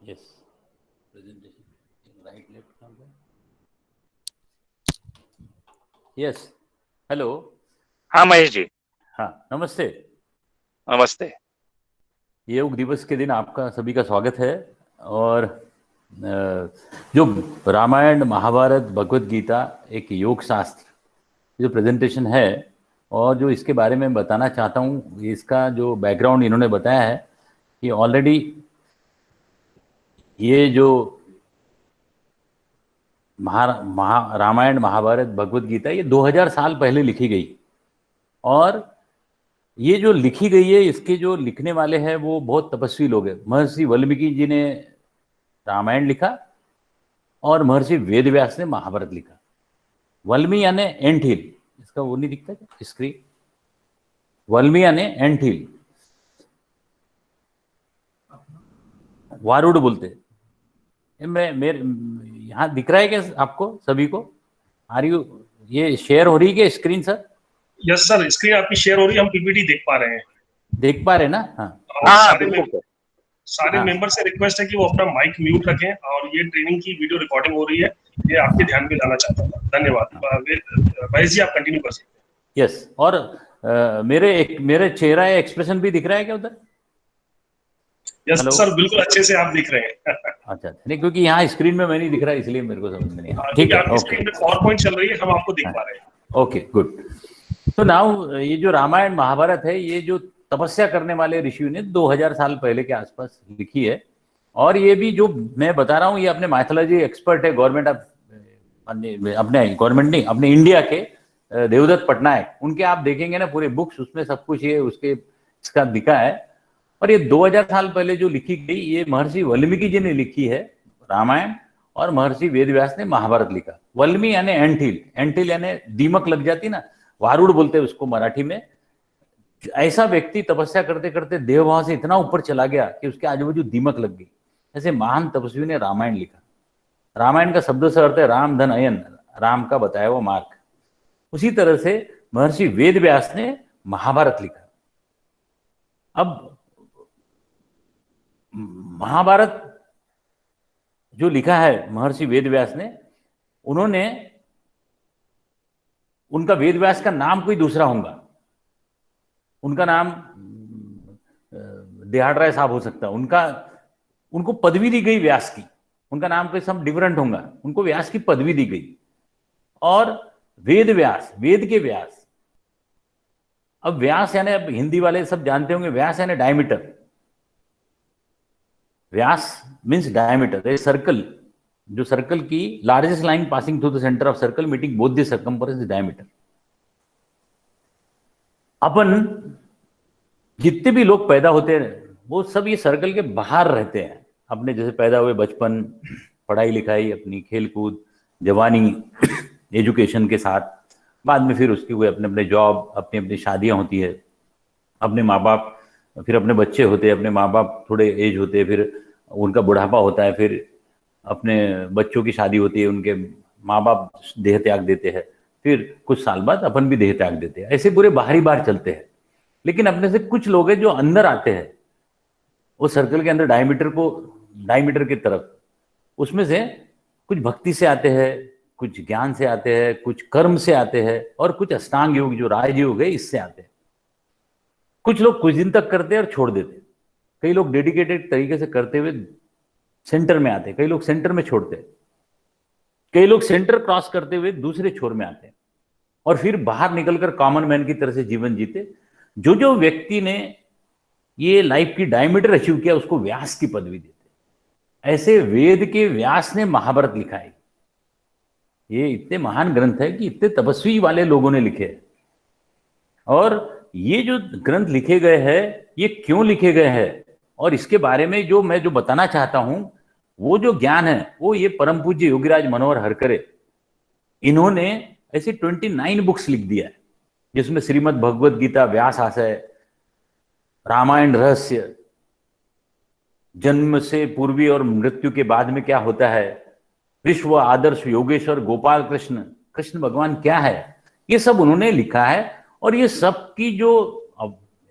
Yes. Presentation. Right, left, somewhere. Yes. Hello. हाँ महेश जी. हाँ, नमस्ते. नमस्ते. योग दिवस के दिन आपका सभी का स्वागत है. और जो रामायण, महाभारत, भगवत गीता एक योग शास्त्र जो प्रेजेंटेशन है और जो इसके बारे में बताना चाहता हूँ, इसका जो बैकग्राउंड इन्होंने बताया है कि ऑलरेडी ये जो रामायण, महाभारत, भगवत गीता ये 2000 साल पहले लिखी गई. और ये जो लिखी गई है, इसके जो लिखने वाले हैं वो बहुत तपस्वी लोग हैं. महर्षि वाल्मीकि जी ने रामायण लिखा और महर्षि वेदव्यास ने महाभारत लिखा. वल्मी यानी एंट हिल, इसका वो नहीं दिखता क्या स्क्रीन? वल्मी यानी एंट हिल, वारुड़ बोलते हैं. मैं मेरे यहाँ दिख रहा है क्या आपको सभी को? आर यू, ये शेयर हो रही है क्या screen sir? Yes sir, screen आपकी शेयर हो रही है, हम पीपीटी देख पा रहे हैं. देख पा रहे हैं ना? हाँ. सारे मेंबर से रिक्वेस्ट है कि वो अपना माइक म्यूट रखें और ये ट्रेनिंग की वीडियो रिकॉर्डिंग हो रही है, ये आपके ध्यान में लाना चाहता था. धन्यवाद. महेश जी आप कंटिन्यू कर सकते हैं. यस. और मेरे चेहरा एक्सप्रेशन भी दिख रहा है क्या उधर? यस सर, बिल्कुल अच्छे से आप दिख रहे हैं. अच्छा, नहीं क्योंकि यहाँ स्क्रीन में मैं नहीं दिख रहा, इसलिए मेरे को समझ में नहीं. ठीक है, आपकी स्क्रीन पे पावरपॉइंट चल रही है, हम आपको देख पा रहे हैं. Okay, good. तो नाउ ये जो रामायण महाभारत है, ये जो तपस्या करने वाले ऋषियों ने 2000 साल पहले के आसपास लिखी है. और ये भी जो मैं बता रहा हूँ, ये अपने माइथोलॉजी एक्सपर्ट है, गवर्नमेंट ऑफ अपने गवर्नमेंट नहीं, अपने इंडिया के देवदत्त पटनायक, उनके आप देखेंगे ना पूरे बुक्स, उसमें सब कुछ ये उसके इसका दिखा है. और ये 2000 साल पहले जो लिखी गई, ये महर्षि वाल्मीकि जी ने लिखी है रामायण, और महर्षि वेदव्यास ने महाभारत लिखा. वल्मी यानी एंटिल, एंटिल यानी दीमक लग जाती ना, वारुड़ बोलते हैं उसको मराठी में. ऐसा व्यक्ति तपस्या करते करते देवभाव से इतना ऊपर चला गया कि उसके आजू बाजू दीमक लग गई. ऐसे महान तपस्वी ने रामायण लिखा. रामायण का शब्द से अर्थ है राम धन अयन, राम का बताया हुआ मार्ग. उसी तरह से महर्षि वेदव्यास ने महाभारत लिखा. अब महाभारत जो लिखा है महर्षि वेदव्यास ने, उन्होंने, उनका वेदव्यास का नाम कोई दूसरा होगा. उनका नाम देहाड़ राय साहब हो सकता है. उनको पदवी दी गई व्यास की. उनका नाम कोई सब डिफरेंट होगा, उनको व्यास की पदवी दी गई. और वेद व्यास, वेद के व्यास. अब व्यास यानी, अब हिंदी वाले सब जानते होंगे, व्यास यानी डायमीटर. व्यास मीन्स डायमीटर, ए सर्कल, जो सर्कल की largest line passing through the centre of circle meeting both the circumference diameter. अपन जितने भी लोग पैदा होते हैं वो सब ये सर्कल के बाहर रहते हैं. अपने जैसे पैदा हुए बचपन, पढ़ाई लिखाई, अपनी खेलकूद, जवानी, एजुकेशन के साथ, बाद में फिर उसकी हुए अपने अपने जॉब, अपनी अपनी शादियां होती है, अपने माँ बाप, फिर अपने बच्चे होते हैं, अपने माँ बाप थोड़े एज होते हैं, फिर उनका बुढ़ापा होता है, फिर अपने बच्चों की शादी होती है, उनके माँ बाप देह त्याग देते हैं, फिर कुछ साल बाद अपन भी देह त्याग देते हैं. ऐसे पूरे बाहरी बार चलते हैं. लेकिन अपने से कुछ लोग हैं जो अंदर आते हैं वो सर्कल के अंदर, डायमीटर की तरफ. उसमें से कुछ भक्ति से आते हैं, कुछ ज्ञान से आते हैं, कुछ कर्म से आते हैं, और कुछ अष्टांग योग जो राजयोग है इससे आते हैं. कुछ लोग कुछ दिन तक करते हैं और छोड़ देते हैं. कई लोग डेडिकेटेड तरीके से करते हुए सेंटर में आते हैं, कई लोग सेंटर में छोड़ते हैं, कई लोग सेंटर क्रॉस करते हुए दूसरे छोर में आते हैं, और फिर बाहर निकलकर कॉमन मैन की तरह से जीवन जीते. जो व्यक्ति ने ये लाइफ की डायमीटर अचीव किया उसको व्यास की पदवी देते. ऐसे वेद के व्यास ने महाभारत लिखा है. ये इतने महान ग्रंथ है कि इतने तपस्वी वाले लोगों ने लिखे. और ये जो ग्रंथ लिखे गए हैं, ये क्यों लिखे गए हैं, और इसके बारे में जो मैं बताना चाहता हूं, वो जो ज्ञान है वो ये परम पूज्य योगीराज मनोहर हरकरे, इन्होंने ऐसी 29 बुक्स लिख दिया है, जिसमें श्रीमद् भगवद गीता, व्यास आशय, रामायण रहस्य, जन्म से पूर्वी और मृत्यु के बाद में क्या होता है, विश्व आदर्श योगेश्वर गोपाल कृष्ण, कृष्ण भगवान क्या है, ये सब उन्होंने लिखा है. और ये सब की जो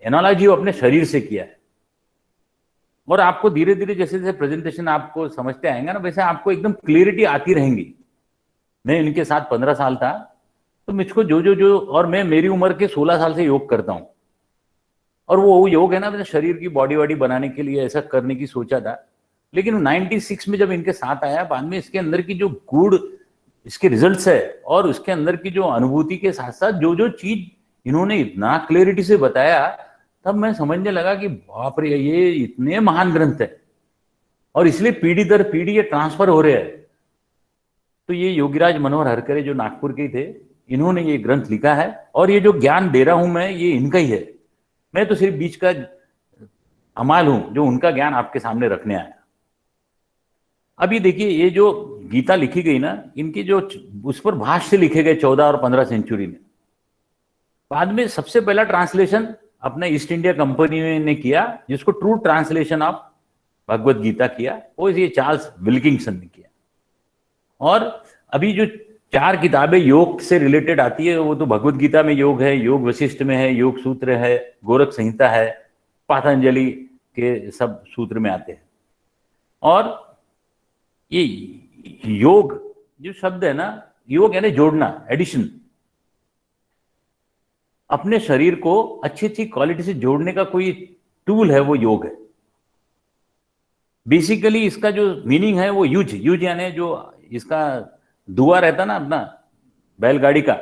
एनालॉजी वो अपने शरीर से किया है. और आपको धीरे धीरे जैसे जैसे प्रेजेंटेशन आपको समझते आएंगे ना, वैसे आपको एकदम क्लियरिटी आती रहेंगी। मैं इनके साथ 15 साल था, तो मुझको जो और मैं मेरी उम्र के 16 साल से योग करता हूँ, और वो योग है ना, मैंने शरीर की बॉडी वॉडी बनाने के लिए ऐसा करने की सोचा था। लेकिन 96 में जब इनके साथ आया, बाद में इसके अंदर की जो गुड़ इसके रिजल्ट्स है, और उसके अंदर की जो अनुभूति के साथ साथ जो जो चीज इन्होंने इतना क्लियरिटी से बताया, तब मैं समझने लगा कि बाप रे, ये इतने महान ग्रंथ है और इसलिए पीढ़ी दर पीढ़ी ये ट्रांसफर हो रहे हैं। तो ये योगीराज मनोहर हरकरे जो नागपुर के थे, इन्होंने ये ग्रंथ लिखा है, और ये जो ज्ञान दे रहा हूं मैं, ये इनका ही है। मैं तो सिर्फ बीच का अमाल हूं जो उनका ज्ञान आपके सामने रखने आया। अब ये देखिए, ये जो गीता लिखी गई ना, इनकी जो उस पर भाष्य लिखे गए 14 और 15 सेंचुरी में। बाद में सबसे पहला ट्रांसलेशन अपने ईस्ट इंडिया कंपनी ने किया, जिसको true translation of Bhagavad Gita किया, वो ये चार्ल्स विल्किंसन ने किया। और अभी जो 4 किताबें योग से रिलेटेड आती है, वो तो भगवत गीता में योग है, योग वशिष्ठ में है, योग सूत्र है, गोरख संहिता है, पतंजलि के सब सूत्र में आते हैं। और ये योग जो शब्द है ना, योग यानी जोड़ना, एडिशन, अपने शरीर को अच्छी अच्छी क्वालिटी से जोड़ने का कोई टूल है, वो योग है। बेसिकली इसका जो मीनिंग है वो यूज यानी जो इसका दुआ रहता ना, अपना बैलगाड़ी का,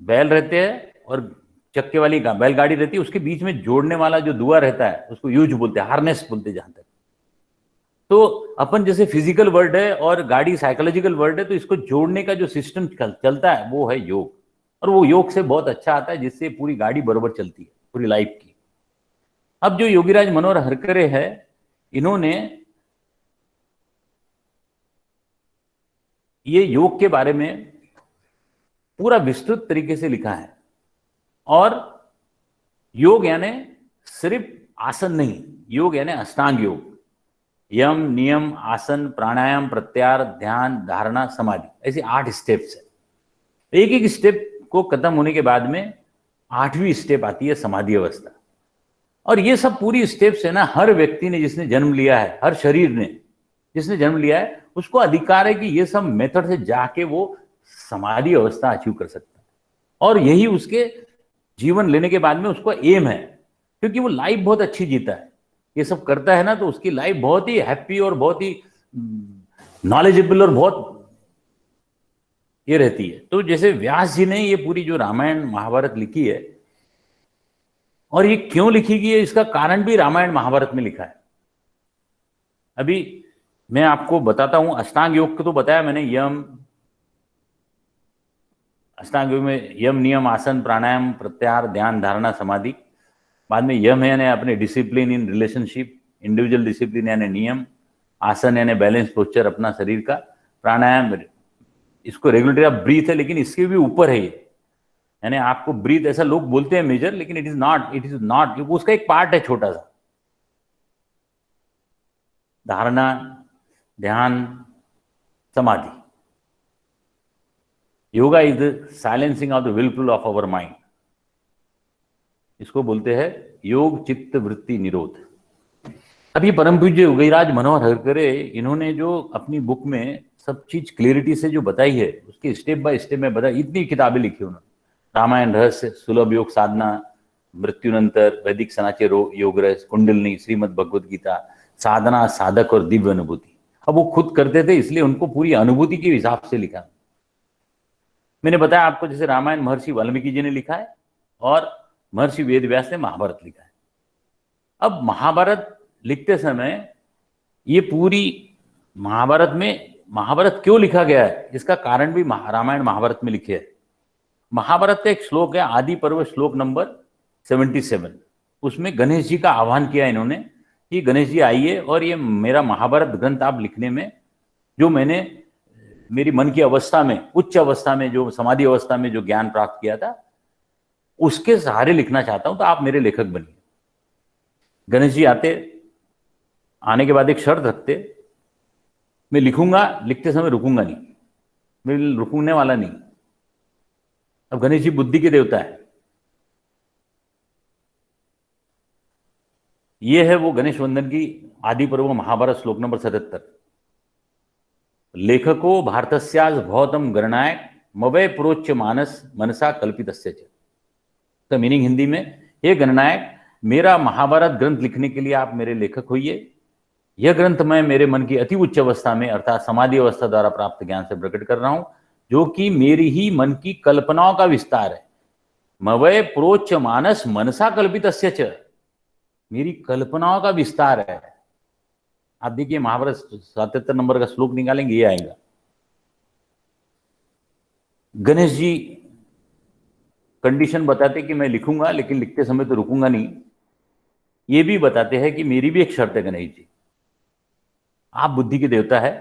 बैल रहते हैं और चक्के वाली का बैलगाड़ी रहती है, उसके बीच में जोड़ने वाला जो दुआ रहता है उसको यूज बोलते हैं, हार्नेस बोलते हैं जहां तक। तो अपन जैसे फिजिकल वर्ड है और गाड़ी साइकोलॉजिकल वर्ड है, तो इसको जोड़ने का जो सिस्टम चलता है वो है योग। और वो योग से बहुत अच्छा आता है, जिससे पूरी गाड़ी बराबर चलती है पूरी लाइफ की। अब जो योगीराज मनोहर हरकरे है, इन्होंने ये योग के बारे में पूरा विस्तृत तरीके से लिखा है। और योग यानी सिर्फ आसन नहीं, योग यानी अष्टांग योग, यम, नियम, आसन, प्राणायाम, प्रत्याहार, ध्यान, धारणा, समाधि, ऐसे 8 स्टेप्स है। एक एक स्टेप को खत्म होने के बाद में 8वीं स्टेप आती है समाधि अवस्था। और ये सब पूरी स्टेप्स है ना, हर व्यक्ति ने जिसने जन्म लिया है, हर शरीर ने जिसने जन्म लिया है, उसको अधिकार है कि ये सब मेथड से जाके वो समाधि अवस्था अचीव कर सकता है। और यही उसके जीवन लेने के बाद में उसको एम है, क्योंकि वो लाइफ बहुत अच्छी जीता है, ये सब करता है ना, तो उसकी लाइफ बहुत ही हैप्पी और बहुत ही नॉलेजेबल और बहुत ये रहती है। तो जैसे व्यास जी ने ये पूरी जो रामायण महाभारत लिखी है, और ये क्यों लिखी गई है, इसका कारण भी रामायण महाभारत में लिखा है। अभी मैं आपको बताता हूं, अष्टांग योग को तो बताया मैंने, अष्टांग योग में यम, नियम, आसन, प्राणायाम, प्रत्याहार, ध्यान, धारणा, समाधि। बाद में यम है यानी अपने discipline in relationship, individual discipline यानी नियम, आसन यानी बैलेंस पोस्चर अपना शरीर का, प्राणायाम इसको रेगुलेटरी ऑफ ब्रीथ है, लेकिन इसके भी ऊपर है ये, यानी आपको ब्रीथ ऐसा लोग बोलते हैं मेजर, लेकिन इट इज नॉट, उसका एक पार्ट है छोटा सा। धारणा, ध्यान, समाधि। Yoga is the silencing of the wilful of our mind, इसको बोलते हैं योग चित्त वृत्ति निरोध। अभी परम पूज्य योगीराज मनोहर हरकरे, इन्होंने जो अपनी बुक में सब चीज क्लियरिटी से जो बताई है, उसके स्टेप बाय स्टेप में बताई, इतनी किताबें लिखी उन्होंने, रामायण रहस्य, सुलभ योग साधना, मृत्युनंतर, वैदिक सनाचे योग रहस्य, कुंडलिनी, श्रीमद भगवद गीता, साधना, साधक और दिव्य अनुभूति। अब वो खुद करते थे, इसलिए उनको पूरी अनुभूति के हिसाब से लिखा। मैंने बताया आपको, जैसे रामायण महर्षि वाल्मीकि जी ने लिखा है और महर्षि वेदव्यास ने महाभारत लिखा है। अब महाभारत लिखते समय ये पूरी महाभारत क्यों लिखा गया है, इसका कारण भी रामायण महाभारत में लिखे है। महाभारत का एक श्लोक है, आदि पर्व श्लोक नंबर 77, उसमें गणेश जी का आह्वान किया इन्होंने कि गणेश जी आइए और ये मेरा महाभारत ग्रंथ आप लिखने में, जो मैंने मेरी मन की अवस्था में, उच्च अवस्था में, जो समाधि अवस्था में जो ज्ञान प्राप्त किया था, उसके सहारे लिखना चाहता हूं, तो आप मेरे लेखक बनिए। गणेश जी आने के बाद एक शर्त रखते, मैं लिखूंगा, लिखते समय रुकूंगा नहीं, मैं रुकने वाला नहीं। अब गणेश जी बुद्धि के देवता है, ये है वो गणेश वंदन की आदि पर्व महाभारत श्लोक नंबर 77। लेखको भारतस्याज भौतम गणनायक मवय प्रोच्य मानस मनसा कल्पितस्य च। तो मीनिंग हिंदी में, हे गणनायक, मेरा महाभारत ग्रंथ लिखने के लिए आप मेरे लेखक होइए। यह ग्रंथ मैं मेरे मन की अति उच्च अवस्था में अर्थात समाधि अवस्था द्वारा प्राप्त ज्ञान से प्रकट कर रहा हूं, जो कि मेरी ही मन की कल्पनाओं का विस्तार है। मवय प्रोच्य मानस मनसा कल्पितस्य च, मेरी कल्पनाओं का विस्तार है। आप देखिए महाभारत 77 नंबर का श्लोक निकालेंगे, ये आएगा। गणेश जी कंडीशन बताते कि मैं लिखूंगा, लेकिन लिखते समय तो रुकूंगा नहीं। ये भी बताते हैं कि मेरी भी एक शर्त है गणेश जी, आप बुद्धि के देवता है,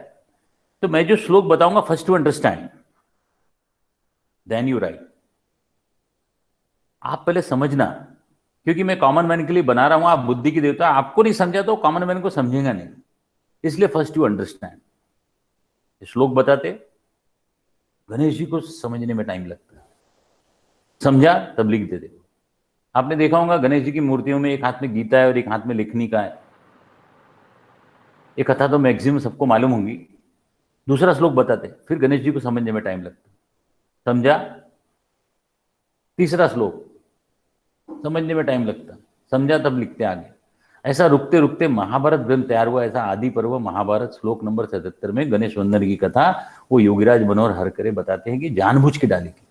तो मैं जो श्लोक बताऊंगा first to understand then you write. आप पहले समझना, क्योंकि मैं कॉमन मैन के लिए बना रहा हूं, आप बुद्धि के देवता, आपको नहीं समझा तो कॉमन मैन को समझेगा नहीं, इसलिए फर्स्ट टू अंडरस्टैंड। श्लोक बताते, गणेश जी को समझने में टाइम लगता है, समझा तब लिख देते। आपने देखा होगा गणेश जी की मूर्तियों में एक हाथ में गीता है और एक हाथ में लेखनी का है। एक कथा तो मैक्सिमम सबको मालूम होगी। दूसरा श्लोक बताते, फिर गणेश जी को समझने में टाइम लगता, समझा। तीसरा श्लोक समझने में टाइम लगता, समझा तब लिखते आगे। ऐसा रुकते रुकते महाभारत ग्रंथ तैयार हुआ। ऐसा आदि पर्व महाभारत श्लोक नंबर 77 में गणेश वंदन की कथा वो योगीराज मनोहर हरकरे बताते हैं कि जानबूझ के डाली थी।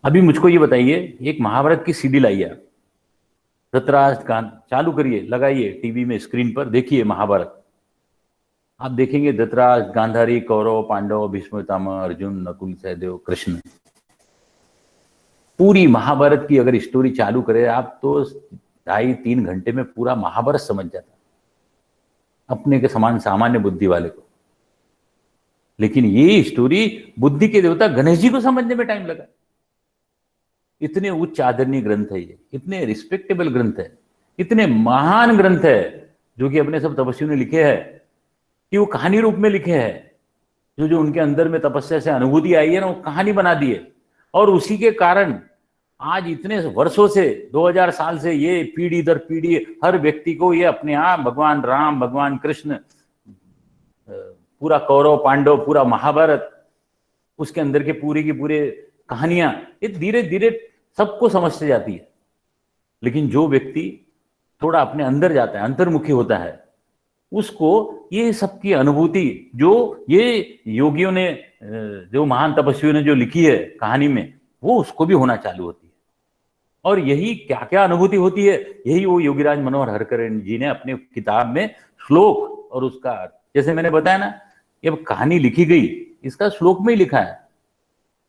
अभी मुझको ये बताइए, एक महाभारत की सीडी लाइए आप, धृतराष्ट्र कांड चालू करिए, लगाइए टीवी में स्क्रीन पर, देखिए महाभारत। आप देखेंगे धृतराष्ट्र, गांधारी, कौरव, पांडव, भीष्म पितामह, अर्जुन, नकुल, सहदेव, कृष्ण, पूरी महाभारत की अगर स्टोरी चालू करें आप तो 2.5-3 घंटे में पूरा महाभारत समझ जाता अपने के समान सामान्य बुद्धि वाले को। लेकिन ये स्टोरी बुद्धि के देवता गणेश जी को समझने में टाइम लगा। इतने उच्च आदरणीय ग्रंथ है ये, इतने रिस्पेक्टेबल ग्रंथ है, इतने महान ग्रंथ है, जो कि अपने सब तपस्वियों ने लिखे हैं, कि वो कहानी रूप में लिखे हैं। जो जो उनके अंदर में तपस्या से अनुभूति आई है ना, वो कहानी बना दी है। और उसी के कारण आज इतने वर्षों से, 2000 साल से, ये पीढ़ी दर पीढ़ी हर व्यक्ति को ये अपने आप भगवान राम, भगवान कृष्ण, पूरा कौरव पांडव, पूरा महाभारत, उसके अंदर के पूरे की पूरे कहानियां, ये धीरे धीरे सबको समझते जाती है। लेकिन जो व्यक्ति थोड़ा अपने अंदर जाता है, अंतर्मुखी होता है, उसको ये सबकी अनुभूति जो ये योगियों ने, जो महान तपस्वियों ने जो लिखी है कहानी में, वो उसको भी होना चालू होती है। और यही क्या क्या अनुभूति होती है, यही वो योगीराज मनोहर हरकरे जी ने अपने किताब में श्लोक और उसका, जैसे मैंने बताया ना, ये कहानी लिखी गई, इसका श्लोक में ही लिखा है।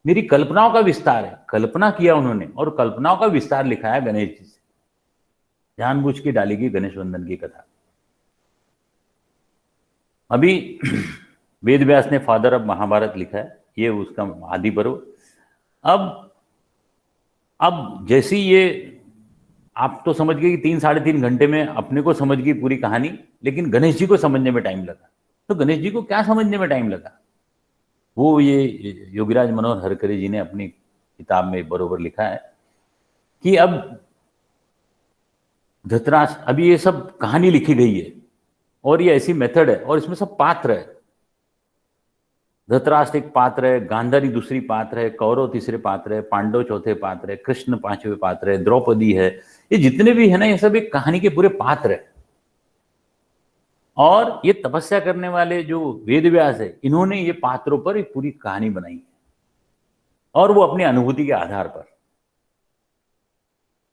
मेरी कल्पनाओं का विस्तार है, कल्पना किया उन्होंने और कल्पनाओं का विस्तार लिखा है गणेश जी से। जानबूझ के डाली गई गणेश वंदन की कथा। अभी वेद व्यास ने फादर ऑफ महाभारत लिखा है, ये उसका आदि पर्व। अब जैसी ये आप तो समझ गए कि 3-3.5 घंटे में अपने को समझ गई पूरी कहानी, लेकिन गणेश जी को समझने में टाइम लगा। तो गणेश जी को क्या समझने में टाइम लगा, वो ये योगीराज मनोहर हरकरे जी ने अपनी किताब में बरोबर लिखा है कि अब धृतराष्ट्र, अभी ये सब कहानी लिखी गई है और ये ऐसी मेथड है और इसमें सब पात्र है। धृतराष्ट्र एक पात्र है, गांधारी दूसरी पात्र है, कौरव तीसरे पात्र है, पांडव चौथे पात्र है, कृष्ण 5वें पात्र है, द्रौपदी है, ये जितने भी है ना, ये सब एक कहानी के पूरे पात्र है। और ये तपस्या करने वाले जो वेद व्यास है, इन्होंने ये पात्रों पर एक पूरी कहानी बनाई है और वो अपनी अनुभूति के आधार पर।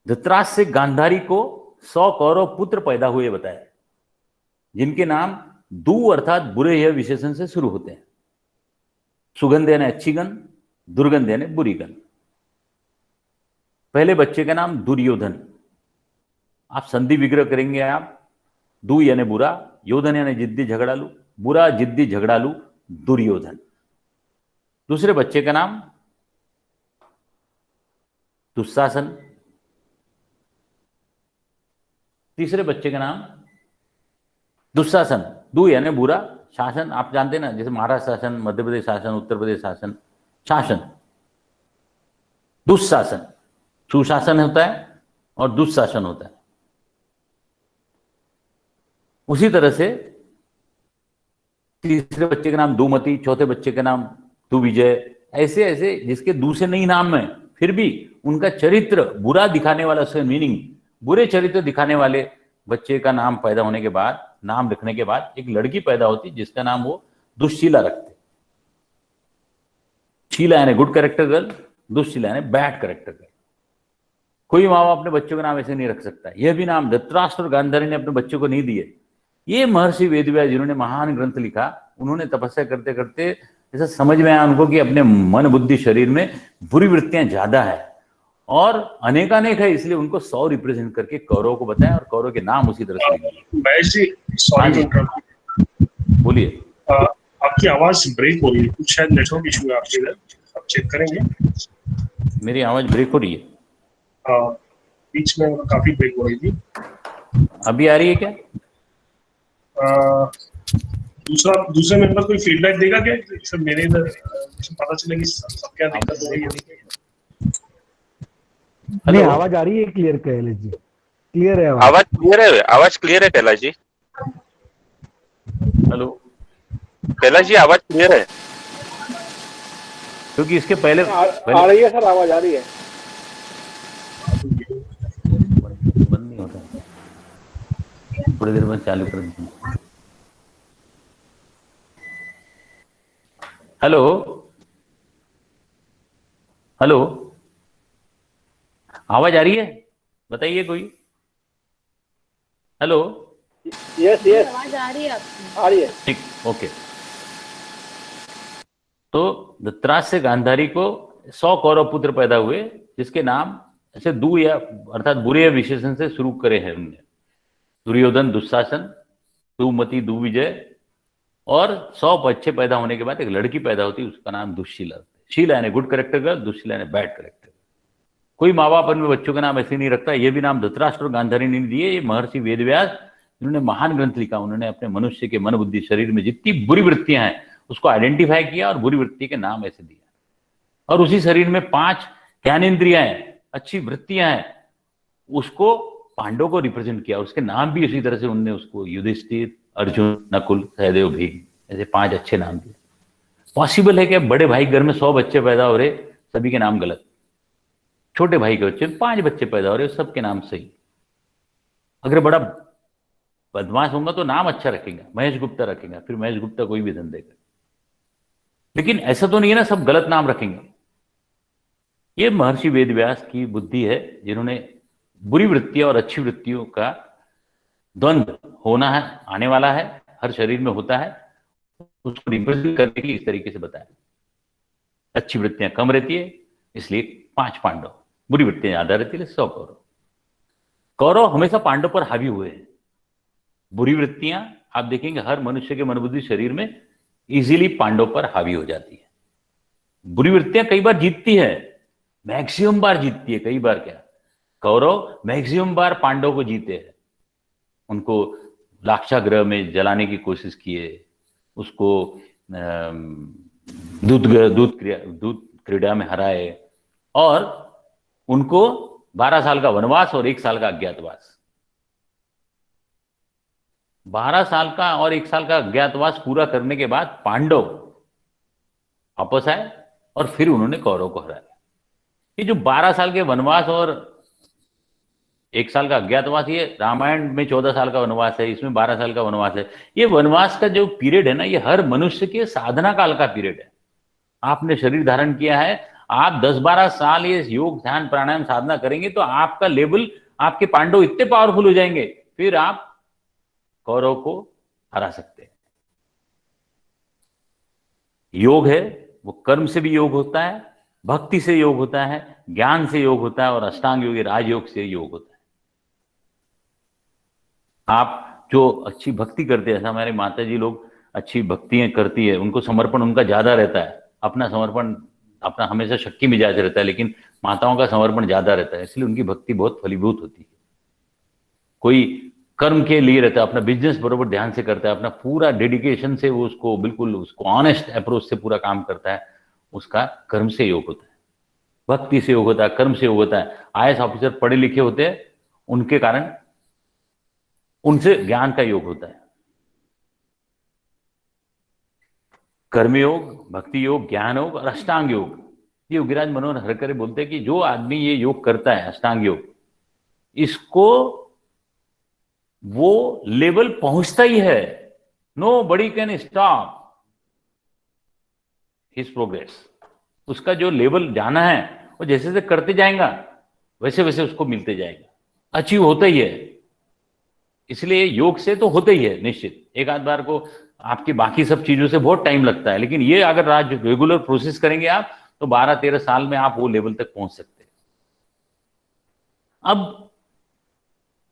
धृतराष्ट्र से गांधारी को 100 कौरव पुत्र पैदा हुए बताए, जिनके नाम दु अर्थात बुरे यह विशेषण से शुरू होते हैं। सुगंध यानी अच्छी गंध, दुर्गंध यानी बुरी गंध। पहले बच्चे का नाम दुर्योधन। आप संधि विग्रह करेंगे आप, दु यानी बुरा, योधन यानी जिद्दी झगड़ालू, बुरा जिद्दी झगड़ालू दुर्योधन। दूसरे बच्चे का नाम दुशासन। तीसरे बच्चे का नाम दुशासन। दु यानी बुरा, शासन आप जानते हैं ना, जैसे महाराष्ट्र शासन, मध्य प्रदेश शासन, उत्तर प्रदेश शासन, शासन। दुशासन, सुशासन होता है और दुशासन होता है। उसी तरह से तीसरे बच्चे का नाम दुमति, चौथे बच्चे का नाम दुविजय, ऐसे ऐसे जिसके दूसरे नहीं नाम है फिर भी उनका चरित्र बुरा दिखाने वाला, उसका मीनिंग बुरे चरित्र दिखाने वाले बच्चे का नाम पैदा होने के बाद, नाम लिखने के बाद एक लड़की पैदा होती जिसका नाम वो दुश्शीला रखते। शीला यानी गुड कैरेक्टर गर्ल, दुश्शीला यानी बैड कैरेक्टर गर्ल। कोई माँ बाप अपने बच्चों का नाम ऐसे नहीं रख सकता। यह भी नाम धृतराष्ट्र और गांधारी ने अपने बच्चों को नहीं दिए। ये महर्षि वेदव्यास जिन्होंने महान ग्रंथ लिखा, उन्होंने तपस्या करते करते ऐसा समझ में आया उनको कि अपने मन बुद्धि शरीर में बुरी वृत्तियां ज्यादा है और अनेकानेक है, इसलिए उनको 100 रिप्रेजेंट करके कौरव को बताया और कौरव के नाम उसी तरह से लिख दिए। Mahesh ji, sorry to interrupt, बोलिए। आपकी आवाज ब्रेक हो रही है, कुछ शायद नेटवर्क इशू है आपके इधर, आप चेक करेंगे? मेरी आवाज ब्रेक हो रही है? बीच में काफी ब्रेक हो रही थी। अभी आ रही है क्या? दूसरे मेंबर कोई फीडबैक देगा क्या? सब मेरे इधर पता चले कि सब क्या दिक्कत हो रही है। नहीं, आवाज आ रही है क्लियर कैलाश जी? क्लियर है आवाज क्लियर है, आवाज क्लियर है कैलाश जी। हेलो कैलाश जी, आवाज क्लियर है? क्योंकि इसके पहले आ रही है सर, आवाज आ रही है। बंद नहीं होता, थोड़ी देर बाद चालू कर दें। हेलो हेलो, आवाज आ रही है? बताइए कोई। हेलो, यस यस, आवाज आ रही है आपकी? आ रही है। ठीक, ओके। तो धृतराष्ट्र से गांधारी को 100 कौरव पुत्र पैदा हुए जिसके नाम ऐसे दु या अर्थात बुरे विशेषण से शुरू करे हैं उन्होंने। दुर्योधन, दुशासन, दुमति, दुविजय, और 100 बच्चे पैदा होने के बाद एक लड़की पैदा होती, उसका नाम दुश्शीला। शीला यानी गुड कैरेक्टर गर्ल, दुश्शीला यानी बैड कैरेक्टर। कोई माँ बाप अपने बच्चों का नाम ऐसे नहीं रखता। ये भी नाम धृतराष्ट्र और गांधारी ने दिए। ये महर्षि वेदव्यास जिन्होंने महान ग्रंथ लिखा, उन्होंने अपने मनुष्य के मन बुद्धि शरीर में जितनी बुरी वृत्तियां हैं उसको आइडेंटिफाई किया और बुरी वृत्ति के नाम ऐसे दिया। और उसी शरीर में 5 ज्ञानेन्द्रियां हैं, अच्छी वृत्तियां हैं, उसको पांडव को रिप्रेजेंट किया। उसके नाम भी उसी तरह से उनने उसको युधिष्ठिर, अर्जुन, नकुल, सहदेव, भीम, ऐसे 5 अच्छे नाम दिए। पॉसिबल है कि बड़े भाई घर में 100 बच्चे पैदा हो रहे, सभी के नाम गलत। छोटे भाई के बच्चे 5 बच्चे पैदा हो रहे, सबके नाम सही। अगर बड़ा बदमाश होगा तो नाम अच्छा रखेगा, महेश गुप्ता रखेगा, फिर महेश गुप्ता कोई भी धंधे का। लेकिन ऐसा तो नहीं है ना सब गलत नाम रखेंगे। ये महर्षि वेदव्यास की बुद्धि है, जिन्होंने बुरी वृत्तियों और अच्छी वृत्तियों का द्वंद्व होना है, आने वाला है, हर शरीर में होता है, उसको रिप्रेजेंट करने की इस तरीके से बताया। अच्छी वृत्तियां कम रहती है इसलिए 5 पांडव, बुरी वृत्तियां ज्यादा रहती है 100 कौरव। कौरव हमेशा पांडव पर हावी हुए हैं। बुरी वृत्तियां आप देखेंगे हर मनुष्य के मनोबुद्धि शरीर में इजीली पांडव पर हावी हो जाती है। बुरी वृत्तियां कई बार जीतती है, मैक्सिमम बार जीतती है। कई बार क्या, कौरव मैक्सिमम बार पांडव को जीते हैं। उनको लाक्षागृह में जलाने की कोशिश किए, उसको दूध क्रीड़ा में हराए, और उनको 12 साल का वनवास और 1 साल का अज्ञातवास, 12 साल का और 1 साल का अज्ञातवास पूरा करने के बाद पांडव वापस आए और फिर उन्होंने कौरव को हराया। ये जो 12 साल के वनवास और 1 साल का अज्ञातवास, ये रामायण में 14 साल का वनवास है, इसमें 12 साल का वनवास है। ये वनवास का जो पीरियड है ना, ये हर मनुष्य के साधना काल का पीरियड है। आपने शरीर धारण किया है, आप 10-12 साल ये योग, ध्यान, प्राणायाम, साधना करेंगे तो आपका लेवल, आपके पांडव इतने पावरफुल हो जाएंगे, फिर आप कौरव को हरा सकते हैं। योग है वो कर्म से भी योग होता है, भक्ति से योग होता है, ज्ञान से योग होता है, और अष्टांग योग, राजयोग से योग होता है। आप जो अच्छी भक्ति करते हैं, ऐसा हमारे माता जी लोग अच्छी भक्तियां करती है, उनको समर्पण उनका ज्यादा रहता है। अपना समर्पण, अपना हमेशा शक्ति मिजाज रहता है, लेकिन माताओं का समर्पण ज्यादा रहता है, इसलिए उनकी भक्ति बहुत फलीभूत होती है। कोई कर्म के लिए रहता है, अपना बिजनेस बरोबर ध्यान से करता है, अपना पूरा डेडिकेशन से वो उसको बिल्कुल उसको ऑनेस्ट अप्रोच से पूरा काम करता है, उसका कर्म से योग होता है, भक्ति से योग होता है, कर्म से योग होता है। आईएएस ऑफिसर पढ़े लिखे होते हैं, उनके कारण उनसे ज्ञान का योग होता है। कर्मयोग, भक्ति योग, ज्ञान योग और अष्टांग योग, ये योगीराज मनोहर हरकरे बोलते हैं कि जो आदमी ये योग करता है अष्टांग योग, इसको वो लेवल पहुंचता ही है। Nobody can stop his progress. उसका जो लेवल जाना है वो जैसे जैसे करते जाएगा वैसे वैसे उसको मिलते जाएगा, अचीव होता ही है। इसलिए योग से तो होता ही है निश्चित, एक आध बार को आपकी बाकी सब चीजों से बहुत टाइम लगता है, लेकिन ये अगर आज रेगुलर प्रोसेस करेंगे आप तो 12-13 साल में आप वो लेवल तक पहुंच सकते हैं। अब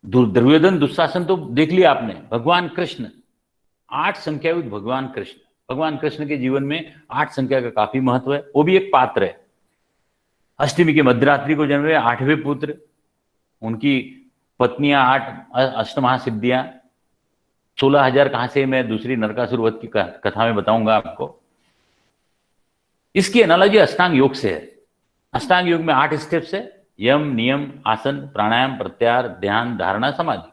दुर्योधन दुशासन तो देख लिया आपने। भगवान कृष्ण, 8 संख्यायुक्त भगवान कृष्ण, भगवान कृष्ण के जीवन में 8 संख्या का काफी महत्व है, वो भी एक पात्र है। अष्टमी के मध्यरात्रि को जन्म हुए 8वें पुत्र, उनकी पत्नियां 8 अष्टमहासिद्धियां, 16,000 कहां से, मैं दूसरी नरकासुर वध की कथा में बताऊंगा आपको। इसकी एनालॉजी अष्टांग योग से है। अष्टांग योग में 8 स्टेप्स है, यम, नियम, आसन, प्राणायाम, प्रत्याहार, ध्यान, धारणा, समाधि।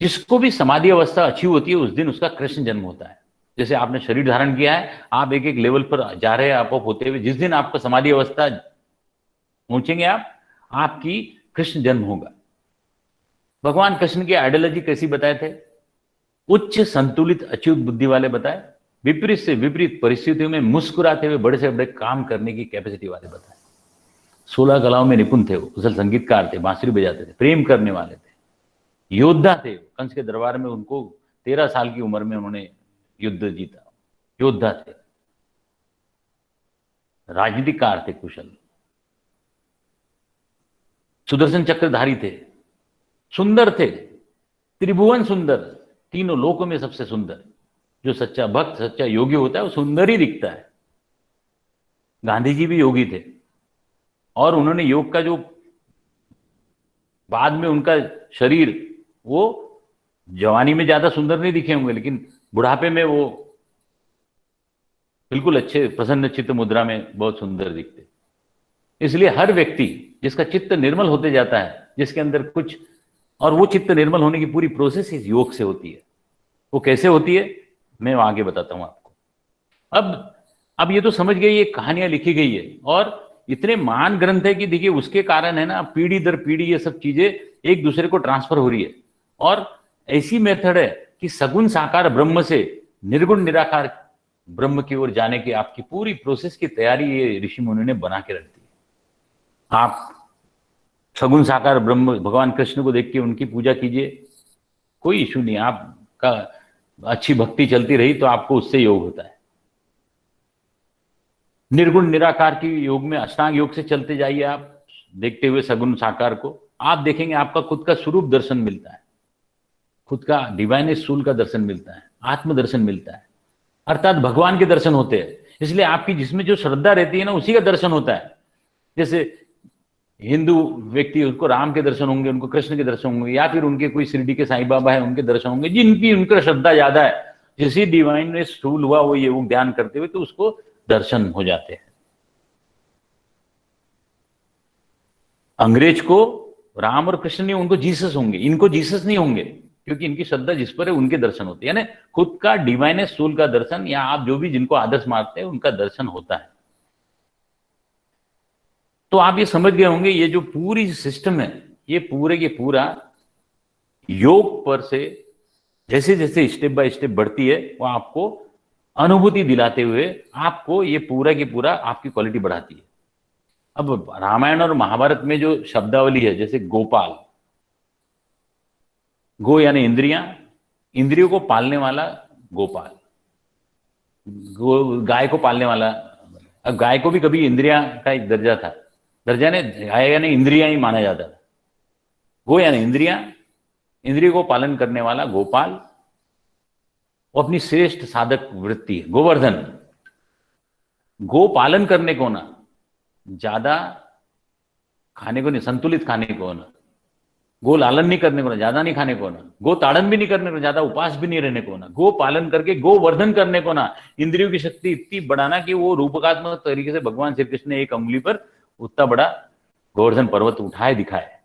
जिसको भी समाधि अवस्था अचीव होती है उस दिन उसका कृष्ण जन्म होता है। जैसे आपने शरीर धारण किया है, आप एक एक लेवल पर जा रहे हैं आप होते हुए, जिस दिन आपको समाधि अवस्था पहुंचेंगे आप, आपकी कृष्ण जन्म होगा। भगवान कृष्ण की आइडियोलॉजी कैसी बताए थे? उच्च संतुलित अच्युत बुद्धि वाले बताए, विपरीत से विपरीत परिस्थितियों में मुस्कुराते हुए बड़े से बड़े काम करने की कैपेसिटी वाले बताए। 16 कलाओं में निपुण थे वो, कुशल संगीतकार थे, बांसुरी बजाते थे, प्रेम करने वाले थे, योद्धा थे। कंस के दरबार में उनको 13 साल की उम्र में उन्होंने युद्ध जीता, योद्धा थे, राजनीतिकार थे, कुशल, सुदर्शन चक्रधारी थे, सुंदर थे, त्रिभुवन सुंदर, तीनों लोकों में सबसे सुंदर। जो सच्चा भक्त, सच्चा योगी होता है वो सुंदर ही दिखता है। गांधी जी भी योगी थे और उन्होंने योग का जो बाद में उनका शरीर, वो जवानी में ज्यादा सुंदर नहीं दिखे होंगे, लेकिन बुढ़ापे में वो बिल्कुल अच्छे प्रसन्न चित्त मुद्रा में बहुत सुंदर दिखते। इसलिए हर व्यक्ति जिसका चित्त निर्मल होते जाता है, जिसके अंदर कुछ, और वो चित्त निर्मल होने की पूरी प्रोसेस इस योग से होती है। वो कैसे होती है मैं आगे बताता हूं आपको। अब ये तो समझ गए, ये कहानियां लिखी गई है और इतने महान ग्रंथ है कि देखिए उसके कारण है ना, पीढ़ी दर पीढ़ी ये सब चीजें एक दूसरे को ट्रांसफर हो रही है। और ऐसी मेथड है कि सगुण साकार ब्रह्म से निर्गुण निराकार ब्रह्म की ओर जाने की आपकी पूरी प्रोसेस की तैयारी ये ऋषि मुनि ने बना के रख दी। आप सगुण साकार ब्रह्म भगवान कृष्ण को देख के उनकी पूजा कीजिए, कोई इशू नहीं, आपका अच्छी भक्ति चलती रही तो आपको उससे योग होता है। निर्गुण निराकार की योग में अष्टांग योग से चलते जाइए आप, देखते हुए सगुण साकार को, आप देखेंगे आपका खुद का स्वरूप दर्शन मिलता है, खुद का डिवाइन सोल का दर्शन मिलता है, आत्म दर्शन मिलता है, अर्थात भगवान के दर्शन होते हैं। इसलिए आपकी जिसमें जो श्रद्धा रहती है ना, उसी का दर्शन होता है। जैसे हिंदू व्यक्ति, उनको राम के दर्शन होंगे, उनको कृष्ण के दर्शन होंगे, या फिर उनके कोई शिरडी के साईं बाबा है उनके दर्शन होंगे, जिनकी उनका श्रद्धा ज्यादा है, जैसे डिवाइन में स्थूल हुआ वो ये वो ध्यान करते हुए तो उसको दर्शन हो जाते हैं। अंग्रेज को राम और कृष्ण नहीं, उनको जीसस होंगे, इनको जीसस नहीं होंगे, क्योंकि इनकी श्रद्धा जिस पर है उनके दर्शन होते हैं। यानी खुद का डिवाइन सोल का दर्शन, या आप जो भी जिनको आदर्श मानते हैं उनका दर्शन होता है। तो आप ये समझ गए होंगे, ये जो पूरी सिस्टम है ये पूरे के पूरा योग पर से जैसे जैसे स्टेप बाय स्टेप बढ़ती है वो आपको अनुभूति दिलाते हुए आपको ये पूरा की पूरा आपकी क्वालिटी बढ़ाती है। अब रामायण और महाभारत में जो शब्दावली है, जैसे गोपाल, गो यानी इंद्रियां, इंद्रियों को पालने वाला गोपाल, गाय को पालने वाला। अब गाय को भी कभी इंद्रियां का एक दर्जा था, दर्जा ने गाय यानी इंद्रियां ही माना जाता था। गो यानी इंद्रियां, इंद्रियों को पालन करने वाला गोपाल, वो अपनी श्रेष्ठ साधक वृत्ति है। गोवर्धन, गो पालन करने को ना, ज्यादा खाने को नहीं, संतुलित खाने को ना, गो लालन नहीं करने को ना, ज्यादा नहीं खाने को ना, गो ताड़न भी नहीं करने को, ज्यादा उपास भी नहीं रहने को ना, गो पालन करके गोवर्धन करने को ना, इंद्रियों की शक्ति इतनी बढ़ाना कि वो रूपकात्मक तरीके से भगवान श्री कृष्ण ने एक अंगुली पर उतना बड़ा गोवर्धन पर्वत उठाए दिखाए।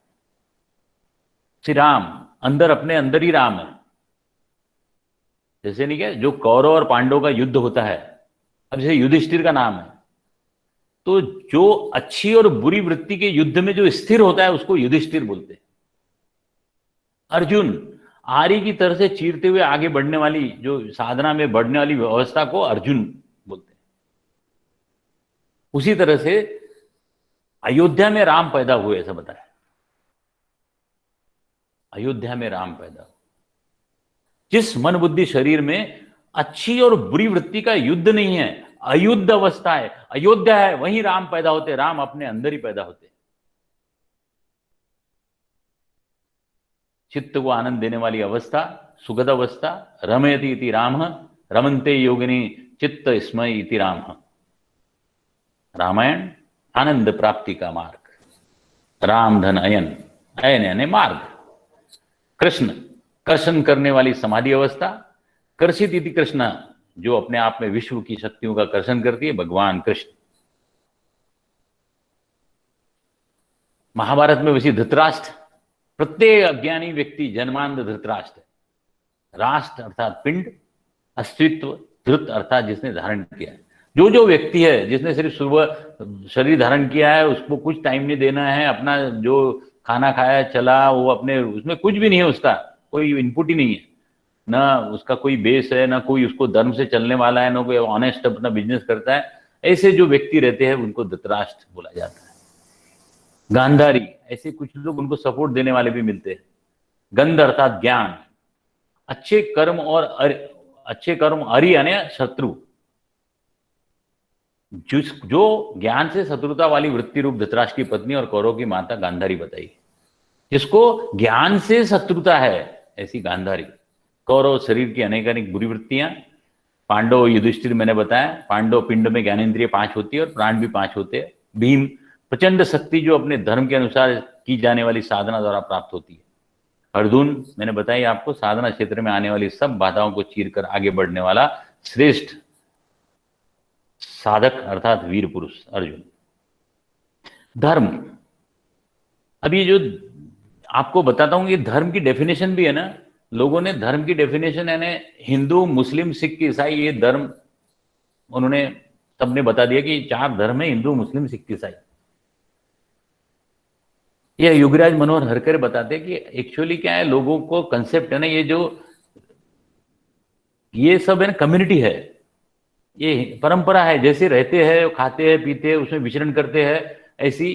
श्री राम अंदर अपने अंदर ही राम है। जैसे नहीं क्या, जो कौरव और पांडव का युद्ध होता है, अब जैसे युधिष्ठिर का नाम है, तो जो अच्छी और बुरी वृत्ति के युद्ध में जो स्थिर होता है उसको युधिष्ठिर बोलते हैं। अर्जुन आरी की तरह से चीरते हुए आगे बढ़ने वाली, जो साधना में बढ़ने वाली अवस्था को अर्जुन बोलते हैं। उसी तरह से अयोध्या में राम पैदा हुए, ऐसा बताया। अयोध्या में राम पैदा हुए। जिस मन बुद्धि शरीर में अच्छी और बुरी वृत्ति का युद्ध नहीं है, अयुद्ध अवस्था है, अयोध्या है, वहीं राम पैदा होते। राम अपने अंदर ही पैदा होते। चित्त को आनंद देने वाली अवस्था, सुखद अवस्था, रमयति इति राम, रमन्ते योगिनी चित्त स्मय इति राम। रामायण आनंद प्राप्ति का मार्ग, राम धन अयन, अयन यानी मार्ग। कृष्ण कर्षण करने वाली समाधि अवस्था, कर्षित इति कृष्ण, जो अपने आप में विश्व की शक्तियों का कर्षण करती है, भगवान कृष्ण। महाभारत में वैसी धृतराष्ट्र, प्रत्येक अज्ञानी व्यक्ति जन्मांध धृतराष्ट्र है। राष्ट्र अर्थात पिंड, अस्तित्व, धृत अर्थात जिसने धारण किया है। जो जो व्यक्ति है जिसने सिर्फ सुबह शरीर धारण किया है, उसको कुछ टाइम नहीं देना है, अपना जो खाना खाया चला, वो अपने उसमें कुछ भी नहीं है, उसका कोई इनपुट ही नहीं है, ना उसका कोई बेस है, ना कोई उसको धर्म से चलने वाला है, ना कोई ऑनेस्ट अपना बिजनेस करता है, ऐसे जो व्यक्ति रहते हैं उनको धृतराष्ट्र बोला जाता है। गांधारी, ऐसे कुछ लोग उनको सपोर्ट देने वाले भी मिलते हैं। गंध अर्थात ज्ञान, अच्छे कर्म और अच्छे कर्म, अरि यानी शत्रु, जो ज्ञान से शत्रुता वाली वृत्ति रूप धृतराष्ट्र की पत्नी और कौरव की माता गांधारी बताई। जिसको ज्ञान से शत्रुता है, ऐसी गांधारी। कौरव शरीर की अनेक अनेक बुरी वृत्तियां, पांडव युधिष्ठिर मैंने बताया, पांडव पिंड में ज्ञानेंद्रिय 5 होती है और प्राण भी 5 होते हैं। भीम प्रचंड शक्ति जो अपने धर्म के अनुसार की जाने वाली साधना द्वारा प्राप्त होती है। अर्जुन मैंने बताई आपको, साधना क्षेत्र में आने वाली सब बाधाओं को चीरकर आगे बढ़ने वाला श्रेष्ठ साधक अर्थात वीर पुरुष अर्जुन। धर्म, अब ये जो आपको बताता हूं, ये धर्म की डेफिनेशन भी है ना, लोगों ने धर्म की डेफिनेशन यानी हिंदू, मुस्लिम, सिख, ईसाई, ये धर्म उन्होंने सबने बता दिया कि 4 धर्म है, हिंदू, मुस्लिम, सिख, ईसाई। ये योगीराज मनोहर हरकरे बताते हैं कि एक्चुअली क्या है, लोगों को कंसेप्ट है ना, ये सब है ना, कम्युनिटी है, ये परंपरा है। जैसे रहते हैं, खाते हैं, पीते हैं, उसमें विचरण करते हैं, ऐसी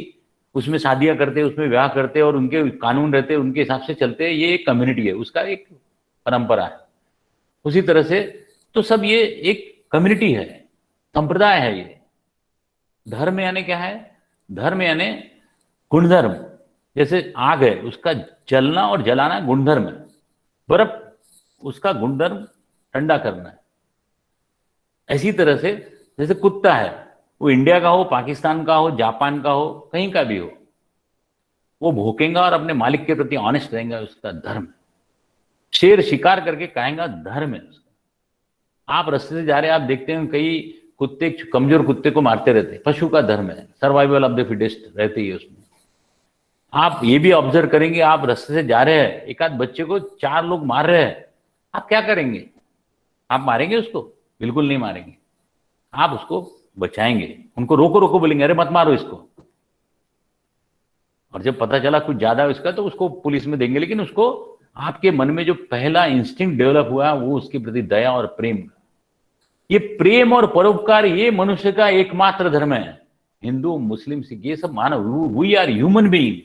उसमें शादियां करते हैं, उसमें विवाह करते हैं और उनके कानून रहते हैं, उनके हिसाब से चलते हैं। ये एक कम्युनिटी है, उसका एक परंपरा है। उसी तरह से तो सब ये एक कम्युनिटी है, संप्रदाय है। ये धर्म यानी क्या है? धर्म यानी गुणधर्म। जैसे आग है, उसका जलना और जलाना गुणधर्म है। बर्फ, उसका गुणधर्म ठंडा करना है। इसी तरह से जैसे कुत्ता है, वो इंडिया का हो, पाकिस्तान का हो, जापान का हो, कहीं का भी हो, वो भौंकेगा और अपने मालिक के प्रति ऑनेस्ट रहेगा, उसका धर्म है। शेर शिकार करके खाएगा, धर्म है उसका। आप रास्ते से जा रहे हैं, आप देखते हैं कई कुत्ते कमजोर कुत्ते को मारते रहते हैं, पशु का धर्म है, सर्वाइवल ऑफ द फिटेस्ट रहती है उसमें। आप ये भी ऑब्जर्व करेंगे, आप रास्ते से जा रहे हैं, एक आध बच्चे को 4 लोग मार रहे हैं, आप क्या करेंगे? आप मारेंगे उसको? बिल्कुल नहीं मारेंगे, आप उसको बचाएंगे, उनको रोको रोको बोलेंगे, अरे मत मारो इसको। और जब पता चला कुछ ज्यादा इसका तो उसको पुलिस में देंगे, लेकिन उसको आपके मन में जो पहला इंस्टिंक्ट डेवलप हुआ वो उसके प्रति दया और प्रेम। ये प्रेम और परोपकार, ये मनुष्य का एकमात्र धर्म है। हिंदू, मुस्लिम, सिख, ये सब मानव, वी आर ह्यूमन बीइंग।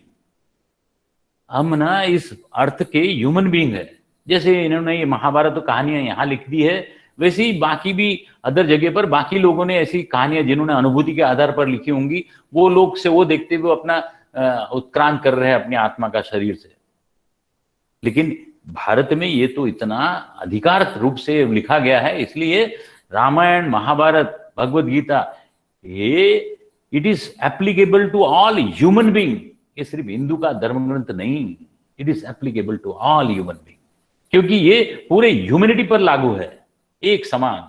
हम ना इस अर्थ के ह्यूमन बीइंग है। जैसे इन्होंने ये महाभारत कहानियां यहाँ लिख दी है, वैसे ही बाकी भी अदर जगह पर बाकी लोगों ने ऐसी कहानियां जिन्होंने अनुभूति के आधार पर लिखी होंगी, वो लोग से वो देखते हुए अपना उत्क्रांत कर रहे हैं अपनी आत्मा का शरीर से। लेकिन भारत में ये तो इतना अधिकार रूप से लिखा गया है, इसलिए रामायण, महाभारत, भगवद गीता, ये it is applicable to all human being. ये सिर्फ हिंदू का धर्म ग्रंथ नहीं, it is applicable to all human being, क्योंकि ये पूरे ह्यूमैनिटी पर लागू है, एक समान।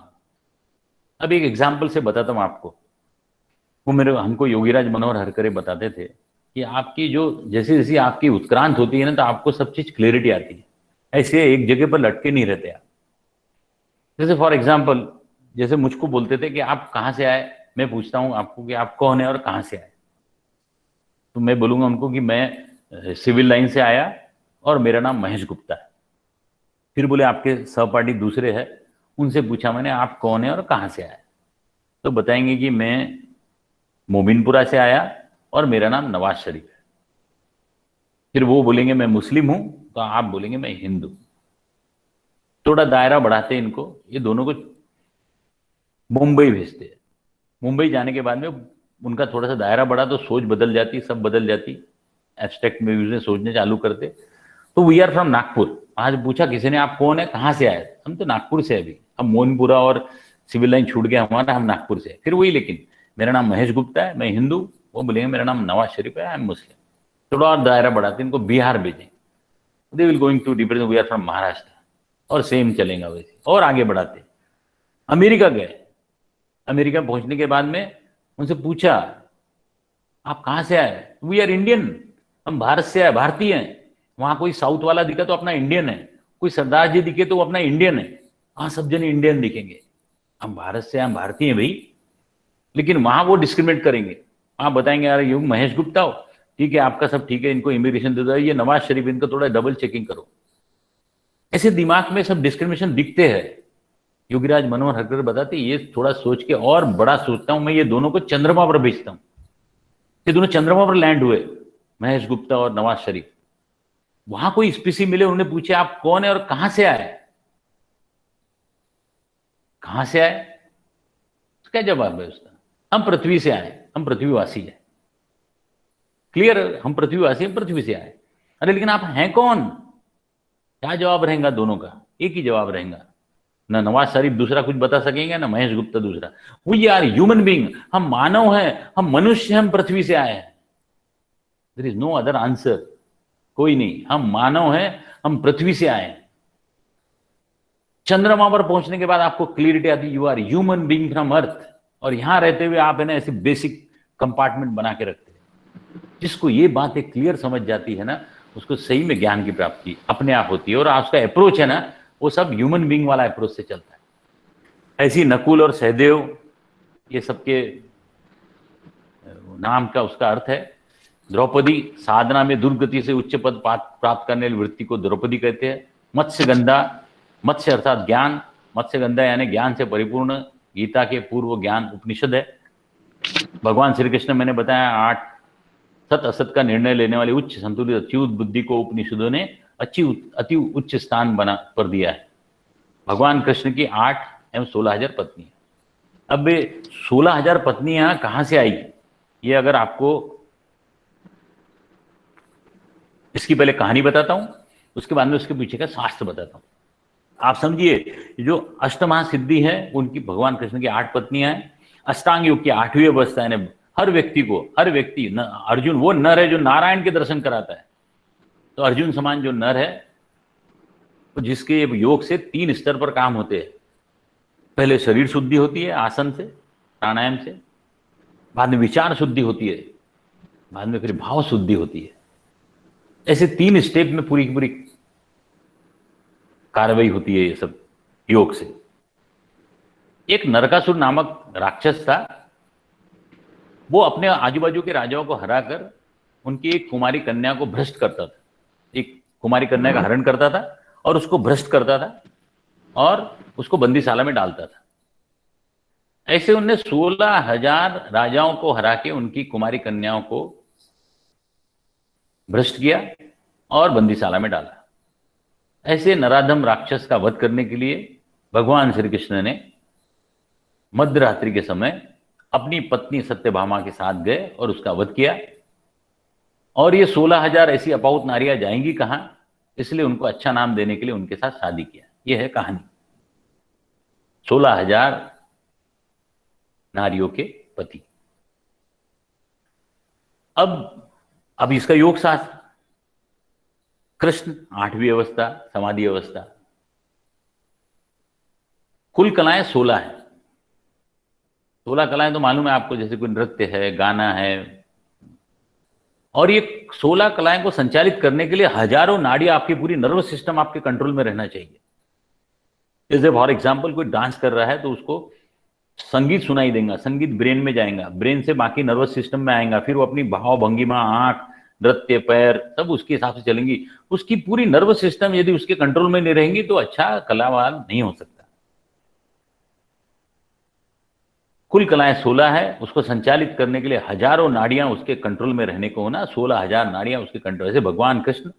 अब एक एग्जाम्पल से बताता हूं आपको। वो हमको योगीराज मनोहर हरकरे बताते थे कि आपकी जो जैसे जैसे आपकी उत्क्रांत होती है ना, तो आपको सब चीज क्लियरिटी आती है। ऐसे एक जगह पर लटके नहीं रहते आप। जैसे फॉर एग्जाम्पल, जैसे मुझको बोलते थे कि आप कहाँ से आए, मैं पूछता हूँ आपको कि आप कौन है और कहाँ से आए, तो मैं बोलूंगा उनको कि मैं सिविल लाइन से आया और मेरा नाम महेश गुप्ता है। फिर बोले आपके सहपाठी दूसरे हैं, उनसे पूछा मैंने आप कौन है और कहाँ से आए, तो बताएंगे कि मैं मोमिनपुरा से आया और मेरा नाम नवाज शरीफ है। फिर वो बोलेंगे मैं मुस्लिम हूं, तो आप बोलेंगे मैं हिंदू। थोड़ा दायरा बढ़ाते हैं इनको, ये दोनों को मुंबई भेजते हैं। मुंबई जाने के बाद में उनका थोड़ा सा दायरा बढ़ा तो सोच बदल जाती, सब बदल जाती, एब्स्ट्रैक्ट में भी सोचने चालू करते। तो वी आर फ्रॉम नागपुर। आज पूछा किसी ने आप कौन है कहाँ से आए, हम तो नागपुर से अभी, हम मोहनपुरा और सिविल लाइन छूट गया हमारा, हम नागपुर से। फिर वही, लेकिन मेरा नाम महेश गुप्ता है, मैं हिंदू। वो बोलेंगे मेरा नाम नवाज शरीफ है, आई एम मुस्लिम। थोड़ा और दायरा बढ़ाते इनको बिहार भेजें, they will going to different, we are from Maharashtra, और सेम चलेगा वैसे। और आगे बढ़ाते अमेरिका गए। अमेरिका पहुंचने के बाद में उनसे पूछा आप कहाँ से आए, वी आर इंडियन, हम भारत से आए, भारतीय हैं। वहां कोई साउथ वाला दिखा तो अपना इंडियन है, कोई सरदार जी दिखे तो वो अपना इंडियन है, वहां सब जन इंडियन दिखेंगे। हम भारत से, हम भारतीय हैं भाई। लेकिन वहां वो डिस्क्रिमिनेट करेंगे, वहां बताएंगे यार ये महेश गुप्ता हो, ठीक है आपका सब ठीक है, इनको इमिग्रेशन दे दो, ये नवाज शरीफ, इनको थोड़ा डबल चेकिंग करो। ऐसे दिमाग में सब डिस्क्रिमिनेशन दिखते हैं। योगीराज मनोहर हटकर बताते ये थोड़ा सोच के और बड़ा सोचता हूं मैं, ये दोनों को चंद्रमा पर भेजता हूं। ये दोनों चंद्रमा पर लैंड हुए, महेश गुप्ता और नवाज शरीफ। वहां कोई स्पीसी मिले, उन्होंने पूछे आप कौन है और कहां से आए, कहां से आए, क्या जवाब है उसका, हम पृथ्वी से आए, हम पृथ्वीवासी हैं। क्लियर, हम पृथ्वीवासी, हम पृथ्वी से आए। अरे लेकिन आप हैं कौन, क्या जवाब रहेगा दोनों का, एक ही जवाब रहेगा। ना नवाज शरीफ दूसरा कुछ बता सकेंगे, ना महेश गुप्ता दूसरा। वी आर ह्यूमन बीइंग, हम मानव हैं, हम मनुष्य हैं, हम पृथ्वी से आए हैं। There is no other answer, कोई नहीं, हम मानव हैं, हम पृथ्वी से आए हैं। चंद्रमा पर पहुंचने के बाद आपको क्लियरिटी आती, you are human being from Earth. और यहां रहते हुए आप है ना ऐसे बेसिक कंपार्टमेंट बना के रखते हैं। जिसको ये बातें क्लियर समझ जाती है ना, उसको सही में ज्ञान की प्राप्ति अपने आप होती है। और उसका अप्रोच है ना, वो सब ह्यूमन बीइंग वाला अप्रोच से चलता है। ऐसी नकुल और सहदेव, ये सबके नाम का उसका अर्थ है। द्रौपदी, साधना में दुर्गति से उच्च पद प्राप्त करने वाली वृत्ति को द्रौपदी कहते हैं। मत्स्यगंधा, मत्स्य अर्थात ज्ञान, मत्स्यगंधा यानी ज्ञान से परिपूर्ण, गीता के पूर्व ज्ञान उपनिषद है। भगवान श्री कृष्ण, मैंने बताया 8 सत असत का निर्णय लेने वाली उच्च संतुलित अच्युत बुद्धि को उपनिषदों ने अति उच्च स्थान बना पर दिया है। भगवान कृष्ण की 8 एवं 16,000 पत्नी। अब 16,000 पत्नियां कहां से आई, ये अगर आपको, इसकी पहले कहानी बताता हूं, उसके बाद में उसके पीछे का शास्त्र बताता हूं। आप समझिए, जो अष्टमहासिद्धि है उनकी भगवान कृष्ण की 8 पत्नियां हैं। अष्टांग योग की 8वीं अवस्था है, हर व्यक्ति को, हर व्यक्ति अर्जुन वो नर है जो नारायण के दर्शन कराता है। तो अर्जुन समान जो नर है, तो जिसके योग से 3 स्तर पर काम होते हैं। पहले शरीर शुद्धि होती है आसन से, प्राणायाम से, बाद में विचार शुद्धि होती है, बाद में फिर भाव शुद्धि होती है। ऐसे 3 स्टेप में पूरी की पूरी कार्रवाई होती है ये सब योग से। एक नरकासुर नामक राक्षस था, वो अपने आजू बाजू के राजाओं को हराकर उनकी एक कुमारी कन्या को भ्रष्ट करता था। एक कुमारी कन्या का हरण करता था और उसको भ्रष्ट करता था और उसको बंदीशाला में डालता था। ऐसे उनने 16,000 राजाओं को हरा के उनकी कुमारी कन्याओं को भ्रष्ट किया और बंदीशाला में डाला। ऐसे नराधम राक्षस का वध करने के लिए भगवान श्री कृष्ण ने मध्यरात्रि के समय अपनी पत्नी सत्यभामा के साथ गए और उसका वध किया। और ये 16,000 ऐसी अपाउत नारियां जाएंगी कहां, इसलिए उनको अच्छा नाम देने के लिए उनके साथ शादी किया। यह है कहानी 16,000 नारियों के पति। अब इसका योग शास्त्र, कृष्ण 8वीं अवस्था समाधि अवस्था। कुल कलाएं 16 है। 16 कलाएं तो मालूम है आपको, जैसे कोई नृत्य है, गाना है, और ये 16 कलाएं को संचालित करने के लिए हजारों नाड़ियां, आपकी पूरी नर्वस सिस्टम आपके कंट्रोल में रहना चाहिए। जैसे फॉर एग्जाम्पल कोई डांस कर रहा है तो उसको संगीत सुनाई देगा, संगीत ब्रेन में जाएगा, ब्रेन से बाकी नर्वस सिस्टम में आएगा, फिर वो अपनी भाव भंगिमा, आंख, नृत्य, पैर सब उसके हिसाब से चलेंगी। उसकी पूरी नर्वस सिस्टम यदि उसके कंट्रोल में नहीं रहेंगी तो अच्छा कलावान नहीं हो सकता। कुल कलाएं 16 है, उसको संचालित करने के लिए हजारों नाड़ियां उसके कंट्रोल में रहने को होना, 16,000 नाड़ियां उसके कंट्रोल। जैसे भगवान कृष्ण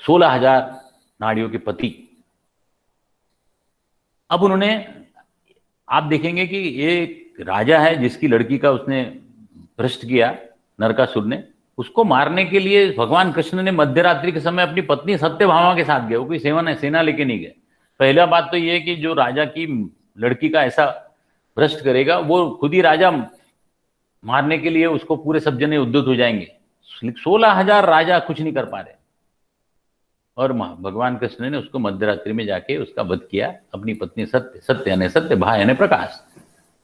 16,000 नाड़ियों के पति। अब उन्होंने, आप देखेंगे कि ये राजा है जिसकी लड़की का उसने भ्रष्ट किया, नरकासुर ने, उसको मारने के लिए भगवान कृष्ण ने मध्यरात्रि के समय अपनी पत्नी सत्यभामा के साथ गए। वो कोई सेना लेके नहीं गए। पहला बात तो ये है कि जो राजा की लड़की का ऐसा भ्रष्ट करेगा वो खुद ही राजा मारने के लिए उसको पूरे सब जने उद्युत हो जाएंगे। 16,000 राजा कुछ नहीं कर पा रहे और भगवान कृष्ण ने उसको मध्यरात्रि में जाके उसका वध किया। अपनी पत्नी सत्य यानी सत्य, भाई यानी प्रकाश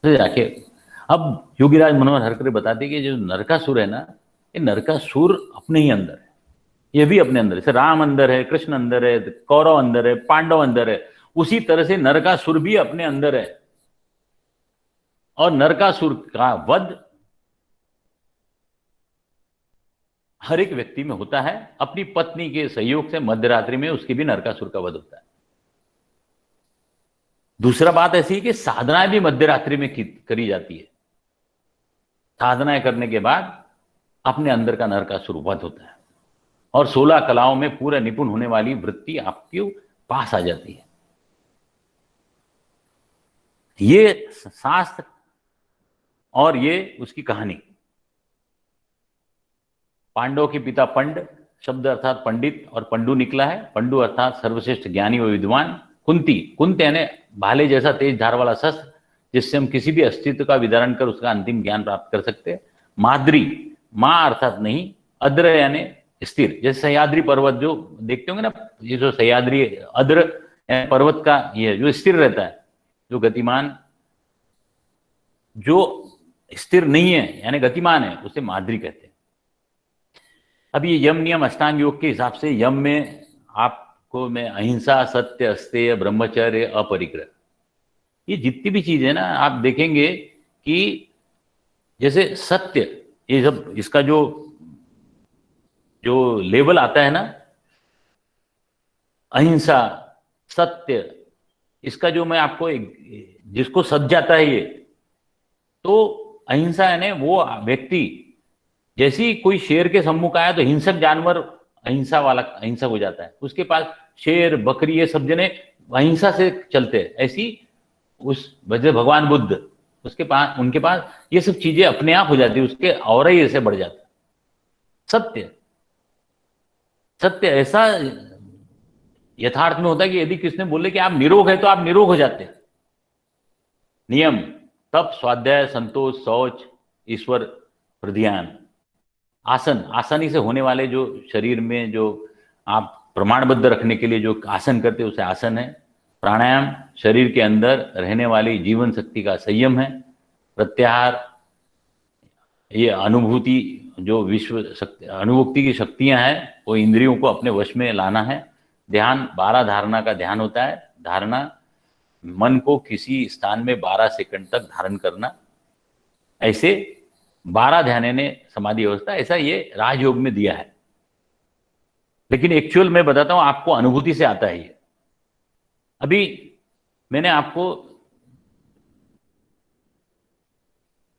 से जाके। अब योगीराज मनोहर हरकरे बताते कि जो नरकासुर है ना, ये नरकासुर अपने ही अंदर है, ये भी अपने अंदर है। जैसे राम अंदर है, कृष्ण अंदर है, कौरव अंदर है, पांडव अंदर है, उसी तरह से नरकासुर भी अपने अंदर है। और नरकासुर का वध हर एक व्यक्ति में होता है। अपनी पत्नी के सहयोग से मध्यरात्रि में उसकी भी नरकासुर का वध होता है। दूसरा बात ऐसी है कि साधनाएं भी मध्यरात्रि में करी जाती है। साधनाएं करने के बाद अपने अंदर का नरकासुर वध होता है और 16 कलाओं में पूरा निपुण होने वाली वृत्ति आपके पास आ जाती है। ये शास्त्र और ये उसकी कहानी। पांडवों के पिता पंड शब्द अर्थात पंडित और पंडु निकला है। पंडु अर्थात सर्वश्रेष्ठ ज्ञानी व विद्वान। कुंत यानी भाले जैसा तेज धार वाला शस्त्र जिससे हम किसी भी अस्तित्व का विदारण कर उसका अंतिम ज्ञान प्राप्त कर सकते हैं। माद्री, मां अर्थात नहीं, अद्र यानी स्थिर। जैसे सह्याद्री पर्वत जो देखते होंगे ना, ये जो सह्याद्री अद्र पर्वत का ये जो स्थिर रहता है, जो गतिमान, जो स्थिर नहीं है यानी गतिमान है, उसे माद्री कहते हैं। अब ये यम नियम अष्टांग योग के हिसाब से यम में आपको मैं अहिंसा, सत्य, अस्तेय, ब्रह्मचर्य, अपरिग्रह, ये जितनी भी चीजें ना आप देखेंगे कि जैसे सत्य, ये सब इसका जो लेवल आता है ना, अहिंसा, सत्य, इसका जो मैं आपको जिसको सज जाता है ये, तो अहिंसा यानी वो व्यक्ति जैसी कोई शेर के सम्मुख आया तो हिंसक जानवर अहिंसक हो जाता है। उसके पास शेर, बकरी, ये सब जने अहिंसा से चलते हैं। ऐसी उस वजह भगवान बुद्ध, उसके पास, उनके पास ये सब चीजें अपने आप हो जाती है, उसके और ही ऐसे बढ़ जाता है। सत्य ऐसा यथार्थ में होता है कि यदि किसने बोले कि आप निरोग है तो आप निरोग हो जाते हैं। नियम, तप, स्वाध्याय, संतोष, शौच, ईश्वर प्रध्यान, आसन, आसानी से होने वाले जो शरीर में जो आप प्रमाणबद्ध रखने के लिए जो आसन करते हैं उसे आसन है। प्राणायाम, शरीर के अंदर रहने वाली जीवन शक्ति का संयम है। प्रत्याहार, ये अनुभूति, जो विश्व शक्ति, अनुभूति की शक्तियां हैं, वो इंद्रियों को अपने वश में लाना है। ध्यान, 12 धारणा का ध्यान होता है। धारणा, मन को किसी स्थान में 12 सेकंड तक धारण करना। ऐसे 12 ध्यान ने समाधि अवस्था, ऐसा ये राजयोग में दिया है। लेकिन एक्चुअल मैं बताता हूं आपको, अनुभूति से आता है ये। अभी मैंने आपको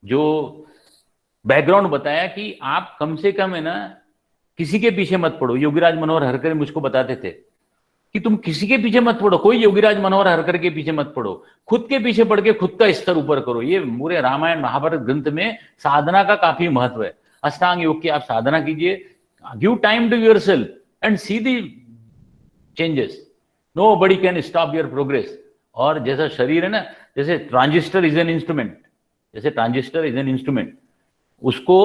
जो बैकग्राउंड बताया कि आप कम से कम है ना किसी के पीछे मत पड़ो। योगीराज मनोहर हरकर मुझको बताते थे कि तुम किसी के पीछे मत पड़ो, कोई योगीराज मनोहर हरकर के पीछे मत पड़ो, खुद के पीछे पड़ के खुद का स्तर ऊपर करो। ये पूरे रामायण महाभारत ग्रंथ में साधना का काफी महत्व है। अष्टांग योग की आप साधना कीजिए, give time to yourself and see the changes. Nobody can stop your progress. और जैसा शरीर है ना, जैसे ट्रांजिस्टर इज एन इंस्ट्रूमेंट, जैसे ट्रांजिस्टर इज एन इंस्ट्रूमेंट, उसको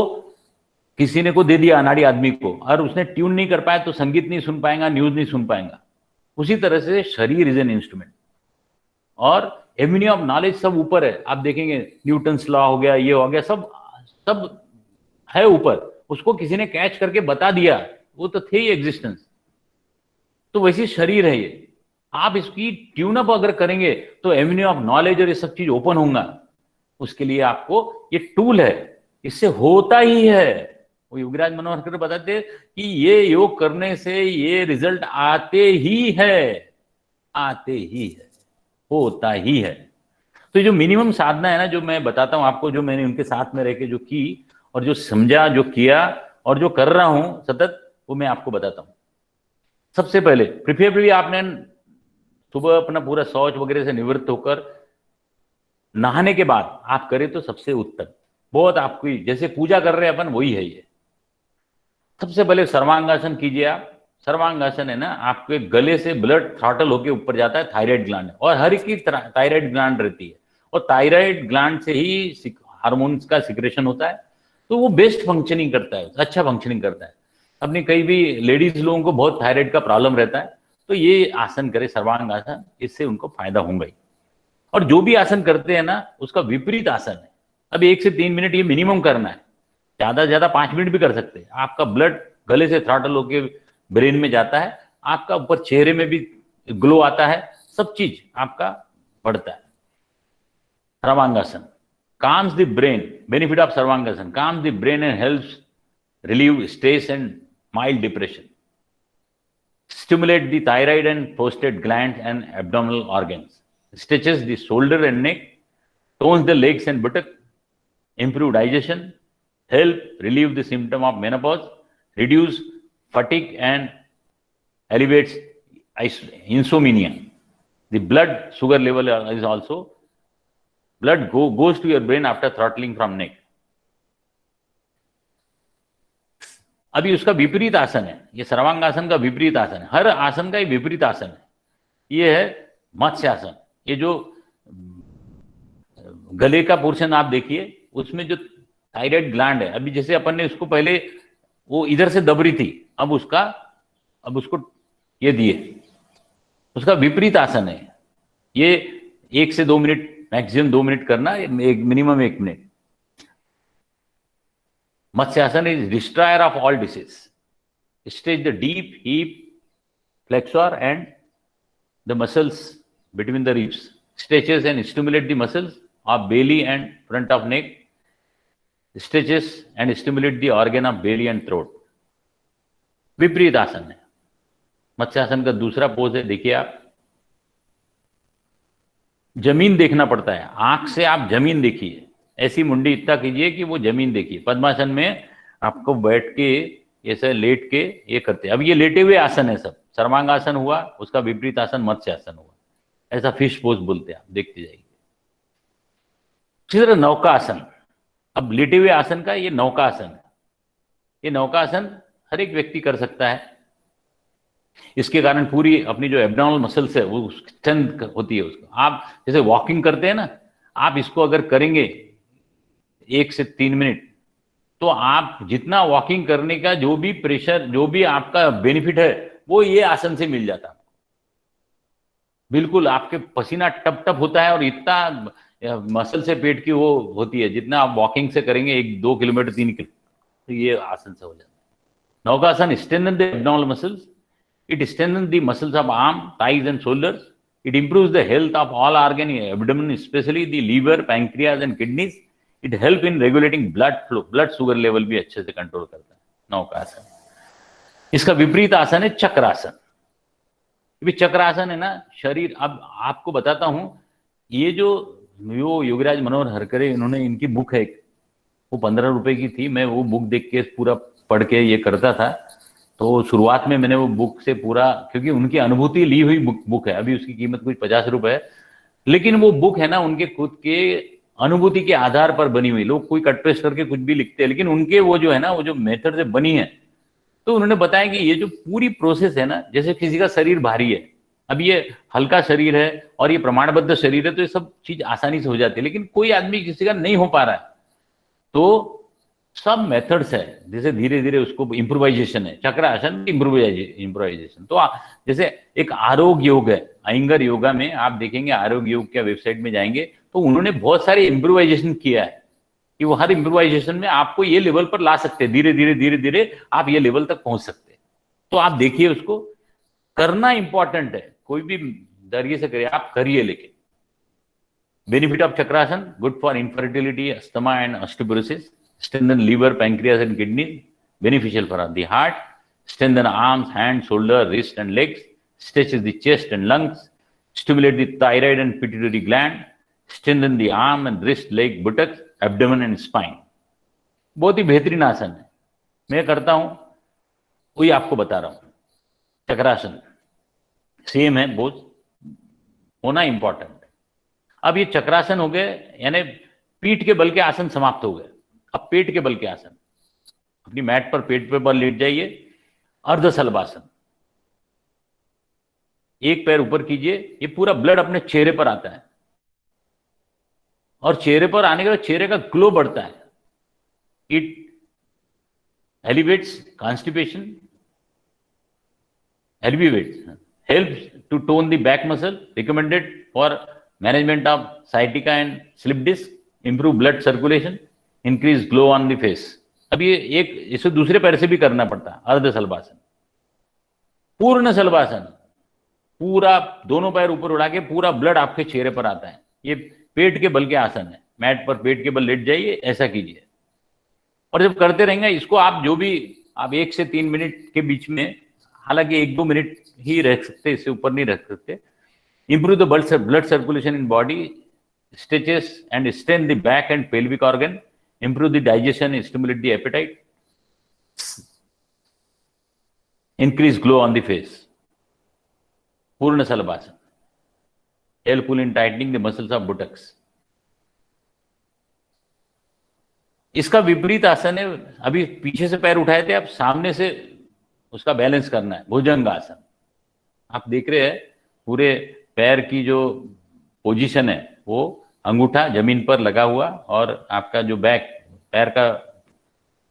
किसी ने को दे दिया अनाड़ी आदमी को, और उसने ट्यून नहीं कर पाया तो संगीत नहीं सुन पाएगा, न्यूज नहीं सुन पाएगा। उसी तरह से शरीर इज एन इंस्ट्रूमेंट और एवेन्यू ऑफ नॉलेज सब ऊपर है। आप देखेंगे न्यूटन्स लॉ हो गया, ये हो गया, सब सब है ऊपर, उसको किसी ने कैच करके बता दिया, वो तो थे ही एग्जिस्टेंस। तो वैसी शरीर है ये। आप इसकी ट्यून अप अगर करेंगे तो एवेन्यू ऑफ नॉलेज और ये सब चीज ओपन होगा। उसके लिए आपको ये टूल है, इससे होता ही है। वो योगीराज मनोहर खट्टर बताते कि ये योग करने से ये रिजल्ट आते ही है, आते ही है, होता ही है। तो जो मिनिमम साधना है ना, जो मैं बताता हूं आपको, जो मैंने उनके साथ में रह के जो की और जो समझा, जो किया और जो कर रहा हूं सतत, वो मैं आपको बताता हूं। सबसे पहले प्रिफरेबली आपने सुबह अपना पूरा शौच वगैरह से निवृत्त होकर नहाने के बाद आप करें तो सबसे उत्तम। बहुत आपकी जैसे पूजा कर रहे हैं अपन, वही है ये। सबसे पहले सर्वांगासन कीजिए आप। सर्वांगासन है ना, आपके गले से ब्लड थ्रॉटल होके ऊपर जाता है थायराइड ग्लैंड, और हर एक की थायराइड ग्लैंड रहती है, और थायराइड ग्लैंड से ही हार्मोन्स का सिक्रेशन होता है। तो वो बेस्ट फंक्शनिंग करता है, अच्छा फंक्शनिंग करता है। अपनी कई भी लेडीज लोगों को बहुत थायराइड का प्रॉब्लम रहता है, तो ये आसन करे सर्वांग आसन, इससे उनको फायदा होगा ही। और जो भी आसन करते हैं ना, उसका विपरीत आसन है। अब 1 से 3 मिनट ये मिनिमम करना है, ज्यादा से ज्यादा 5 मिनट भी कर सकते हैं। आपका ब्लड गले से थ्रॉटल होके ब्रेन में जाता है, आपका ऊपर चेहरे में भी ग्लो आता है, सब चीज आपका बढ़ता है। Sarvangasana calms the brain. Benefit of Sarvangasana: calms the brain and helps relieve stress and mild depression. Stimulate the thyroid and prostate glands and abdominal organs. Stretches the shoulder and neck. Tones the legs and buttock. Improve digestion. Help relieve the symptom of menopause. Reduce fatigue and elevates insomnia. The blood sugar level is also, blood goes to your brain after throttling from neck. अभी उसका विपरीत आसन है, ये सर्वांगासन का विपरीत आसन है। हर आसन का एक विपरीत आसन है। ये है मत्स्यासन। ये जो गले का पोर्शन आप देखिए, उसमें जो थायराइड ग्लैंड है, अभी जैसे अपन ने उसको पहले वो इधर से दब रही थी, अब उसको ये दिए, उसका विपरीत आसन है ये। 1 से 2 मिनट, मैक्सिमम 2 मिनट करना, minimum 1 minute. Matsyasana is destroyer of all disease. Stretch the deep hip flexor and the muscles between the ribs. Stretches and stimulate the muscles of belly and front of neck. Stretches and stimulate the organ of belly and throat. विपरीत आसन है। मत्स्यासन का दूसरा pose है, देखिए आप, जमीन देखना पड़ता है, आंख से आप जमीन देखिए, ऐसी मुंडी इतना कीजिए कि वो जमीन देखिए। पद्मासन में आपको बैठ के ऐसे लेट के ये करते हैं। अब ये लेटे हुए आसन है सब। सर्वांगासन हुआ, उसका विपरीत आसन मत्स्यासन हुआ, ऐसा फिश पोज बोलते हैं, आप देखते जाइए। इसी तरह नौका आसन, अब लेटे हुए आसन का ये नौका आसन है। ये नौका आसन हर एक व्यक्ति कर सकता है। इसके कारण पूरी अपनी जो एब्डोमिनल मसल्स है वो स्ट्रेंथ होती है उसको। आप जैसे वॉकिंग करते हैं ना, आप इसको अगर करेंगे 1 से 3 मिनट, तो आप जितना वॉकिंग करने का जो भी प्रेशर, जो भी आपका बेनिफिट है, वो ये आसन से मिल जाता है। बिल्कुल आपके पसीना टप टप होता है, और इतना मसल से पेट की वो होती है, जितना आप वॉकिंग से करेंगे 1-2 किलोमीटर 3 किलोमीटर, तो ये आसन से हो जाता है। Naukasana strengthen the abdominal muscles. It strengthens the muscles of arm, thighs and shoulders. It improves the health of all organ in abdomen, especially the liver, pancreas and kidneys. It helps in regulating blood flow. Blood sugar level भी अच्छे से control करता है नौकासन। इसका विपरीत आसन है चक्रासन। ये चक्रासन है ना, शरीर, अब आपको बताता हूं, ये जो योगीराज मनोहर हरकरे, इन्होंने, इनकी बुक है, वो 15 रुपए की थी। मैं वो बुक देख के पूरा पढ़ के ये करता था। तो शुरुआत में मैंने वो बुक से पूरा, क्योंकि उनकी अनुभूति ली हुई बुक है, अभी उसकी कीमत कुछ 50 रुपए है, लेकिन वो बुक है ना उनके खुद के अनुभूति के आधार पर बनी हुई। लोग कोई कट पेस्ट करके कुछ भी लिखते हैं, लेकिन उनके वो जो है ना, वो जो मेथड से बनी है, तो उन्होंने बताया कि ये जो पूरी प्रोसेस है ना, जैसे किसी का शरीर भारी है, अब ये हल्का शरीर है और ये प्रमाणबद्ध शरीर है, तो ये सब चीज आसानी से हो जाती है। लेकिन कोई आदमी किसी का नहीं हो पा रहा है, तो सब मेथड्स है, जैसे धीरे धीरे उसको इम्प्रोवाइजेशन है, चक्रासन इम्प्रोवाइजेशन। तो जैसे एक आरोग्य योग है, अयंगर योगा में आप देखेंगे, आरोग्य योग के वेबसाइट में जाएंगे तो उन्होंने बहुत सारे इम्प्रोवाइजेशन किया है। कि वो हर इम्प्रोवाइजेशन में आपको ये लेवल पर ला सकते हैं, धीरे धीरे धीरे धीरे आप ये लेवल तक पहुंच सकते हैं। तो आप देखिए, उसको करना इंपॉर्टेंट है, कोई भी जरिए से करिए, आप करिए। लेकिन benefit of chakrasana, good for infertility, asthma and osteoporosis, strengthen liver, pancreas and kidney, beneficial for the heart, strengthen arms, hands, shoulder, wrist and legs, stretches the chest and lungs, stimulate the thyroid and pituitary gland, strengthen the arm and wrist, leg, buttocks, abdomen and spine। बहुत ही बेहतरीन आसन है, मैं करता हूं, वही आपको बता रहा हूं। चक्रासन सेम है, बहुत होना इंपॉर्टेंट है। अब ये चक्रासन हो गए, यानी पीठ के बल के आसन समाप्त हो गए। अब पेट के बल के आसन, अपनी मैट पर पेट पे बल लेट जाइए, अर्धसल्वासन, एक पैर ऊपर कीजिए, ये पूरा ब्लड अपने चेहरे पर आता है, और चेहरे पर आने के बाद चेहरे का ग्लो बढ़ता है। It elevates constipation, helps to tone the back muscle, recommended for management of sciatica and slip disc, improve blood circulation, increase glow on the face। अब ये एक, इसे दूसरे पैर से भी करना पड़ता है, अर्ध सल्वासन। पूर्ण सल्वासन, पूरा दोनों पैर ऊपर उड़ा के पूरा ब्लड आपके चेहरे पर आता है। ये पेट के बल के आसन है, मैट पर पेट के बल लेट जाइए, ऐसा कीजिए। और जब करते रहेंगे इसको, आप जो भी आप 1 से 3 मिनट के बीच में, हालांकि 1-2 मिनट ही रख सकते, इससे ऊपर नहीं रख सकते। Improve the blood circulation in body, stretches and strength the back and pelvic organ, improve the digestion, stimulate the appetite, increase glow on the face। पूर्ण सल्वासन, helpful in tightening the muscles of buttocks। इसका विपरीत आसन है, अभी पीछे से पैर उठाए थे, आप सामने से उसका बैलेंस करना है, भुजंग आसन। आप देख रहे हैं पूरे पैर की जो पोजीशन है, वो अंगूठा जमीन पर लगा हुआ, और आपका जो बैक, पैर का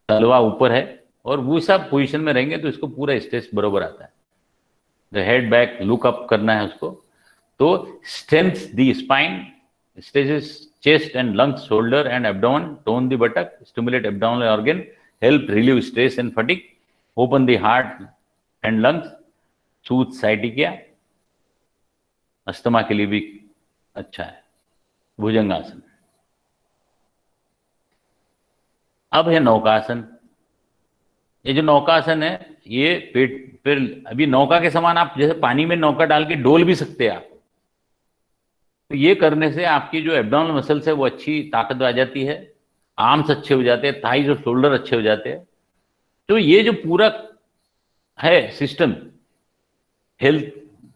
तलवा ऊपर है, और वो सब पोजीशन में रहेंगे तो इसको पूरा स्ट्रेच बरोबर आता है। The head back look up करना है उसको। तो strength the spine, stretches chest and lungs, shoulder and abdomen, tone the buttock, stimulate abdominal organ, help relieve stress and fatigue, open the heart and lungs, soothe sciatica, asthma के लिए भी अच्छा है। भुजंगासन। अब है नौकासन। ये जो नौकासन है, ये पेट पर, अभी नौका के समान आप जैसे पानी में नौका डाल के डोल भी सकते हैं आप। तो ये करने से आपकी जो एब्डोमिनल मसल्स है वो अच्छी ताकत आ जाती है, आर्म्स अच्छे हो जाते हैं, थाइज और शोल्डर अच्छे हो जाते हैं। तो ये जो पूरा है system, health,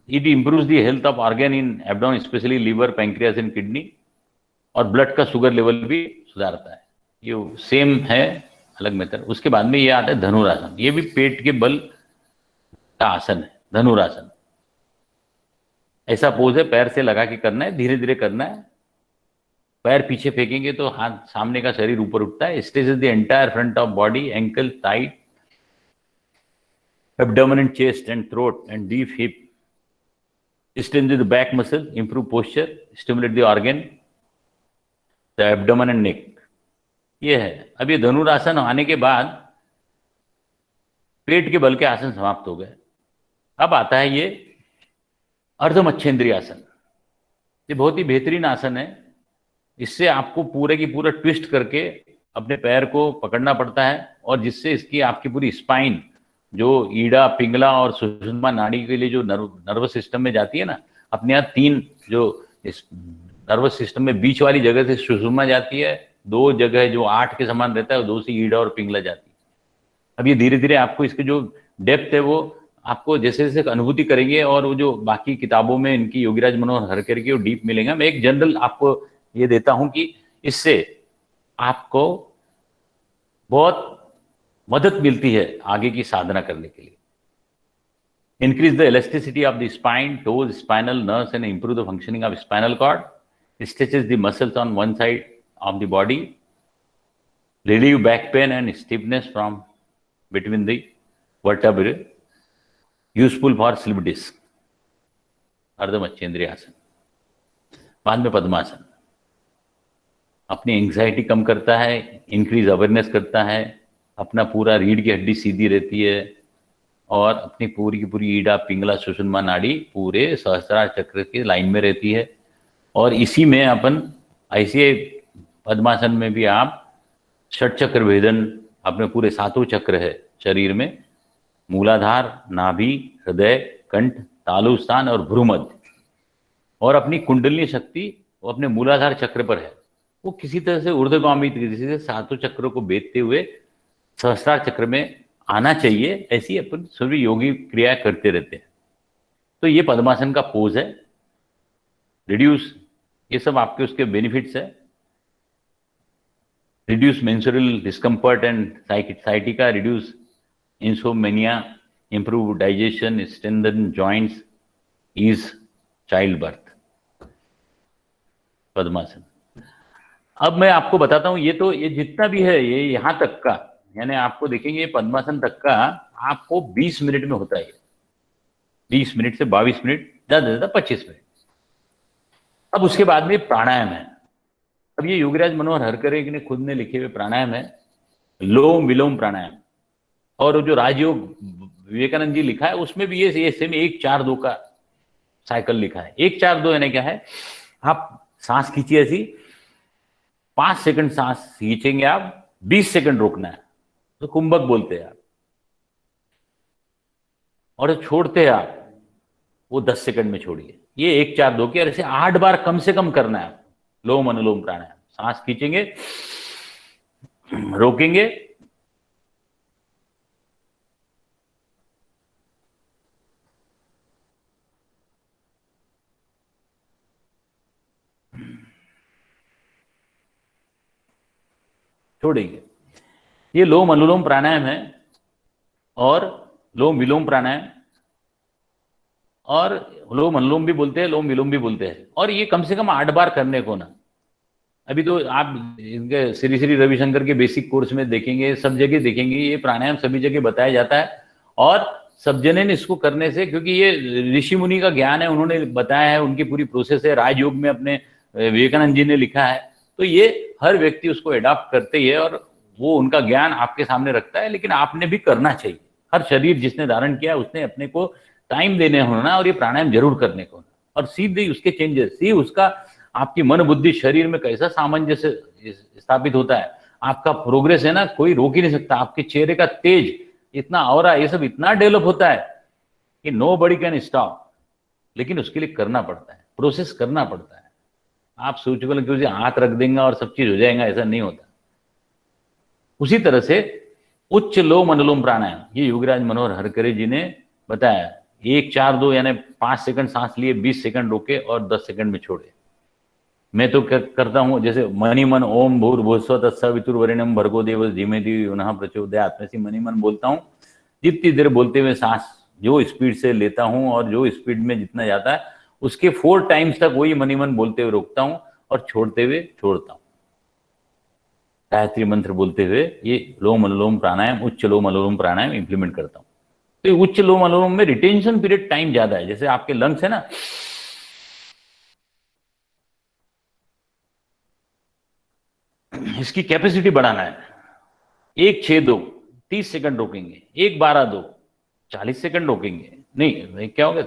it improves the health of organ in abdomen, specially liver, pancreas and kidney, और ब्लड का शुगर लेवल भी सुधारता है। ये सेम है, अलग मेथड। उसके बाद में ये आता है धनुरासन। ये भी पेट के बल का आसन है, धनुरासन। ऐसा पोज है, पैर से लगा के करना है, धीरे धीरे करना है। पैर पीछे फेंकेंगे तो हाथ, सामने का शरीर ऊपर उठता है। Stretches the entire front of body, ankle, thigh, abdomen and chest and throat and deep hip, strengthen the back muscle, improve posture, stimulate the organ, the abdomen and neck। ये है। अब ये धनुरासन आने के बाद पेट के बल के आसन समाप्त हो गए। अब आता है ये अर्धमच्छेंद्रीय आसन। ये बहुत ही बेहतरीन आसन है। इससे आपको पूरे की पूरा ट्विस्ट करके अपने पैर को पकड़ना पड़ता है, और जिससे इसकी आपकी पूरी स्पाइन, जो ईड़ा, पिंगला और सुषुम्ना नाड़ी के लिए जो नर्वस सिस्टम में जाती है ना, अपने यहाँ 3 जो इस नर्वस सिस्टम में बीच वाली जगह से सुषुम्ना जाती है, 2 जगह जो 8 के समान रहता है, 2 से ईड़ा और पिंगला जाती है। अब ये धीरे धीरे आपको इसके जो डेप्थ है वो आपको जैसे जैसे अनुभूति करेंगे, और वो जो बाकी किताबों में इनकी योगीराज मनोहर हरकर की वो डीप मिलेगा। मैं एक जनरल आपको ये देता हूं कि इससे आपको बहुत मदद मिलती है आगे की साधना करने के लिए। Increase the elasticity of the spine, tones, spinal nerves and improve the functioning of spinal cord, stretches the muscles on one side of the body, relieve back pain and stiffness from between the vertebrae, useful for slip disc. Ardhamatsyendra asana. बाद में पद्मासन। अपनी anxiety कम करता है, increase awareness करता है, अपना पूरा रीढ़ की हड्डी सीधी रहती है और अपनी पूरी की पूरी ईड़ा पिंगला सुषुम्ना नाड़ी पूरे सहस्त्रार चक्र के लाइन में रहती है। और इसी में अपन ऐसे पद्मासन में भी आप षट चक्र भेदन, अपने पूरे सातों चक्र है शरीर में, मूलाधार, नाभि, हृदय, कंठ, तालु स्थान और भ्रूमध्य, और अपनी कुंडलिनी शक्ति वो अपने मूलाधार चक्र पर है। वो किसी तरह से ऊर्ध्वगामी तरीके से सातों चक्रों को भेदते हुए सहस्त्रार चक्र में आना चाहिए। ऐसी अपन सभी योगी क्रिया करते रहते हैं। तो ये पद्मासन का पोज है। रिड्यूस, ये सब आपके उसके बेनिफिट्स है। Reduce menstrual discomfort and sciatica, reduce insomnia, improve digestion, strengthen joints, ease child birth. Padmasana. अब मैं आपको बताता हूं, ये जितना भी है ये यहां तक का, यानी आपको देखेंगे पद्मासन तक का आपको 20 मिनट में होता है। 20 मिनट से 22 मिनट, ज्यादा से ज्यादा 25 मिनट। अब उसके बाद में प्राणायाम है। अब ये योगीराज मनोहर हरकरे ने खुद ने लिखे हुए प्राणायाम है, लोम विलोम प्राणायाम। और जो राजयोग विवेकानंद जी लिखा है उसमें भी ये सेम 1-4-2 का साइकिल लिखा है। 1-4-2 यानी क्या है, आप सांस खींचिए ऐसी, 5 सेकंड सांस खींचेंगे आप, 20 सेकंड रोकना है, तो कुंभक बोलते हैं आप। और छोड़ते हैं आप, वो 10 सेकंड में छोड़िए। ये 1-4-2 के, ऐसे 8 बार कम से कम करना है। लोम अनुलोम प्राणायाम, सांस खींचेंगे, रोकेंगे, छोड़ेंगे। ये लोम अनुलोम प्राणायाम है। और लोम विलोम प्राणायाम, और लोम अनुलोम भी बोलते हैं, लोम विलोम भी बोलते हैं। और ये कम से कम 8 बार करने को ना। अभी तो आप इनके श्री श्री रविशंकर के बेसिक कोर्स में देखेंगे, सब जगह देखेंगे, ये प्राणायाम सभी जगह बताया जाता है। और सब जने ने इसको करने से, क्योंकि ये ऋषि मुनि का ज्ञान है, उन्होंने बताया है, उनकी पूरी प्रोसेस है, राजयोग में अपने विवेकानंद जी ने लिखा है। तो ये हर व्यक्ति उसको अडॉप्ट करते ही है और वो उनका ज्ञान आपके सामने रखता है। लेकिन आपने भी करना चाहिए। हर शरीर जिसने धारण किया उसने अपने को टाइम देने होना और ये प्राणायाम जरूर करने को। और सीधे उसके चेंजेस, सी उसका आपकी मन बुद्धि शरीर में कैसा सामंजस्य स्थापित होता है, आपका प्रोग्रेस है ना, कोई रोक ही नहीं सकता। आपके चेहरे का तेज, इतना ऑरा, ये सब इतना डेवलप होता है कि नो बडी कैन स्टॉप। लेकिन उसके लिए करना पड़ता है, प्रोसेस करना पड़ता है। आप सोच बोले कि हाथ रख देंगे और सब चीज हो जाएगा, ऐसा नहीं होता। उसी तरह से उच्च लोम अनुलोम प्राणायाम, ये योगीराज मनोहर हरकरे जी ने बताया। 1-4-2 यानी 5 सेकंड सांस लिए, 20 सेकंड रोके और 10 सेकंड में छोड़े। मैं तो करता हूं, जैसे मनी मन ओम भूर्भुवस्सुवः तत्सवितुर्वरेण्यं भर्गो देवस्य धीमहि पुनः प्रचोदयात्, ऐसी मनी मन बोलता हूं। जितनी देर बोलते हुए सांस जो स्पीड से लेता हूं और जो स्पीड में जितना जाता है उसके 4 टाइम्स तक वही मनी मन बोलते हुए रोकता हूं और छोड़ते हुए छोड़ता हूं। गायत्री मंत्र बोलते हुए ये लोम अनुलोम प्राणायाम, उच्च लोम अनुलोम प्राणायाम इंप्लीमेंट करता हूं। तो उच्च लोम अनुलोम में रिटेंशन पीरियड टाइम ज्यादा है। जैसे आपके लंग्स है ना, इसकी कैपेसिटी बढ़ाना है। 1-6-2 30 सेकंड रोकेंगे, 1-12-2 40 सेकंड रोकेंगे। नहीं क्या हो गया,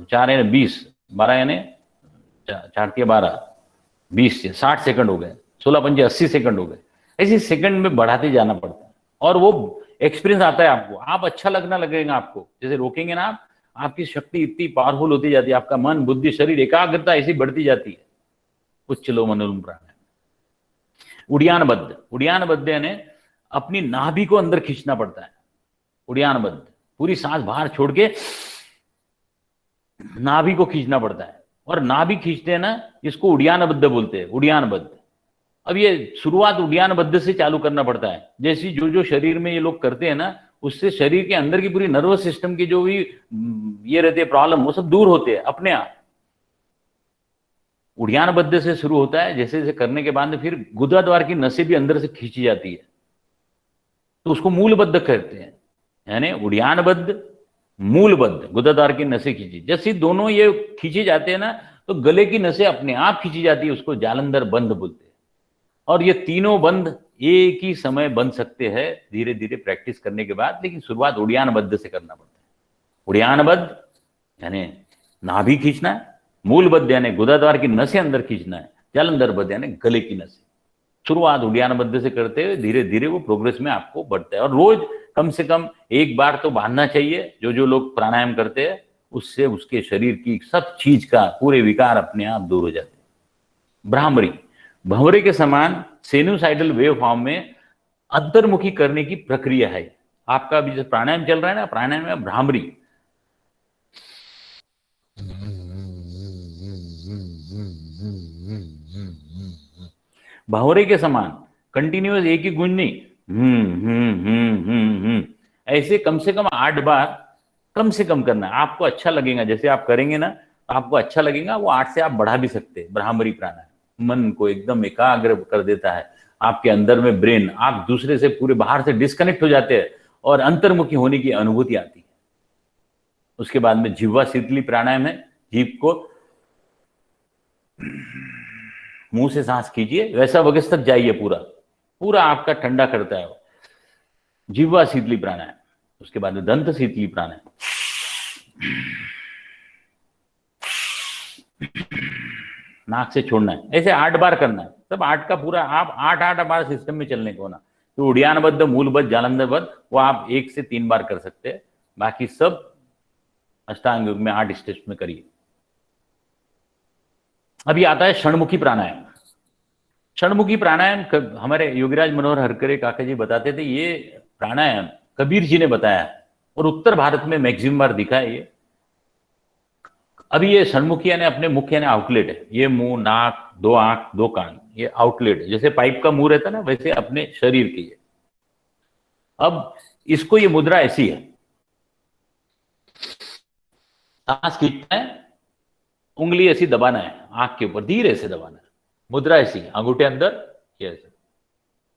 4 यानी 20, 12 यानी 4-12 20 से 60 सेकंड हो गए, 16-5 80 सेकंड हो गए। ऐसे सेकंड में बढ़ाते जाना पड़ता है और वो एक्सपीरियंस आता है आपको। आप अच्छा लगना लगेगा आपको। जैसे रोकेंगे ना आप, आपकी शक्ति इतनी पावरफुल होती जाती है, आपका मन बुद्धि शरीर एकाग्रता ऐसी बढ़ती जाती है। उच्च लोम अनुलोम प्राणायाम। उड़ियानबद्ध, उड़ियानबद्ध यानी अपनी नाभि को अंदर खींचना पड़ता है। उड़ियानबद्ध, पूरी सांस बाहर छोड़ के नाभि को खींचना पड़ता है। और नाभि खींचते हैं ना, इसको उड़ियानबद्ध बोलते हैं, उड़ियानबद्ध। अब ये शुरुआत उड़ियानबद्ध से चालू करना पड़ता है। जैसी जो जो शरीर में ये लोग करते हैं ना, उससे शरीर के अंदर की पूरी नर्वस सिस्टम की जो भी ये रहते हैं प्रॉब्लम, वो सब दूर होते हैं अपने आप। उड़ियानबद्ध से शुरू होता है। जैसे जैसे करने के बाद फिर गुदाद्वार की नसें भी अंदर से खींची जाती है, तो उसको मूलबद्ध कहते हैं। यानी उड़ियानबद्ध, मूलबद्ध, गुदाद्वार की नसें खींची। जैसे दोनों ये खींचे जाते हैं ना, तो गले की नसें अपने आप खींची जाती है, उसको जालंधर बंध बोलते हैं। और ये तीनों बंद एक ही समय बन सकते हैं धीरे धीरे प्रैक्टिस करने के बाद, लेकिन शुरुआत उड़ियानबद्ध से करना पड़ता है। उड़ियानबद्ध यानी नाभि खींचना है, मूलबद्ध यानी गुदाद्वार की नसें अंदर खींचना है, जालंधरबद्ध यानी गले की नसें। शुरुआत उड़ियानबद्ध से करते हुए धीरे धीरे वो प्रोग्रेस में आपको बढ़ता है। और रोज कम से कम एक बार तो बांधना चाहिए। जो जो लोग प्राणायाम करते हैं उससे उसके शरीर की सब चीज का पूरे विकार अपने आप दूर हो जाते हैं। भ्रामरी, भंवरे के समान सेनुसाइडल वेव फॉर्म में अंतर्मुखी करने की प्रक्रिया है। आपका अभी जो प्राणायाम चल रहा है ना, प्राणायाम में भ्रामरी, भंवरे के समान कंटिन्यूअस एक ही गूंज नहीं, ऐसे कम से कम 8 बार कम से कम करना है। आपको अच्छा लगेगा, जैसे आप करेंगे ना आपको अच्छा लगेगा। वो 8 से आप बढ़ा भी सकते हैं। भ्रामरी प्राणायाम मन को एकदम एकाग्र कर देता है। आपके अंदर में ब्रेन, आप दूसरे से पूरे बाहर से डिस्कनेक्ट हो जाते हैं और अंतर्मुखी होने की अनुभूति आती है। उसके बाद में जिह्वा शीतली प्राणायाम है। जीभ को मुंह से सांस कीजिए, वैसा वगस तक जाइए, पूरा पूरा आपका ठंडा करता है वो जिह्वा शीतली प्राणायाम। उसके बाद में दंत शीतली प्राणायाम, नाक से छोड़ना है। ऐसे 8 बार करना है। तब 8 का पूरा आप 8 बार सिस्टम में चलने को ना। तो उड़ियानबद्ध, मूलबद्ध, जालंधरबद्ध वो आप 1 से 3 बार कर सकते हैं। बाकी सब अष्टांग योग में 8 स्टेप्स में करिए। अभी आता है षणमुखी प्राणायाम। षणमुखी प्राणायाम हमारे योगीराज मनोहर हरकरे काका जी बताते थे। ये प्राणायाम कबीर जी ने बताया और उत्तर भारत में मैक्सिमम बार दिखा है ये। अभी ये षणमुखी यानी अपने मुख्य यानी आउटलेट है। ये मुंह, नाक, 2 आंख, 2 कान, ये आउटलेट है। जैसे पाइप का मुंह रहता है ना, वैसे अपने शरीर की है। अब इसको ये मुद्रा ऐसी है, सांस खींचना है, उंगली ऐसी दबाना है आंख के ऊपर, धीरे से दबाना है। मुद्रा ऐसी, अंगूठे अंदर, ये ऐसे।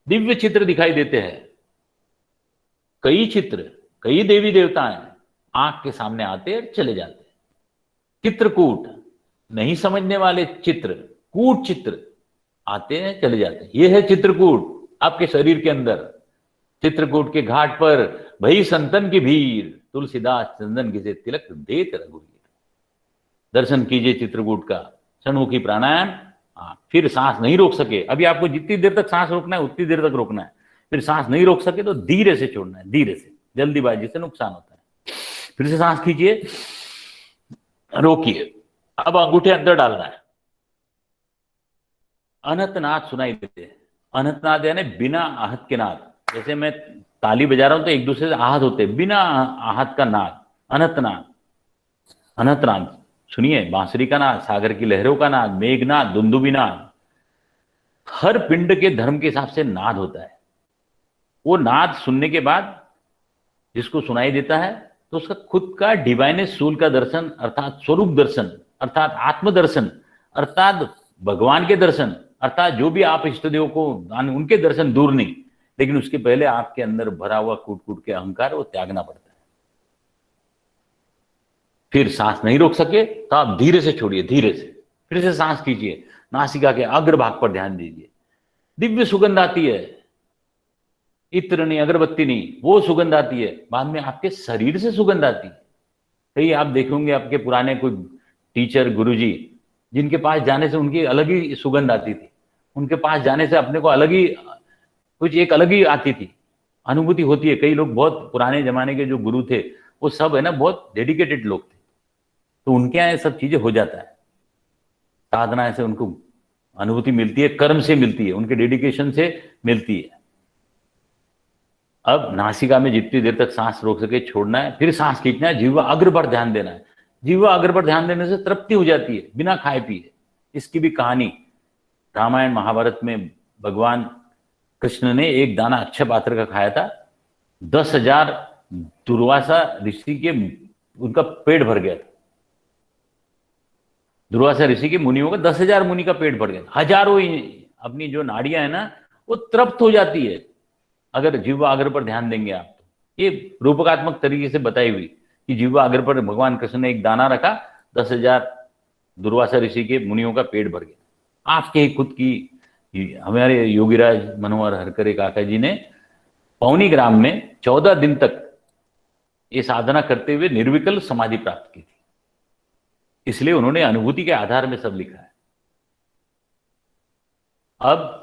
दिव्य चित्र दिखाई देते हैं, कई चित्र, कई देवी देवता हैं आंख के सामने आते हैं, चले जाते हैं। चित्रकूट, नहीं समझने वाले चित्र, कूट चित्र आते हैं, चले जाते हैं। ये है चित्रकूट आपके शरीर के अंदर। चित्रकूट के घाट पर भई संतन की भीड़, तुलसीदास चंदन की से तिलक देत रघुवीर। दर्शन कीजिए चित्रकूट का। षणमुखी प्राणायाम। फिर सांस नहीं रोक सके, अभी आपको जितनी देर तक सांस रोकना है उतनी देर तक रोकना है। फिर सांस नहीं रोक सके तो धीरे से छोड़ना है, धीरे से। जल्दीबाजी से नुकसान होता है। फिर से सांस खींचिए, रोकिए। अब अंगूठे अंदर डालना है। अनहतनाद सुनाई देते हैं। अनहतनाद यानी बिना आहत के नाद। जैसे मैं ताली बजा रहा हूं तो एक दूसरे से आहत होते हैं, बिना आहत का नाद, अनहतनाद। अनहतनाद सुनिए, बांसुरी का नाद, सागर की लहरों का नाद, मेघनाद, दुंदुबी नाद। हर पिंड के धर्म के हिसाब से नाद होता है। वो नाद सुनने के बाद जिसको सुनाई देता है तो उसका खुद का डिवाइनेस सोल का दर्शन, अर्थात स्वरूप दर्शन, अर्थात आत्मदर्शन, अर्थात भगवान के दर्शन, अर्थात जो भी आप इष्ट देव को उनके दर्शन दूर नहीं, लेकिन उसके पहले आपके अंदर भरा हुआ कूट कूट के अहंकार वो त्यागना पड़ता है। फिर सांस नहीं रोक सके तो आप धीरे से छोड़िए, धीरे से। फिर से सांस कीजिए, नासिका के अग्रभाग पर ध्यान दीजिए। दिव्य सुगंध आती है, इत्र नहीं, अगरबत्ती नहीं, वो सुगंध आती है। बाद में आपके शरीर से सुगंध आती है। कई आप देखेंगे आपके पुराने कोई टीचर, गुरुजी, जिनके पास जाने से उनकी अलग ही सुगंध आती थी। उनके पास जाने से अपने को अलग ही कुछ एक अलग ही आती थी, अनुभूति होती है। कई लोग बहुत पुराने जमाने के जो गुरु थे वो सब है ना बहुत डेडिकेटेड लोग थे, तो उनके यहाँ सब चीजें हो जाता है। साधना से उनको अनुभूति मिलती है, कर्म से मिलती है, उनके डेडिकेशन से मिलती है। अब नासिका में जितनी देर तक सांस रोक सके छोड़ना है, फिर सांस खींचना है, जिह्वा अग्र पर ध्यान देना है। जिह्वा अग्र पर ध्यान देने से तृप्ति हो जाती है बिना खाए पिए। इसकी भी कहानी रामायण महाभारत में भगवान कृष्ण ने एक दाना अक्षय पात्र का खाया था। 10,000 दुर्वासा ऋषि के उनका पेट भर गया था। दुर्वासा ऋषि के मुनियों का 10,000 मुनि का पेट भर गया। हजारों अपनी जो नाड़ियां है ना वो तृप्त हो जाती है अगर जिह्वा अग्र पर ध्यान देंगे आप तो। ये रूपकात्मक तरीके से बताई हुई कि जिह्वा अग्र पर भगवान कृष्ण ने एक दाना रखा, 10,000 दुर्वासा ऋषि के मुनियों का पेट भर गया। आपके ही खुद की हमारे योगीराज मनोहर हरकरे काका जी ने पौनी ग्राम में 14 दिन तक ये साधना करते हुए निर्विकल्प समाधि प्राप्त की थी। इसलिए उन्होंने अनुभूति के आधार में सब लिखा है। अब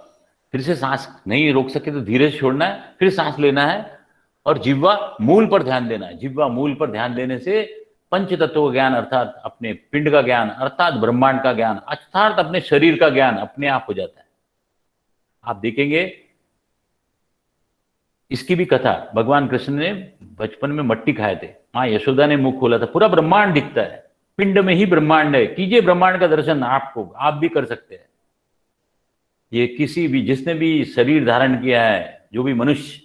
फिर से सांस नहीं रोक सके तो धीरे से छोड़ना है, फिर सांस लेना है और जिह्वा मूल पर ध्यान देना है। जिह्वा मूल पर ध्यान देने से पंच तत्व का ज्ञान अर्थात अपने पिंड का ज्ञान, अर्थात ब्रह्मांड का ज्ञान, अर्थात अपने शरीर का ज्ञान अपने आप हो जाता है। आप देखेंगे इसकी भी कथा भगवान कृष्ण ने बचपन में मट्टी खाए थे, मां यशोदा ने मुंह खोला था, पूरा ब्रह्मांड दिखता है, पिंड में ही ब्रह्मांड है। कीजिए ब्रह्मांड का दर्शन, आपको आप भी कर सकते हैं। ये किसी भी जिसने भी शरीर धारण किया है, जो भी मनुष्य,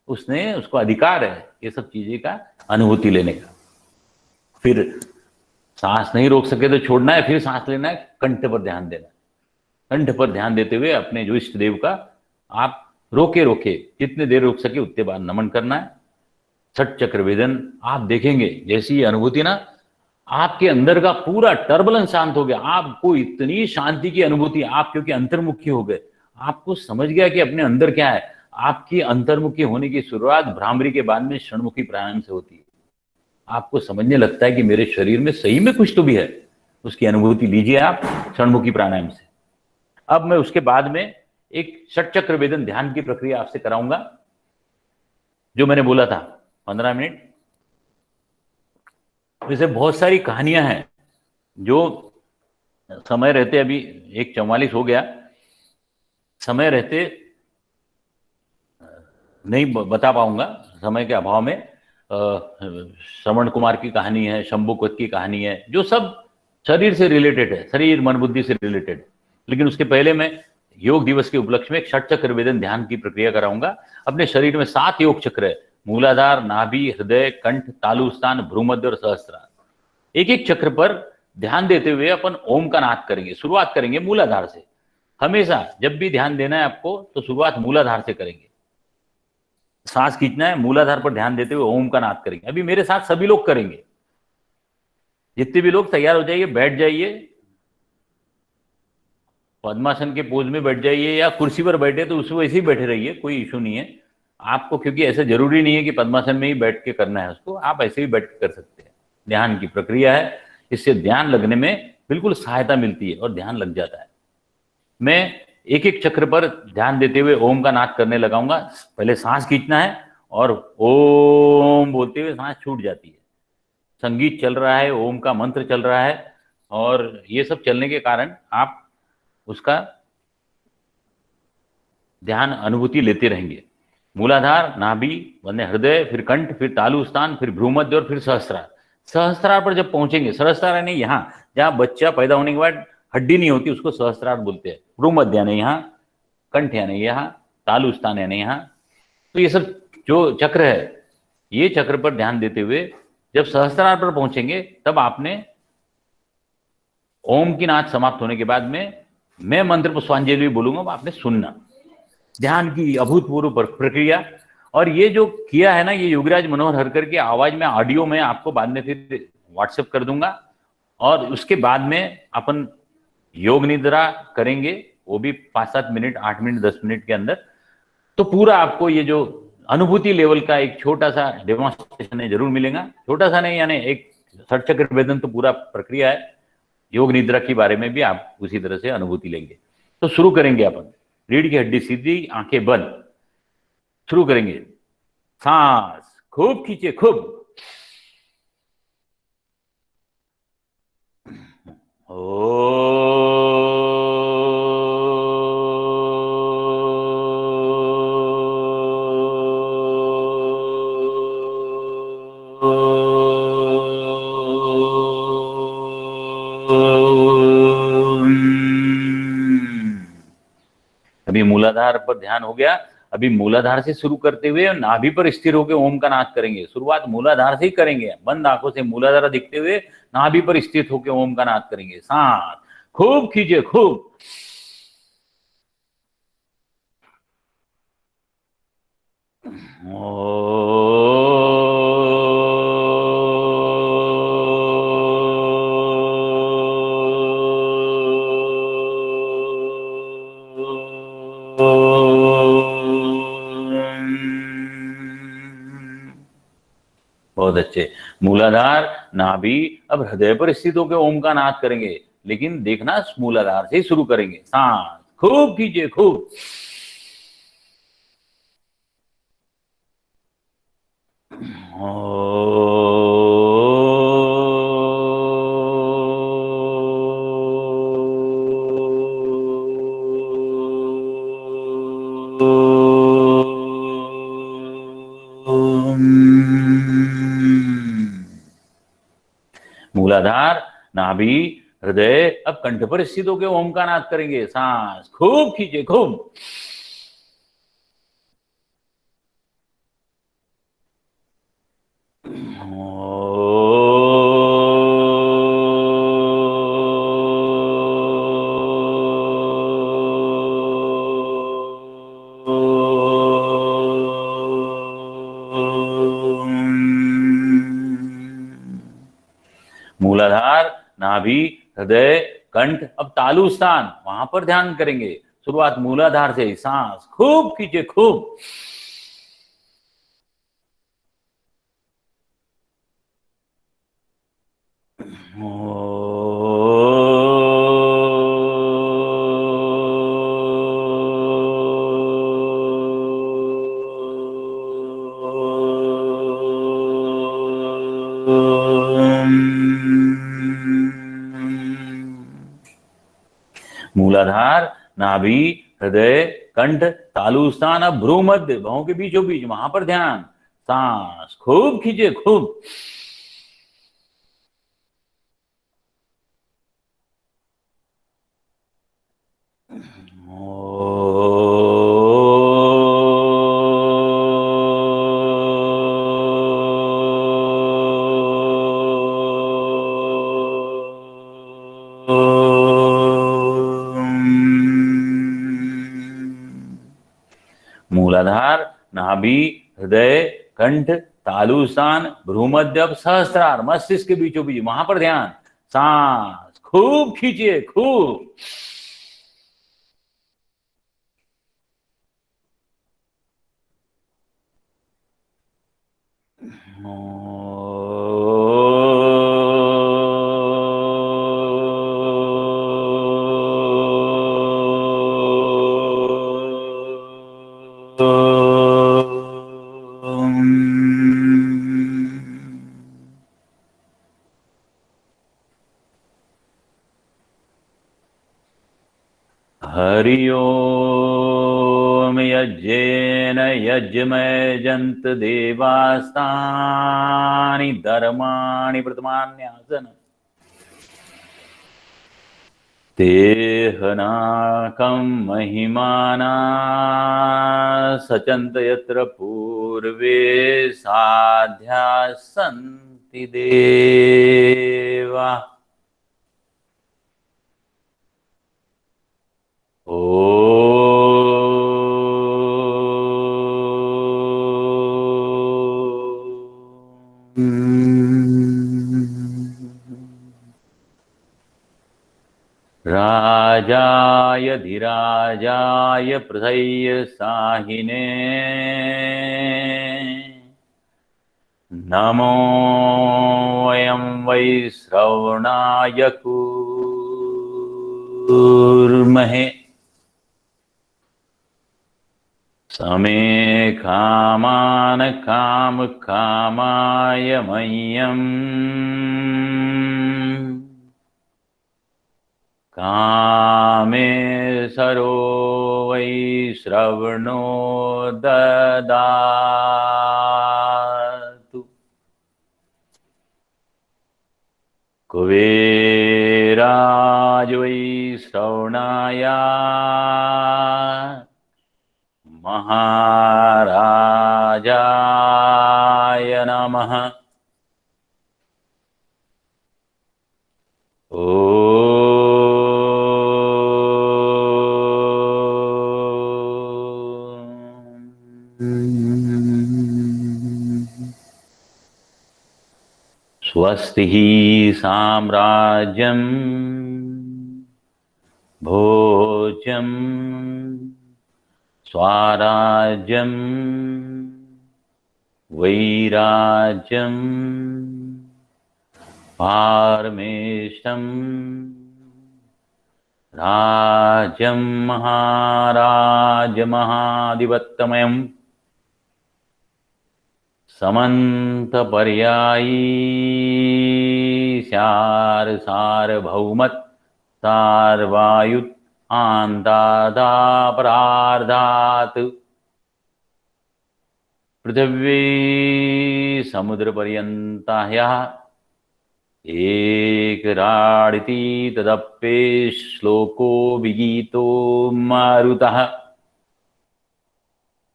उसने उसको अधिकार है ये सब चीजें का अनुभूति लेने का। फिर सांस नहीं रोक सके तो छोड़ना है, फिर सांस लेना है, कंठ पर ध्यान देना है। कंठ पर ध्यान देते हुए अपने जो इष्ट देव का आप रोके रोके जितने देर रोक सके उतने बार नमन करना है। छठ चक्र वेदन आप देखेंगे जैसी ये अनुभूति ना, आपके अंदर का पूरा टर्बुलेंस शांत हो गया। आपको इतनी शांति की अनुभूति, आप क्योंकि अंतर्मुखी हो गए, आपको समझ गया कि अपने अंदर क्या है। आपकी अंतर्मुखी होने की शुरुआत भ्रामरी के बाद में षणमुखी प्राणायाम से होती है। आपको समझने लगता है कि मेरे शरीर में सही में कुछ तो भी है, उसकी अनुभूति लीजिए आप षणमुखी प्राणायाम से। अब मैं उसके बाद में एक षट चक्र वेदन ध्यान की प्रक्रिया आपसे कराऊंगा, जो मैंने बोला था 15 मिनट। वैसे बहुत सारी कहानियां हैं जो समय रहते, अभी 1:44 हो गया, समय रहते नहीं बता पाऊंगा समय के अभाव में। श्रवण कुमार की कहानी है, शंभुकवत की कहानी है, जो सब शरीर से रिलेटेड है, शरीर मन बुद्धि से रिलेटेड। लेकिन उसके पहले मैं योग दिवस के उपलक्ष्य में एक षट चक्र वेदन ध्यान की प्रक्रिया कराऊंगा। अपने शरीर में 7 योग चक्र है, मूलाधार, नाभि, हृदय, कंठ, तालु स्थान, भ्रूमध्य और सहस्त्रार। एक एक चक्र पर ध्यान देते हुए अपन ओम का नाद करेंगे। शुरुआत करेंगे मूलाधार से। हमेशा जब भी ध्यान देना है आपको तो शुरुआत मूलाधार से करेंगे। सांस खींचना है, मूलाधार पर ध्यान देते हुए ओम का नाद करेंगे। अभी मेरे साथ सभी लोग करेंगे, जितने भी लोग तैयार हो जाइए, बैठ जाइए, पद्मासन के पोज में बैठ जाइए या कुर्सी पर बैठे तो उस वैसे ही बैठे रहिए, कोई इशू नहीं है आपको, क्योंकि ऐसा जरूरी नहीं है कि पद्मासन में ही बैठ के करना है उसको, आप ऐसे ही बैठ के कर सकते हैं। ध्यान की प्रक्रिया है, इससे ध्यान लगने में बिल्कुल सहायता मिलती है और ध्यान लग जाता है। मैं एक एक चक्र पर ध्यान देते हुए ओम का नाद करने लगाऊंगा। पहले सांस खींचना है और ओम बोलते हुए सांस छूट जाती है। संगीत चल रहा है, ओम का मंत्र चल रहा है, और ये सब चलने के कारण आप उसका ध्यान अनुभूति लेते रहेंगे। मूलाधार, नाभि, वन्य हृदय, फिर कंठ, फिर तालु स्थान, फिर भ्रूमध्य और फिर सहस्त्रार। सहस्त्रार पर जब पहुंचेंगे, सहस्त्रार यानी यहाँ जहाँ बच्चा पैदा होने के बाद हड्डी नहीं होती उसको सहस्त्रार बोलते हैं। भ्रूमध्य यानी यहाँ, कंठ यानी यहाँ, तालु स्थान यानी यहाँ। तो ये सब जो चक्र है, ये चक्र पर ध्यान देते हुए जब सहस्त्रार पर पहुंचेंगे तब आपने ओम की नाद समाप्त होने के बाद में मैं मंत्र पुष्पांजलि बोलूंगा, आपने सुनना। ध्यान की अभूतपूर्व प्रक्रिया। और ये जो किया है ना, ये योगीराज मनोहर हरकर की आवाज में ऑडियो में आपको बाद में फिर व्हाट्सएप कर दूंगा। और उसके बाद में अपन योग निद्रा करेंगे, वो भी 5-7 मिनट, 8 मिनट, 10 मिनट के अंदर। तो पूरा आपको ये जो अनुभूति लेवल का एक छोटा सा डेमोन्स्ट्रेशन जरूर मिलेगा। छोटा सा नहीं, यानी एक षट चक्र वेदन तो पूरा प्रक्रिया है। योग निद्रा के बारे में भी आप उसी तरह से अनुभूति लेंगे। तो शुरू करेंगे अपन, रीढ़ की हड्डी सीधी, आंखें बंद, शुरू करेंगे। सांस खूब खींचे, खूब। अभी मूलाधार पर ध्यान हो गया। अभी मूलाधार से शुरू करते हुए नाभि पर स्थिर होकर ओम का नाद करेंगे। शुरुआत मूलाधार से ही करेंगे, बंद आंखों से मूलाधार दिखते हुए नाभि पर स्थित होकर ओम का नाद करेंगे। सांस खूब खींचे, खूब। अच्छे। मूलाधार नाभि, अब हृदय पर स्थित होकर ओम का नाद करेंगे, लेकिन देखना मूलाधार से ही शुरू करेंगे। सांस खूब कीजिए, खूब। मूलाधार नाभि हृदय, अब कंठ पर स्थित होकर ओम का नाद करेंगे। सांस खूब खींचे, खूब। मूलाधार नाभि हृदय कंठ, अब तालु स्थान, वहां पर ध्यान करेंगे। शुरुआत मूलाधार से, सांस खूब खींचे, खूब। मूलाधार नाभि हृदय कंठ तालु स्थान, अब भ्रू मध्य, भवों के बीचों बीच, वहां पर ध्यान। सांस खूब खींचे, खूब। मूलाधार नाभि हृदय कंठ तालु स्थान भ्रूमध्य, अब सहस्त्रार, मस्तिष्क के बीचों बीच, वहां पर ध्यान। सांस खूब खींचिए, खूब। हरि ओम। यज्ञेन यज्ञमयजन्त देवास्तानि धर्माणि प्रथमान्यासन तेहनाकं महिमाना सचन्त यत्र पूर्वे साध्या सन्ति देवा। राजाय धीराजाय पृथय साहिने नमो वयं वै श्रवणाय कुर्महे। समे कामान काम कामाय मह्यम् कामे सरो वै श्रवणो ददातु। कुबेराज वै श्रवणाय महाराजाय नमः। स्वस्ति साम्राज्यं भोज्यं स्वराज्यं वैराज्यम पारमेष्टम राज्यम महाराज महाधिपत्यमयम् समंत पर्यायी सार सार्वभौमत् सार्वायुत आन्तादापरार्धात् पृथिवी समुद्र पर्यन्ताह्यः एकराडिति तदप्ये श्लोको विगीतो मारुतः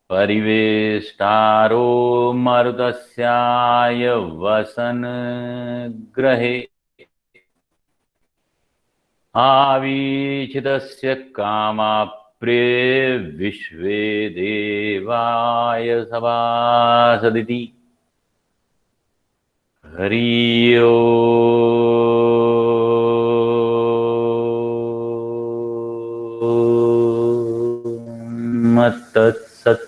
परिवेष्टारो मरुतस्याय वसन ग्रहे आवीक्षितस्य कामाप्रिये विश्वे देवाय सभासदिति हरि ओम तत्सत्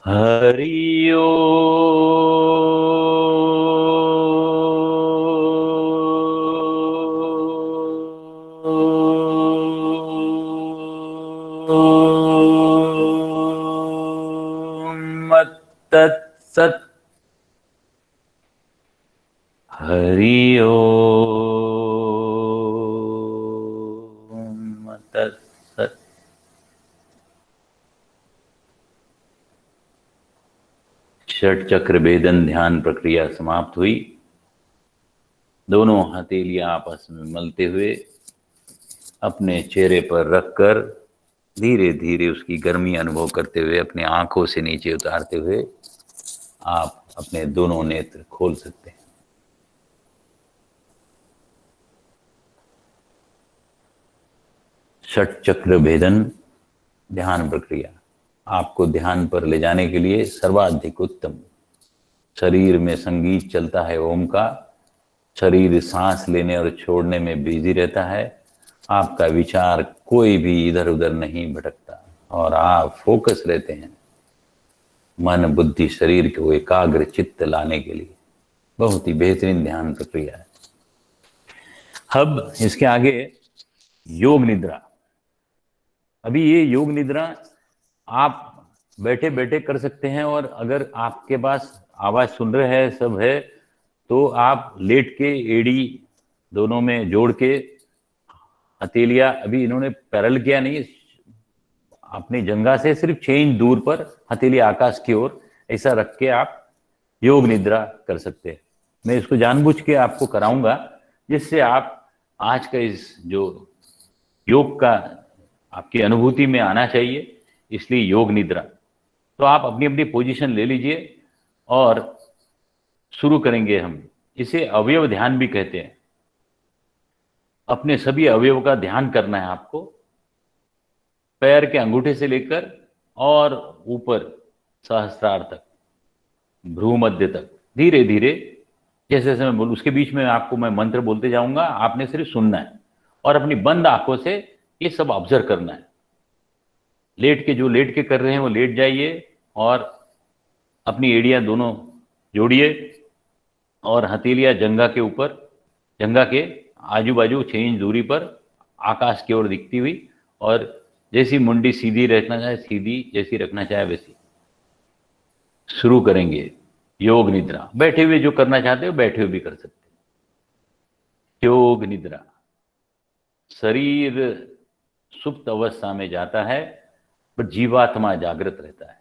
हरि ओम तत्सत् हरि ओम तत्सत्। षट चक्र भेदन ध्यान प्रक्रिया समाप्त हुई। दोनों हथेलियां आपस में मलते हुए अपने चेहरे पर रखकर धीरे धीरे उसकी गर्मी अनुभव करते हुए अपने आंखों से नीचे उतारते हुए आप अपने दोनों नेत्र खोल सकते हैं। षट चक्र भेदन ध्यान प्रक्रिया आपको ध्यान पर ले जाने के लिए सर्वाधिक उत्तम। शरीर में संगीत चलता है ओम का, शरीर सांस लेने और छोड़ने में बिजी रहता है, आपका विचार कोई भी इधर उधर नहीं भटकता और आप फोकस रहते हैं मन बुद्धि शरीर को एकाग्र चित्त लाने के लिए। बहुत ही बेहतरीन ध्यान प्रक्रिया है। अब इसके आगे योग निद्रा। अभी ये योग निद्रा आप बैठे बैठे कर सकते हैं और अगर आपके पास आवाज सुन रहे हैं सब है तो आप लेट के एड़ी दोनों में जोड़ के हथेलियां, अभी इन्होंने पैरल किया नहीं, अपनी जंघा से सिर्फ 6 इंच दूर पर हथेली आकाश की ओर ऐसा रख के आप योग निद्रा कर सकते हैं। मैं इसको जानबूझ के आपको कराऊंगा जिससे आप आज का इस जो योग का आपकी अनुभूति में आना चाहिए, इसलिए योग निद्रा। तो आप अपनी अपनी पोजीशन ले लीजिए और शुरू करेंगे हम। इसे अवयव ध्यान भी कहते हैं। अपने सभी अवयव का ध्यान करना है आपको, पैर के अंगूठे से लेकर और ऊपर सहस्त्रार तक, भ्रू मध्य तक, धीरे धीरे जैसे जैसे मैं बोलूं उसके बीच में आपको मैं मंत्र बोलते जाऊंगा, आपने सिर्फ सुनना है और अपनी बंद आंखों से ये सब ऑब्जर्व करना है। लेट के जो लेट के कर रहे हैं वो लेट जाइए और अपनी एड़ियां दोनों जोड़िए और हथेलियां जंघा के ऊपर, जंघा के आजू बाजू 6 इंच दूरी पर आकाश की ओर दिखती हुई, और जैसी मुंडी सीधी रखना चाहे सीधी, जैसी रखना चाहे वैसी। शुरू करेंगे योग निद्रा। बैठे हुए जो करना चाहते हो बैठे हुए भी कर सकते हैं। योग निद्रा। शरीर सुप्त अवस्था में जाता है पर जीवात्मा जागृत रहता है।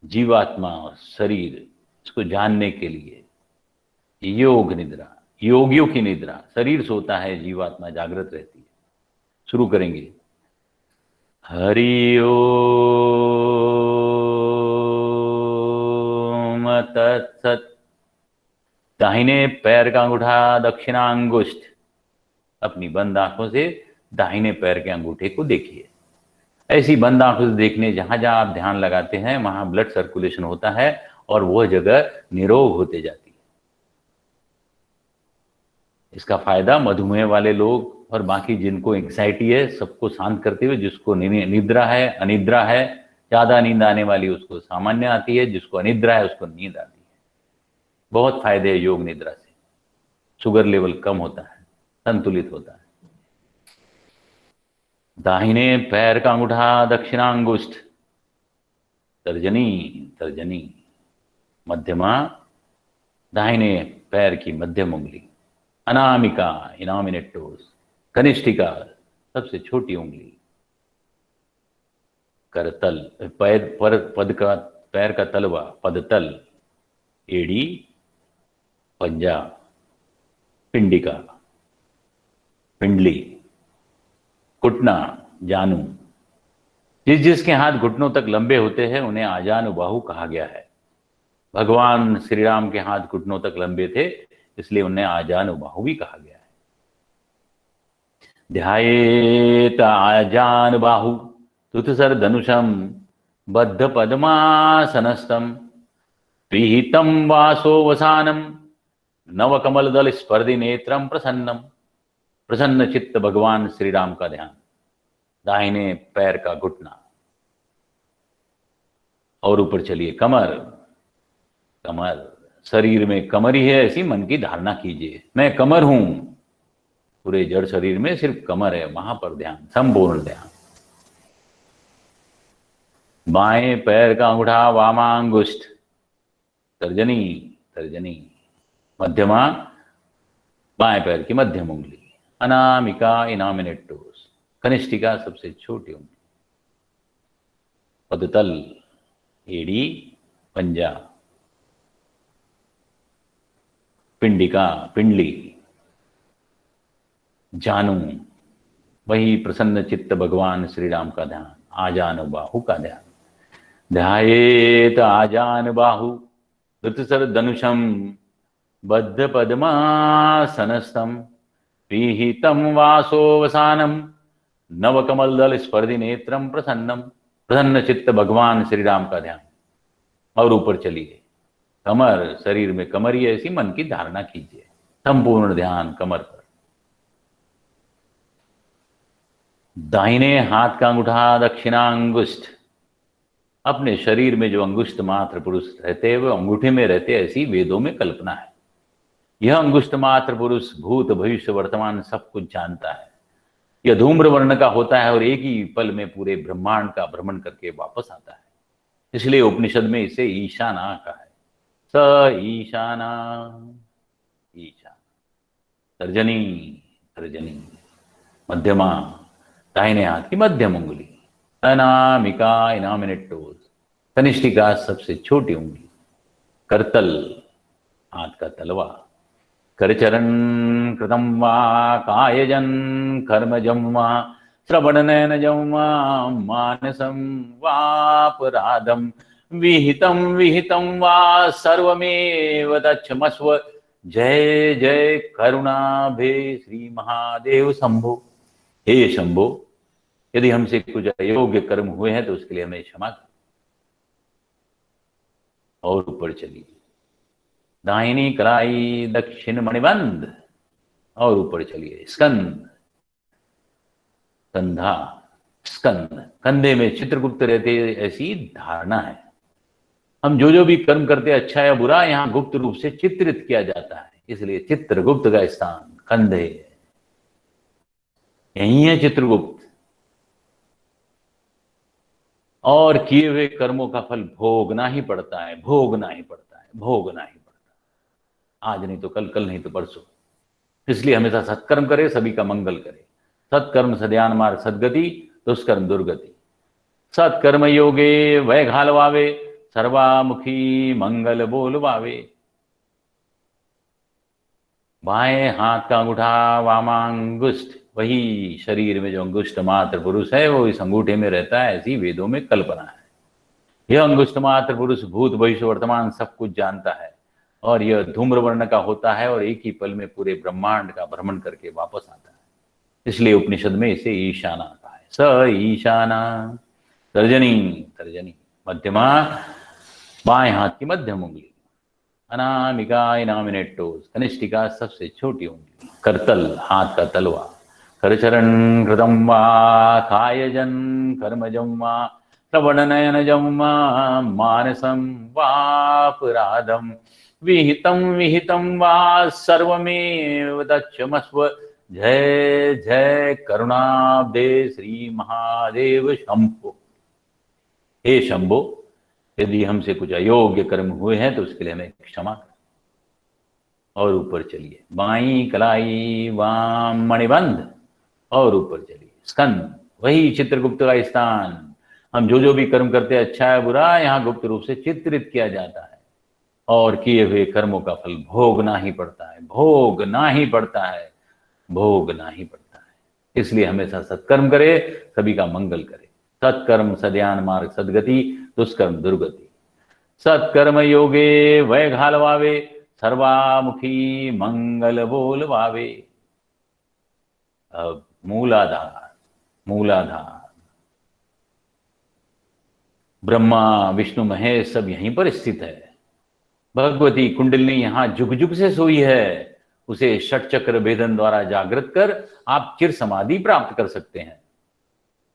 जीवात्मा और शरीर इसको जानने के लिए योग निद्रा, योगियों की निद्रा। शरीर सोता है, जीवात्मा जागृत रहती है। शुरू करेंगे। हरि ओम तत्सत्। दाहिने पैर का अंगूठा, दक्षिणा अंगुष्ठ, अपनी बंद आंखों से दाहिने पैर के अंगूठे को देखिए। ऐसी बंद आंखों से देखने जहां जहां आप ध्यान लगाते हैं वहां ब्लड सर्कुलेशन होता है और वह जगह निरोग होते जाती है। इसका फायदा मधुमेह वाले लोग और बाकी जिनको एंग्जाइटी है सबको शांत करते हुए, जिसको निद्रा है, अनिद्रा है, ज्यादा नींद आने वाली उसको सामान्य आती है, जिसको अनिद्रा है उसको नींद आती है। बहुत फायदे है योग निद्रा से। शुगर लेवल कम होता है, संतुलित होता है। दाहिने पैर का अंगूठा, दक्षिणांगुष्ठ, तर्जनी तर्जनी, मध्यमा दाहिने पैर की मध्यम उंगली, अनामिका इनामिनेट टोज, कनिष्ठिका सबसे छोटी उंगली, करतल पैर का तलवा, पदतल, एड़ी, पंजा, पिंडिका, पिंडली, घुटना, जानू। जिसके हाथ घुटनों तक लंबे होते हैं उन्हें आजानुबाहु कहा गया है। भगवान श्री राम के हाथ घुटनों तक लंबे थे, इसलिए उन्हें आजानुबाहु भी कहा गया है। ध्यायेत आजानुबाहु तुतसर धनुषम बद्ध पद्मासनस्थम विहितम वासो वसानम नवकमल दल स्पर्धि नेत्रम प्रसन्नम। प्रसन्न चित्त भगवान श्री राम का ध्यान। दाहिने पैर का घुटना और ऊपर चलिए कमर। कमर, शरीर में कमर ही है ऐसी मन की धारणा कीजिए। मैं कमर हूं, पूरे जड़ शरीर में सिर्फ कमर है, वहां पर ध्यान, संपूर्ण ध्यान। बाएं पैर का अंगूठा, वामांगुष्ठ, तर्जनी तर्जनी, मध्यमा बाएं पैर की मध्यम उंगली, अनामिका इनामिनेट टोज, कनिष्ठिका सबसे छोटी उंगली, पदतल, एड़ी, पंजा, पिंडिका पिंडली, जानू, वही प्रसन्न चित्त भगवान श्री राम का ध्यान, आजानुबाहु का ध्यान। ध्यायेत आजानुबाहु धृतसर धनुषम बद्ध पद्मासनस्थम पीहितम वासो वसानम नवकमल दल स्पर्धि नेत्रम प्रसन्नम। प्रसन्न चित्त भगवान श्री राम का ध्यान। और ऊपर चलिए कमर, शरीर में कमर ही ऐसी मन की धारणा कीजिए, संपूर्ण ध्यान कमर पर। दाहिने हाथ का अंगूठा, दक्षिणांगुष्ठ, अपने शरीर में जो अंगुष्ठ मात्र पुरुष रहते हैं वो अंगूठे में रहते, ऐसी वेदों में कल्पना है। यह अंगुष्ठ मात्र पुरुष भूत भविष्य वर्तमान सब कुछ जानता है। यह धूम्र वर्ण का होता है और एक ही पल में पूरे ब्रह्मांड का भ्रमण करके वापस आता है। इसलिए उपनिषद में इसे ईशाना कहा है। स ईशाना ईशाना। तर्जनी तर्जनी, मध्यमा दाहिने हाथ की मध्यम उंगली, अनामिका इनामिनेट टोज, कनिष्ठिका सबसे छोटी उंगली, करतल हाथ का तलवा, करचरण कृतम वा कायजन कर्मजं वा श्रवणनयनजं वा मानसं वापराधं विहितं विहितं वा सर्वमेव तच्छमस्व। जय जय करुणाभे श्री महादेव शंभो। हे शंभो, यदि हमसे कुछ अयोग्य कर्म हुए हैं तो उसके लिए हमें क्षमा कर। और ऊपर चलिए दाहिनी कलाई, दक्षिण मणिबंध, और ऊपर चलिए स्कंद, कंधा, स्कंद, कंधे में चित्रगुप्त रहते, ऐसी धारणा है। हम जो भी कर्म करते हैं अच्छा या बुरा, यहाँ गुप्त रूप से चित्रित किया जाता है, इसलिए चित्रगुप्त का स्थान कंधे, यही है चित्रगुप्त। और किए हुए कर्मों का फल भोगना ही पड़ता है, भोगना ही पड़ता है, भोगना ही पड़ता है। आज नहीं तो कल, कल नहीं तो परसों। इसलिए हमेशा सत्कर्म करे, सभी का मंगल करे। सत्कर्म सद्यान मार्ग सदगति, दुष्कर्म दुर्गति। सत्कर्म योगे वह घालवावे, सर्वामुखी मंगल बोलवावे। बाएं हाथ का अंगूठा, वामांगुष्ठ, वही शरीर में जो अंगुष्ठ मात्र पुरुष है वो इस अंगूठे में रहता है, ऐसी वेदों में कल्पना है। यह अंगुष्ठ मात्र पुरुष भूत भविष्य वर्तमान सब कुछ जानता है और यह धूम्र वर्ण का होता है और एक ही पल में पूरे ब्रह्मांड का भ्रमण करके वापस आता है। इसलिए उपनिषद में इसे ईशाना कहा है। स ईशाना। तर्जनी तर्जनी, मध्यमा बाएं हाथ की मध्यम उंगली, अनामिका इनामिनेट टोज, कनिष्ठिका सबसे छोटी उंगली, करतल हाथ का तलवा, करचरण कृतम वा कायजन कर्मजं वा श्रवणनयनजं मानसं वापराधं विहितं विहितं वा सर्वमेव दक्षमस्व। जय जय करुणाब्दे श्री महादेव शंभो। हे शंभो, यदि हमसे कुछ अयोग्य कर्म हुए हैं तो उसके लिए हमें क्षमा कर। और ऊपर चलिए, बाई कलाई वाम मणिबंध, और ऊपर चलिए स्कंद, वही चित्रगुप्त का स्थान। हम जो जो भी कर्म करते हैं, अच्छा है बुरा, यहाँ गुप्त रूप से चित्रित किया जाता है और किए हुए कर्मों का फल भोगना ही पड़ता है, भोगना ही पड़ता है, भोगना ही पड़ता है। इसलिए हमेशा सत्कर्म करे, सभी का मंगल करे। सत्कर्म सद्यान मार्ग सदगति, दुष्कर्म दुर्गति। सत्कर्म योगे वै घालवावे, सर्वामुखी मंगल बोलवावे। अब मूलाधार, मूलाधार, ब्रह्मा विष्णु महेश सब यहीं पर स्थित है। भगवती कुंडलिनी यहाँ जुग जुग से सोई है। उसे षट चक्र भेदन द्वारा जागृत कर आप चिर समाधि प्राप्त कर सकते हैं।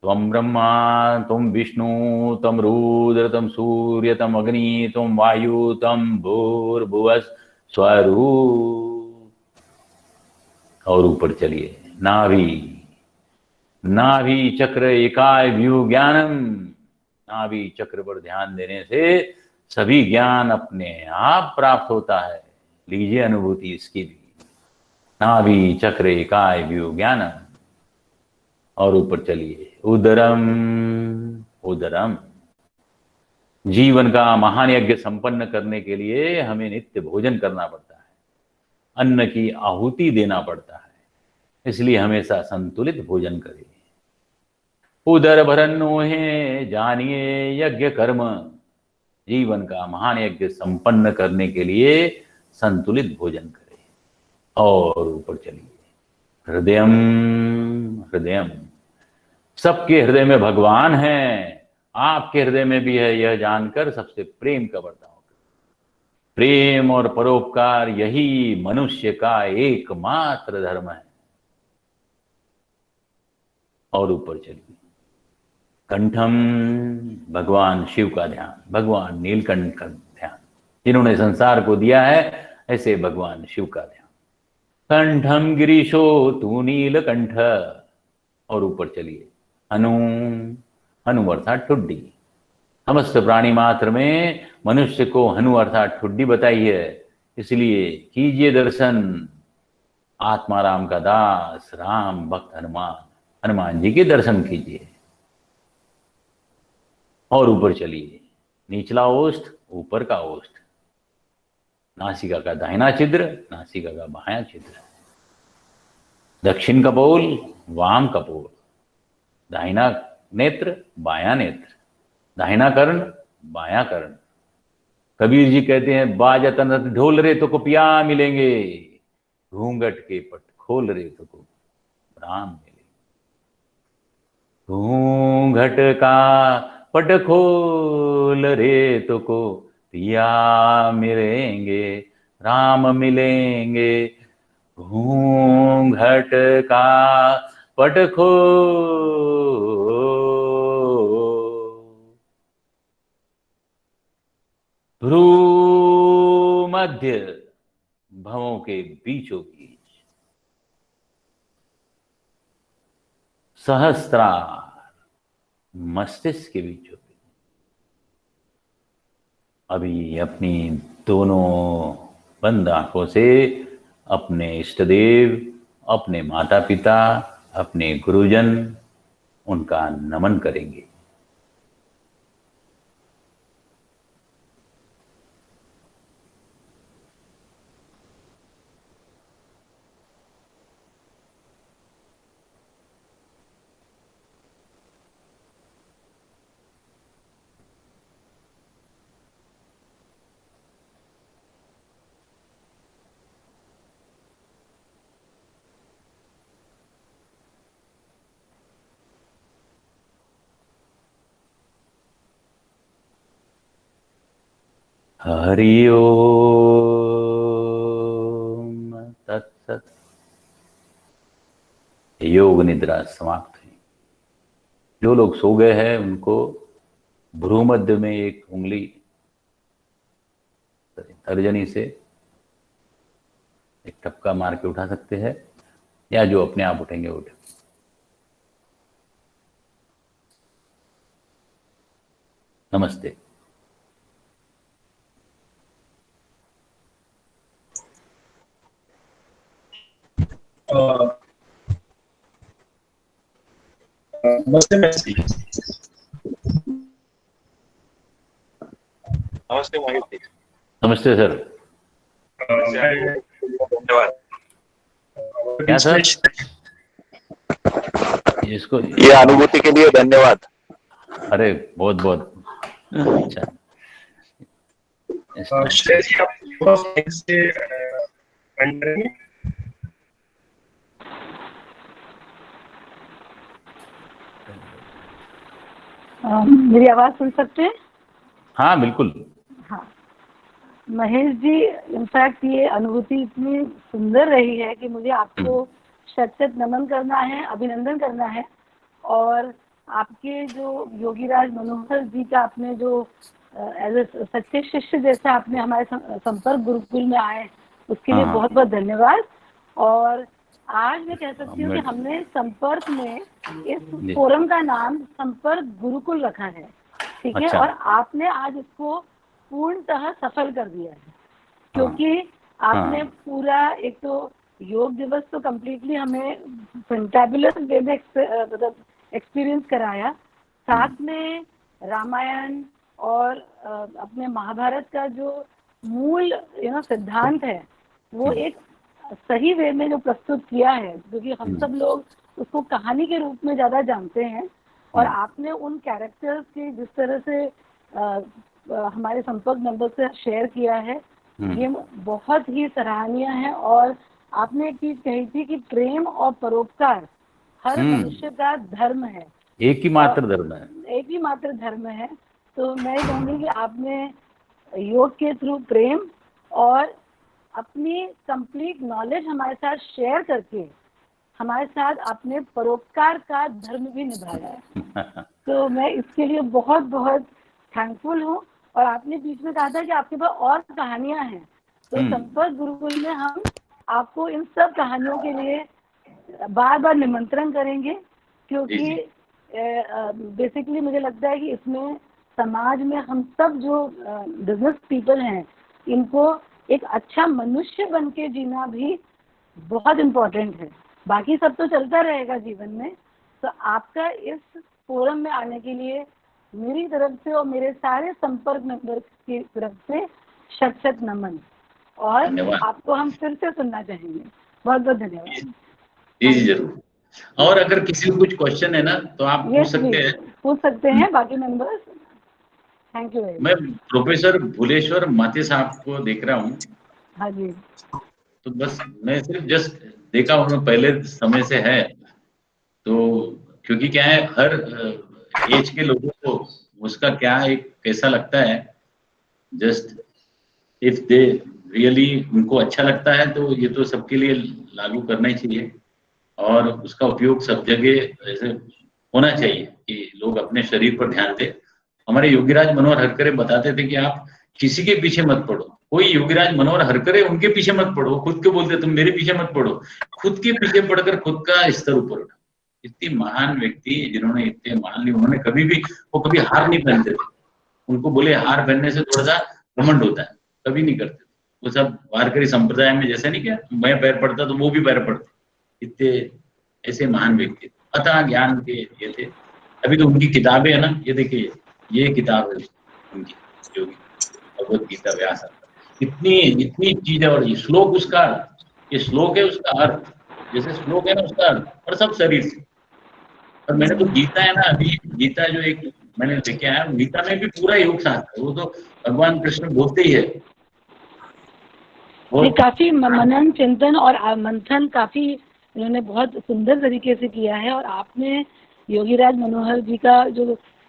त्वं ब्रह्मा तुम विष्णु तम रुद्र तम सूर्य तम अग्नि तुम वायु तम भूर्भुवः स्वरूप। और ऊपर चलिए, नाभि, नाभि चक्र एकाय व्यू ज्ञानम। नाभि चक्र पर ध्यान देने से सभी ज्ञान अपने आप प्राप्त होता है। लीजिए अनुभूति इसकी भी। नाभि चक्र एकाय व्यू ज्ञानम। और ऊपर चलिए, उदरम, उदरम। जीवन का महान यज्ञ संपन्न करने के लिए हमें नित्य भोजन करना पड़ता है, अन्न की आहुति देना पड़ता है। इसलिए हमेशा संतुलित भोजन करें। उदर भरन्नोहे जानिए यज्ञ कर्म। जीवन का महान यज्ञ संपन्न करने के लिए संतुलित भोजन करें। और ऊपर चलिए, हृदयम, हृदयम। सबके हृदय में भगवान है, आपके हृदय में भी है, यह जानकर सबसे प्रेम का बर्ताव करें। प्रेम और परोपकार यही मनुष्य का एकमात्र धर्म है। और ऊपर चलिए, कंठम, भगवान शिव का ध्यान, भगवान नीलकंठ का ध्यान। जिन्होंने संसार को दिया है, ऐसे भगवान शिव का ध्यान। कंठम गिरीशो तू नीलकंठ। और ऊपर चलिए, हनु, हनु अर्थात ठुड्डी। समस्त प्राणी मात्र में मनुष्य को हनु अर्थात ठुड्डी बताई है। इसलिए कीजिए दर्शन आत्माराम का दास राम भक्त हनुमान। हनुमान जी के दर्शन कीजिए। और ऊपर चलिए, निचला ओष्ठ, ऊपर का ओष्ठ, नासिका का दाहिना छिद्र, नासिका का बायां छिद्र, दक्षिण कपोल, वाम कपोल, दाहिना नेत्र, बायां नेत्र, दाहिना कर्ण, बायां कर्ण। कबीर जी कहते हैं, बाजतन ढोल रे तो को पिया मिलेंगे, घूंघट के पट खोल रे तो को राम मिलेंगे। घूंघट का पट खोल रे तो को पिया मिलेंगे, राम मिलेंगे। घूंघट का पट खोल, भ्रू मध्य, भवों के बीचों बीच, सहस्त्रार, मस्तिष्क के बीचों बीच। अभी अपनी दोनों बंद आंखों से अपने इष्ट देव, अपने माता पिता, अपने गुरुजन, उनका नमन करेंगे। हरि ओम तत्सत। योग निद्रा समाप्त हुई। जो लोग सो गए हैं उनको भ्रू मध्य में एक उंगली तर्जनी से एक टपका मार के उठा सकते हैं, या जो अपने आप उठेंगे उठे। नमस्ते। नमस्ते मैसी। नमस्ते मोहित जी। नमस्ते सर। धन्यवाद। क्या सर? इसको ये अनुभूति के लिए धन्यवाद। अरे बहुत बहुत अच्छा। श्रेय जी, आप थोड़ा सा mic से end करेंगे? मेरी आवाज सुन सकते हैं? हाँ बिल्कुल। हाँ महेश जी, इनफैक्ट ये अनुभूति इतनी सुंदर रही है कि मुझे आपको शत शत नमन करना है, अभिनंदन करना है। और आपके जो योगीराज मनोहर जी का आपने जो एज ए सच्चे शिष्य जैसे आपने हमारे संपर्क गुरुकुल में आए, उसके लिए बहुत बहुत धन्यवाद। और आज मैं कह सकती हूँ कि हमने संपर्क में इस फोरम का नाम संपर्क गुरुकुल रखा है, ठीक है। अच्छा। और आपने आज इसको पूर्णतः सफल कर दिया है, क्योंकि आपने पूरा एक तो योग दिवस तो कम्प्लीटली हमें फैंटाबुलस वे में मतलब एक्सपीरियंस कराया, साथ में रामायण और अपने महाभारत का जो मूल सिद्धांत है वो एक सही वे में जो प्रस्तुत किया है, क्योंकि हम सब लोग उसको कहानी के रूप में ज़्यादा जानते हैं। और आपने उन कैरेक्टर्स की जिस तरह से हमारे संपर्क नंबर से शेयर किया है, ये बहुत ही सराहनीय है। और आपने एक चीज कही थी कि प्रेम और परोपकार हर मनुष्य का धर्म है, एक ही मात्र धर्म है। एक ही मात्र धर्म है। तो मैं कहूँगी कि आपने योग के थ्रू प्रेम और अपनी कंप्लीट नॉलेज हमारे साथ शेयर करके हमारे साथ अपने परोपकार का धर्म भी निभाया है। तो मैं इसके लिए बहुत बहुत थैंकफुल हूँ। और आपने बीच में कहा था कि आपके पास और कहानियां हैं, तो संपर्क गुरुकुल में हम आपको इन सब कहानियों के लिए बार बार निमंत्रण करेंगे, क्योंकि बेसिकली मुझे लगता है कि इसमें समाज में हम सब जो बिजनेस पीपल हैं, इनको एक अच्छा मनुष्य बन के जीना भी बहुत इम्पोर्टेंट है। बाकी सब तो चलता रहेगा जीवन में। तो आपका इस फोरम में आने के लिए मेरी तरफ से और मेरे सारे संपर्क मेंबर की तरफ से शत शत नमन। और आपको हम फिर से सुनना चाहेंगे। बहुत बहुत धन्यवाद। जी जरूर। और अगर किसी को कुछ क्वेश्चन है ना तो आप पूछ सकते हैं बाकी मेंबर्स। Thank you. मैं प्रोफेसर भुलेश्वर माते साहब को देख रहा हूँ। हाँ जी। तो बस मैं सिर्फ जस्ट देखा हूँ, पहले समय से है, तो क्योंकि क्या है हर एज के लोगों को उसका क्या एक कैसा लगता है, जस्ट इफ दे रियली उनको अच्छा लगता है तो ये तो सबके लिए लागू करना ही चाहिए। और उसका उपयोग सब जगह ऐसे होना चाहिए कि लोग अपने शरीर पर ध्यान दें। हमारे योगीराज मनोहर हरकरे बताते थे कि आप किसी के पीछे मत पड़ो। कोई योगीराज मनोहर हरकरे उनके पीछे मत पड़ो, खुद के बोलते तुम मेरे पीछे मत पड़ो, खुद के पीछे पड़कर खुद का स्तर ऊपर उठाओ। इतनी महान व्यक्ति जिन्होंने इतने मान ली, उन्होंने कभी भी वो कभी हार नहीं पहनते थे। उनको बोले हार पहनने से थोड़ा सा घमंड होता है, कभी नहीं करते थे वो सब। वारकरी संप्रदाय में जैसे नहीं क्या मैं पैर पड़ता तो वो भी पैर पड़ते, इतने ऐसे महान व्यक्ति अतः ज्ञान के ये थे। अभी तो उनकी किताबें है ना, ये देखिए ये किताब है उनकी जो भगवत गीता व्यास, इतनी इतनी चीज है। और ये श्लोक उसका, ये श्लोक है उसका अर्थ, जैसे श्लोक है ना उसका अर्थ, और सब शरीर से। और मैंने तो गीता है ना, अभी गीता जो एक मैंने लेके आया, गीता में भी पूरा योग शास्त्र है, वो तो भगवान कृष्ण बोलते ही है। ये काफी मनन चिंतन और मंथन काफी इन्होंने बहुत सुंदर तरीके से किया है। और आपने योगीराज मनोहर जी का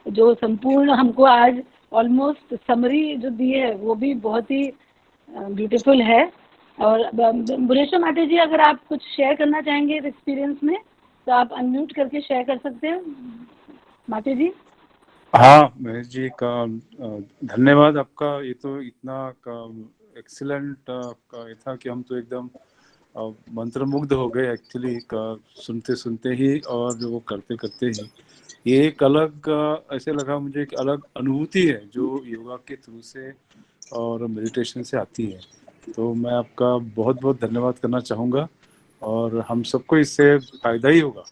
जो संपूर्ण हमको आज ऑलमोस्ट समरी जो दी है वो भी बहुत ही ब्यूटीफुल है। और भुलेश्वर माते जी, अगर आप कुछ शेयर करना चाहेंगे इस एक्सपीरियंस में तो आप अनम्यूट करके शेयर कर सकते हैं माते जी। हाँ महेश जी का धन्यवाद आपका। ये तो इतना एक्सीलेंट आपका ये था कि हम तो एकदम मंत्रमुग्ध हो गए एक्चुअली का सुनते सुनते ही और वो करते करते ही। ये एक अलग ऐसे लगा मुझे एक अलग अनुभूति है जो योगा के थ्रू से और मेडिटेशन से आती है। तो मैं आपका बहुत बहुत धन्यवाद करना चाहूँगा और हम सबको इससे फायदा ही होगा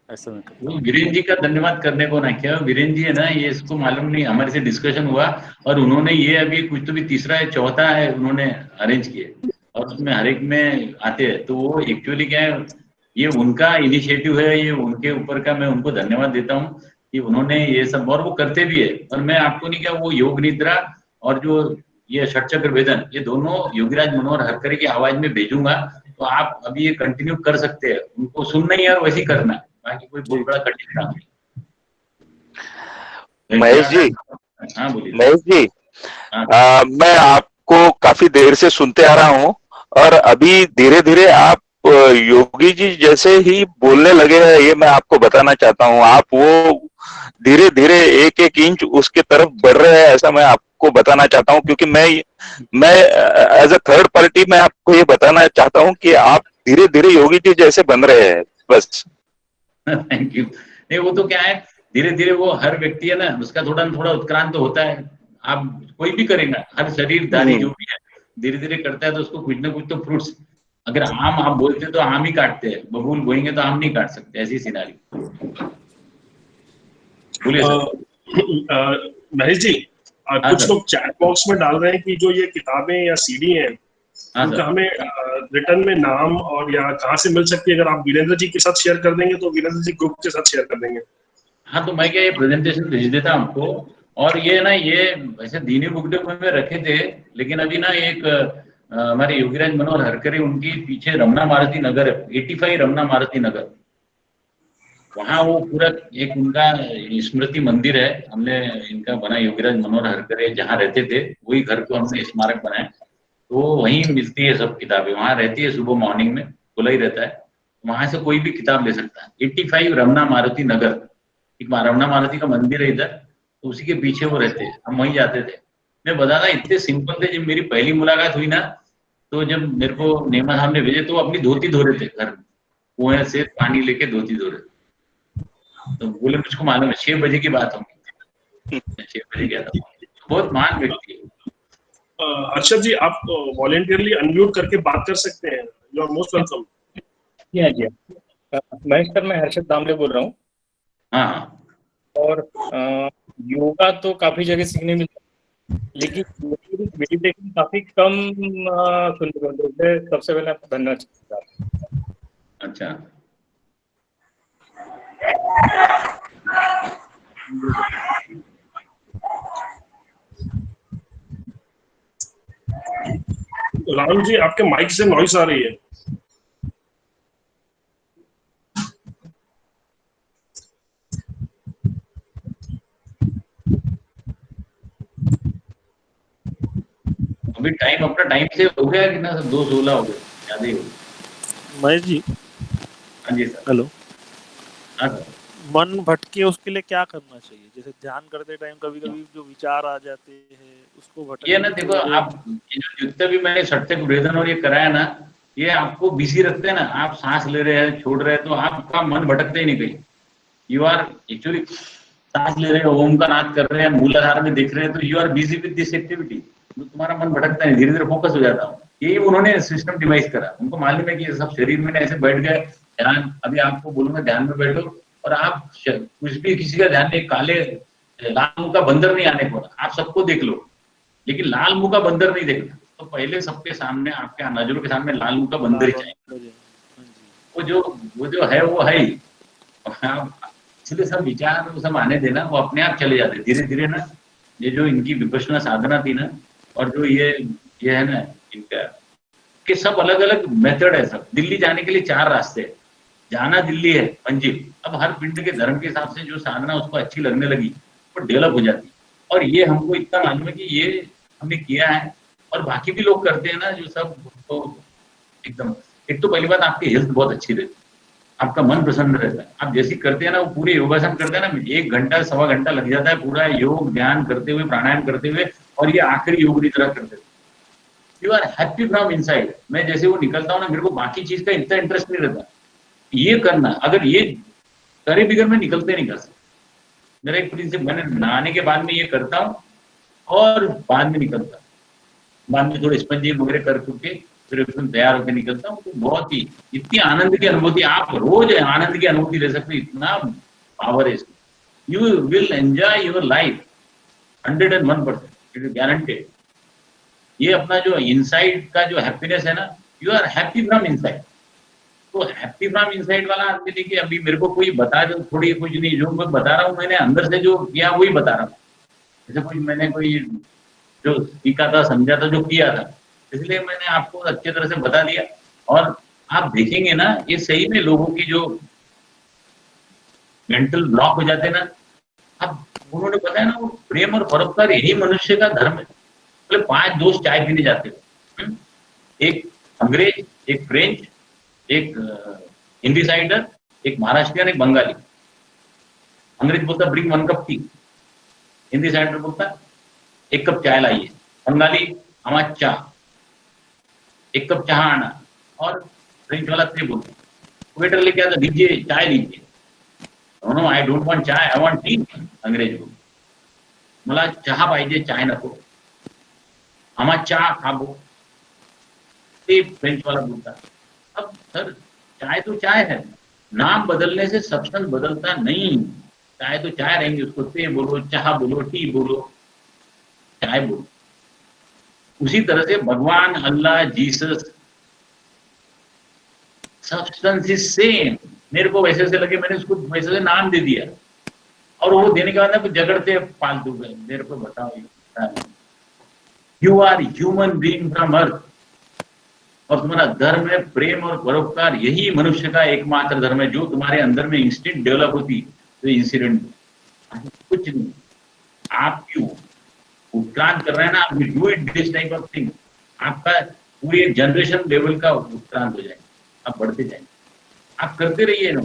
ऐसा मैं कहता वो हूँ। वीरेंद्र जी का धन्यवाद करने को ना, क्या वीरेंद्र जी है ना, ये इसको मालूम नहीं, हमारे से डिस्कशन हुआ और उन्होंने ये अभी कुछ तो भी तीसरा है चौथा है उन्होंने अरेंज किए और उसमें हर एक में आते हैं। तो वो एक्चुअली क्या है, ये उनका इनिशिएटिव है, ये उनके ऊपर का मैं उनको धन्यवाद देता हूँ कि उन्होंने ये सब, और वो करते भी है। और मैं आपको नहीं क्या, वो योग निद्रा और जो ये षटचक्र भेदन, ये दोनों योगीराज मनोहर हरकरे की आवाज में भेजूंगा, तो आप अभी ये कंटिन्यू कर सकते हैं, उनको सुनना ही और वैसे ही करना है, बाकी कोई बहुत बड़ा कठिन काम नहीं। महेश जी, हाँ बोलिए। महेश जी, हाँ। मैं आपको काफी देर से सुनते आ रहा हूँ और अभी धीरे धीरे आप योगी जी जैसे ही बोलने लगे हैं, ये मैं आपको बताना चाहता हूँ। आप वो धीरे धीरे एक एक इंच उसके तरफ बढ़ रहे हैं, ऐसा मैं आपको बताना चाहता हूँ। क्योंकि मैं एज अ थर्ड पार्टी मैं आपको ये बताना चाहता हूँ कि आप धीरे धीरे योगी जी जैसे बन रहे हैं बस। Thank you. नहीं वो तो क्या है, धीरे धीरे वो हर व्यक्ति है ना, उसका थोड़ा थोड़ा उत्क्रांत तो होता है। आप कोई भी करेगा, हर शरीरधारी जो भी है धीरे धीरे करता है, तो उसको कुछ ना कुछ तो फ्रूट्स, अगर आम आप बोलते तो आम ही काटते हैं, बबूल बोएंगे तो आम नहीं काट सकते, ऐसी सिनारी। बोलिए सर। महेश जी, कुछ लोग चैट बॉक्स में डाल रहे हैं कि जो ये किताबें या सीडी हैं, उनका हमें रिटर्न में नाम और या कहाँ से मिल सकती है। अगर आप वीरेंद्र जी के साथ शेयर कर देंगे तो वीरेंद्र जी ग्रुप के साथ शेयर कर देंगे। हाँ तो मैं क्या ये प्रेजेंटेशन भेज देता आपको। और ये ना, ये वैसे दीनी बुक डिपो में रखे थे, लेकिन अभी ना एक हमारे योगीराज मनोहर हरकरे, उनकी पीछे रमना मारुति नगर है, 85 रमना मारुति नगर, वहाँ वो पूरा एक उनका स्मृति मंदिर है, हमने इनका बना, योगीराज मनोहर हरकरे जहाँ रहते थे वही घर को हमने स्मारक बनाया। तो वहीं मिलती है सब किताबें, वहाँ रहती है, सुबह मॉर्निंग में खुला ही रहता है, वहां से कोई भी किताब ले सकता है। 85 रमना मारुति नगर, एक रमना मारुति का मंदिर है इधर, तो उसी के पीछे वो रहते हैं, हम वहीं जाते थे। मैं बता रहा, इतने सिंपल थे। जब मेरी पहली मुलाकात हुई ना, तो जब मेरे को नेमा साहब ने भेजे, तो वो अपनी धोती धो रहे थे घर में, कुएं से पानी लेके धोती धो रहे। तो बोले मुझको मालूम है 6 बजे की बात होगी, 6 बजे गया था। बहुत महान व्यक्ति है। अर्षद जी, आप वॉलेंटियरली अनम्यूट करके बात कर सकते हैं, यू आर मोस्ट वेलकम। जी महेश सर, मैं हर्षद दामले बोल रहा हूँ। हाँ, और योगा तो काफी जगह सीखने मिलता है, लेकिन मेडिटेशन काफी कम सुनने को मिलता है। सबसे पहले आपको धन्यवाद चाहता हूं। अच्छा। राहुल जी, आपके माइक से नॉइस आ रही है। अभी टाइम अपना टाइम से हो गया कि ना, 2:16 हो गए, ज्यादा ही हो गया। महेश जी। हाँ जी सर। हेलो। हाँ सर। मन भटके उसके लिए क्या करना चाहिए? जैसे ध्यान करते टाइम कभी कभी जो विचार आ जाते हैं उसको भटके, ये ना देखो, आप जितने भी मैंने षटचक्र भेदन और ये कराया ना, ये आपको बिजी रखते हैं ना। आप सांस ले रहे हैं, छोड़ रहे हैं, तो आपका मन भटकते ही नहीं कहीं। यू आर एक्चुअली सांस ले रहे हैं, ओम का नाद कर रहे हैं, मूलाधार में देख रहे हैं, तो you are busy with this activity, तो तुम्हारा मन भटकता नहीं, धीरे धीरे फोकस हो जाता है। यही उन्होंने सिस्टम डिवाइस करा। उनको मालूम है कि ये सब शरीर में ऐसे बैठ गए, ध्यान, अभी आपको बोलूंगा ध्यान में बैठो, और आप कुछ भी किसी का ध्यान नहीं, काले लाल मुंह का बंदर नहीं आने को, आप सबको देख लो, लेकिन लाल मुंह का बंदर नहीं देखना। तो पहले सबके सामने, आपके नजरों के सामने लाल मुंह का बंदर ही चाहिए। वो जो है वो है ही। इसलिए सब विचार वो सब आने देना, वो अपने आप चले जाते धीरे धीरे ना। ये जो इनकी विपश्यना साधना थी ना, और जो ये है ना इनका, कि सब अलग अलग मेथड है। सब दिल्ली जाने के लिए 4 रास्ते हैं, जाना दिल्ली है मंजिल। अब हर पिंड के धर्म के हिसाब से जो साधना उसको अच्छी लगने लगी, वो डेवलप हो जाती। और ये हमको इतना मालूम है कि ये हमने किया है, और बाकी भी लोग करते हैं ना, जो सब तो एकदम। एक तो पहली बात, आपकी हेल्थ बहुत अच्छी रहती, आपका मन प्रसन्न रहता है। आप जैसे करते हैं ना, वो पूरे योगासन करते हैं ना, 1 घंटा 1.25 घंटा लग जाता है पूरा योग ध्यान करते हुए, प्राणायाम करते हुए, और ये आखिरी योग की तरह करते हुए। You are happy from inside. मैं जैसे वो निकलता हूँ ना, मेरे को बाकी चीज का इतना इंटरेस्ट नहीं रहता। ये करना, अगर ये करे बिगर मैं निकलते नहीं कर सकता। मेरा एक प्रिंसिपल, मैंने नहाने के बाद में ये करता हूँ और बाद में निकलता, बाद में थोड़े स्पंजिंग वगैरह कर चुके फिर एकदम तैयार होकर निकलता हूँ। तो बहुत ही इतनी आनंद की अनुभूति, आप रोज आनंद की अनुभूति ले सकते, इतना पावर है इसमें। You will enjoy your life 101%, it is guaranteed. ये अपना जो इनसाइड का जो हैप्पीनेस है ना, you are happy from inside. तो हैप्पी फ्रॉम इनसाइड वाला आदमी देखिए, अभी मेरे को कोई बता दो थोड़ी कुछ नहीं, जो मैं बता रहा हूँ मैंने अंदर से जो किया वही बता रहा हूँ। जैसे कोई मैंने कोई जो सीखा था, समझा था, जो किया था, इसलिए मैंने आपको अच्छी तरह से बता दिया। और आप देखेंगे ना, ये सही में लोगों की जो मेंटल ब्लॉक हो जाते हैं ना, अब उन्होंने बताया ना, वो प्रेम और परोपकार यही मनुष्य का धर्म है। मतलब 5 दोस्त चाय पीने जाते हैं, एक अंग्रेज, एक फ्रेंच, एक हिंदी साइडर, एक महाराष्ट्रियन, एक बंगाली। अंग्रेज बोलता bring 1 cup T, Hindi cider बोलता 1 कप चाय लाइए, बंगाली हमारा चाह, 1 कप चाह आना, और फ्रेंच वाला ते बोलते वेटर लेके आता, लीजिए चाय लीजिए। नो आई डोंट वांट चाय, आई वांट टी। अंग्रेज बोल, मला चहा पाहिजे, चाय नको, आम्हा चहा खाबो, ते फ्रेंच वाला बोलता। अब सर, चाय तो चाय है, नाम बदलने से सब्सटेंस बदलता नहीं। चाय तो चाय रहेंगे, उसको ते बोलो, चाह बोलो, टी बोलो, चाय बोलो। उसी तरह से भगवान, अल्लाह, जीसस, सब्सटेंस इज सेम। मेरे को वैसे से लगे, मैंने उसको वैसे से नाम दे दिया, और वो देने के बाद ना झगड़ते फालतू गए। मेरे को बताओ, you are human being from Earth, और तुम्हारा धर्म है प्रेम और परोपकार। यही मनुष्य का एकमात्र धर्म है। जो तुम्हारे अंदर में इंस्टिंक्ट डेवलप होती तो इंसिडेंट कुछ नहीं। आप क्यों उत्क्रांत कर रहे हैं ना, आप do it this type of thing, आपका पूरी एक जनरेशन लेवल का उत्क्रांत हो जाएगा, आप बढ़ते जाएंगे। आप करते रहिए ना।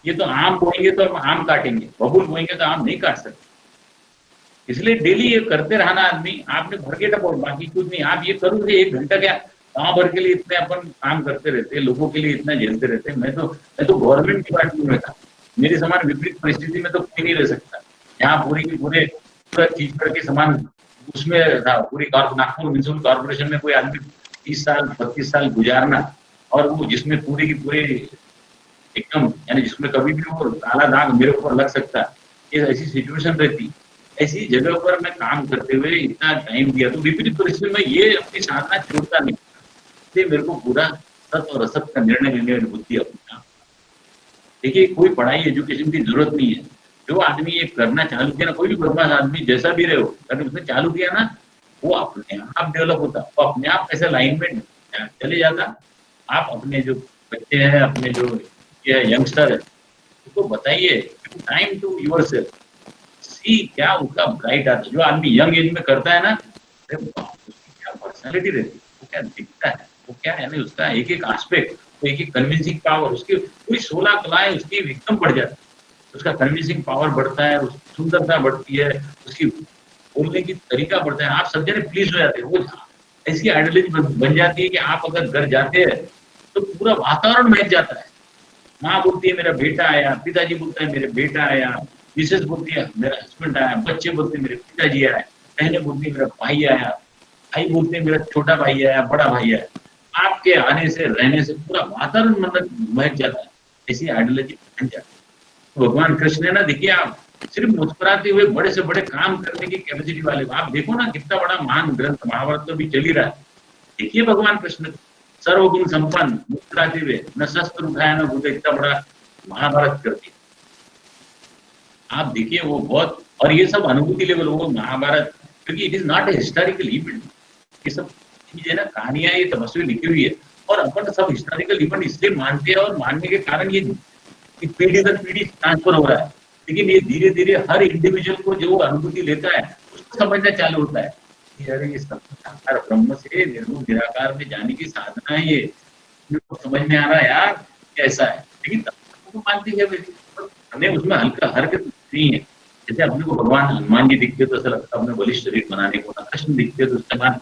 ये तो आम बोएंगे तो आम काटेंगे, बबूल बोएंगे तो आम नहीं काट सकते। इसलिए डेली ये करते रहना आदमी, आपने भर के टपोर, बाकी कुछ नहीं। आप ये करोगे 1 घंटा, क्या गाँव भर के लिए इतने अपन काम करते रहते, लोगों के लिए इतना झेलते रहते। मैं तो गवर्नमेंट डिपार्टमेंट में था, मेरे समान विपरीत परिस्थिति में तो कोई नहीं रह सकता। यहाँ पूरा चीज करके समान उसमें था, पूरी नागपुर म्यूनिसिपल कॉर्पोरेशन में कोई आदमी 30 साल 32 साल गुजारना, और वो जिसमें पूरे की पूरे एकदम, यानी जिसमें कभी भी वो काला दाग मेरे ऊपर लग सकता, ये ऐसी सिचुएशन रहती। ऐसी जगह पर मैं काम करते हुए इतना टाइम दिया, तो विपरीत परिस्थिति में ये अपनी साधना छोड़ता नहीं। इसलिए मेरे को पूरा सत और असत का निर्णय लेने वाली बुद्धि अपनी काम। देखिए, कोई पढ़ाई एजुकेशन की जरूरत नहीं है। जो आदमी ये करना चालू किया ना, कोई भी बदमाश आदमी जैसा भी रहे हो, अगर उसने चालू किया ना, वो अपने आप डेवलप होता, वो अपने आप ऐसे लाइन में चले जाता। आप अपने जो बच्चे हैं, अपने जो यंगस्टर है, उसको बताइए टाइम टू योरसेल्फ, सी क्या उसका ब्राइट आता है। जो आदमी यंग एज में करता है ना, अरे उसकी क्या पर्सनैलिटी रहती है, वो क्या दिखता है, वो क्या है ना, उसका एक एक एस्पेक्ट, एक एक कन्विंसिंग पावर, उसकी पूरी 16 कलाएं उसकी एकदम बढ़ जाती है। उसका कन्विंसिंग पावर बढ़ता है, उसकी सुंदरता बढ़ती है, उसकी बोलने की तरीका बढ़ता है। आप सब जने प्लीज हो जाते हैं। वो ऐसी आइडियोलॉजी बन जाती है कि आप अगर घर जाते हैं तो पूरा वातावरण बह जाता है। माँ बोलती है मेरा बेटा आया, पिताजी बोलते हैं मेरे बेटा आया, मिसेस बोलती है मेरा हस्बैंड आया, बच्चे बोलते हैं मेरे पिताजी आया, बहनें बोलती है मेरा भाई आया, भाई बोलते हैं मेरा छोटा भाई आया, बड़ा भाई आया। आपके आने से रहने से पूरा वातावरण मतलब महक जाता है। ऐसी आइडियोलॉजी बन जाती है। भगवान कृष्ण है ना, देखिए आप सिर्फ मुस्कुराते हुए बड़े से बड़े काम करने की कैपेसिटी वाले। आप देखो ना, कितना बड़ा महान ग्रंथ महाभारत तो भी चल ही रहा है। देखिए भगवान कृष्ण सर्वगुण संपन्न, मुस्कुराते हुए, न शस्त्र उठाया न बुद्ध, इतना बड़ा महाभारत कर दिया। आप देखिए वो बहुत, और ये सब अनुभूति लेवल वो महाभारत, क्योंकि it is not a historical event. ये सब चीजें ना, कहानियां, ये तपस्वी लिखी हुई है, और अपन सब हिस्टोरिकल इवेंट इसलिए मानते हैं, और मानने के कारण ये पीढ़ी दर पीढ़ी ट्रांसफर हो रहा है। लेकिन ये धीरे धीरे हर इंडिविजुअल को जो अनुभूति लेता है उसको समझना चालू होता है कि अरे ये सब साकार ब्रह्म से निर्गुण निराकार में जाने की साधना है। ये समझ में आ रहा है यार कैसा है। लेकिन को मानती है बेटी, हमें उसमें हल्का हरकत नहीं है। जैसे अपने को भगवान हनुमान जी दिखते तो ऐसा लगता है अपने बलिष्ठ शरीर बनाने को ना, कृष्ण दिखते तो समान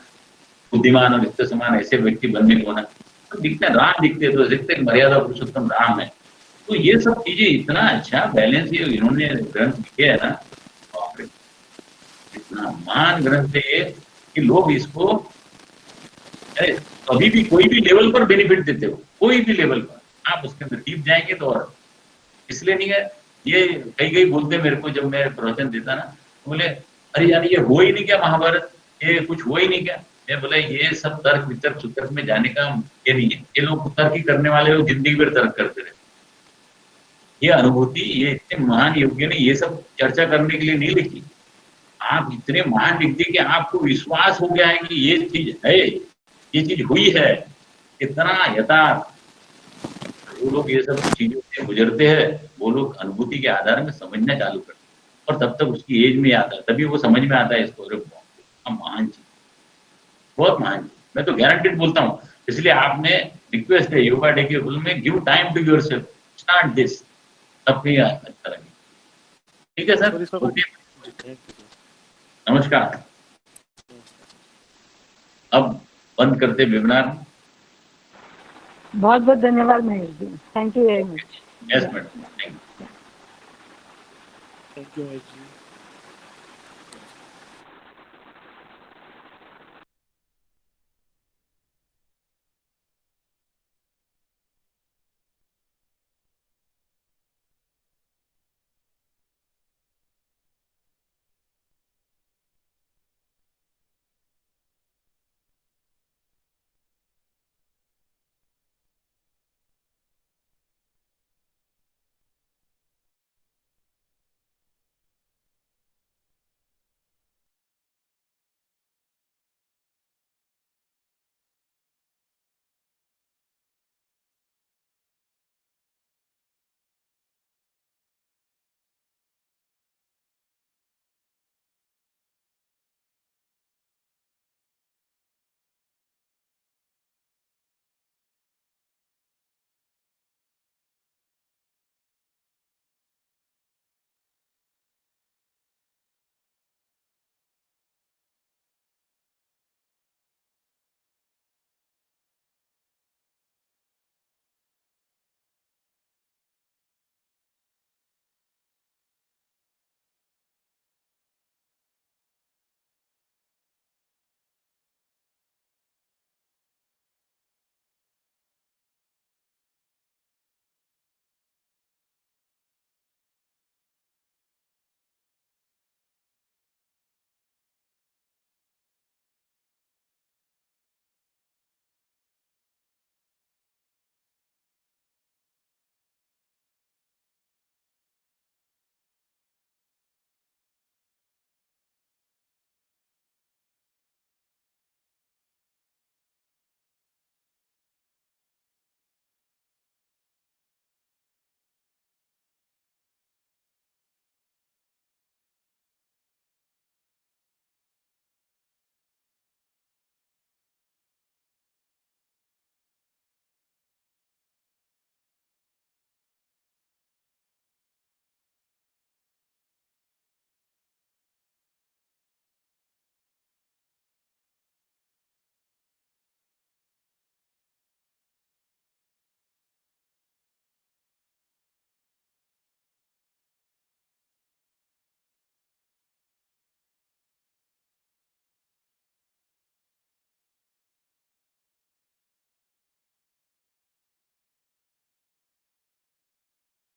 बुद्धिमान और इसके समान ऐसे व्यक्ति बनने को ना, तो दिखते राम दिखते तो दिखते मर्यादा पुरुषोत्तम राम है। तो ये सब चीजें इतना अच्छा बैलेंस ये इन्होंने ग्रंथ लिखे है ना, बाप रे, इतना महान ग्रंथ है ये कि लोग इसको कभी भी कोई भी लेवल पर बेनिफिट देते हो, कोई भी लेवल पर आप उसके अंदर डीप जाएंगे तो। और इसलिए नहीं है ये कई बोलते मेरे को, जब मैं प्रवचन देता ना, बोले अरे यार ये हो ही नहीं क्या महाभारत, ये कुछ हो ही नहीं क्या। मैं बोला ये सब तर्क वितर्क सुतर्क में जाने का ये नहीं है, ये लोग तर्क ही करने वाले लोग जिंदगी भर तर्क करते रहे। ये अनुभूति, ये इतने महान योग्य ने ये सब चर्चा करने के लिए नहीं लिखी। आप इतने महान लिख दिए कि आपको विश्वास हो गया है कि ये चीज है, ये चीज हुई है, इतना यथार्थ। वो लोग ये सब चीजों से गुजरते हैं, वो लोग अनुभूति के आधार में समझना चालू करते हैं, और तब तक उसकी एज में आता है, तभी वो समझ में आता है इसको, अरे महान चीज, बहुत महान चीज। मैं तो गारंटेड बोलता हूँ। इसलिए आपने रिक्वेस्ट है योगा डे के फुल में, give time to yourself, start this, तब भी अच्छा लगे। ठीक है सर, ओके, नमस्कार। अब बंद करते वेबिनार। बहुत बहुत धन्यवाद Mahesh ji, thank you very much. Yes madam, thank you Mahesh ji.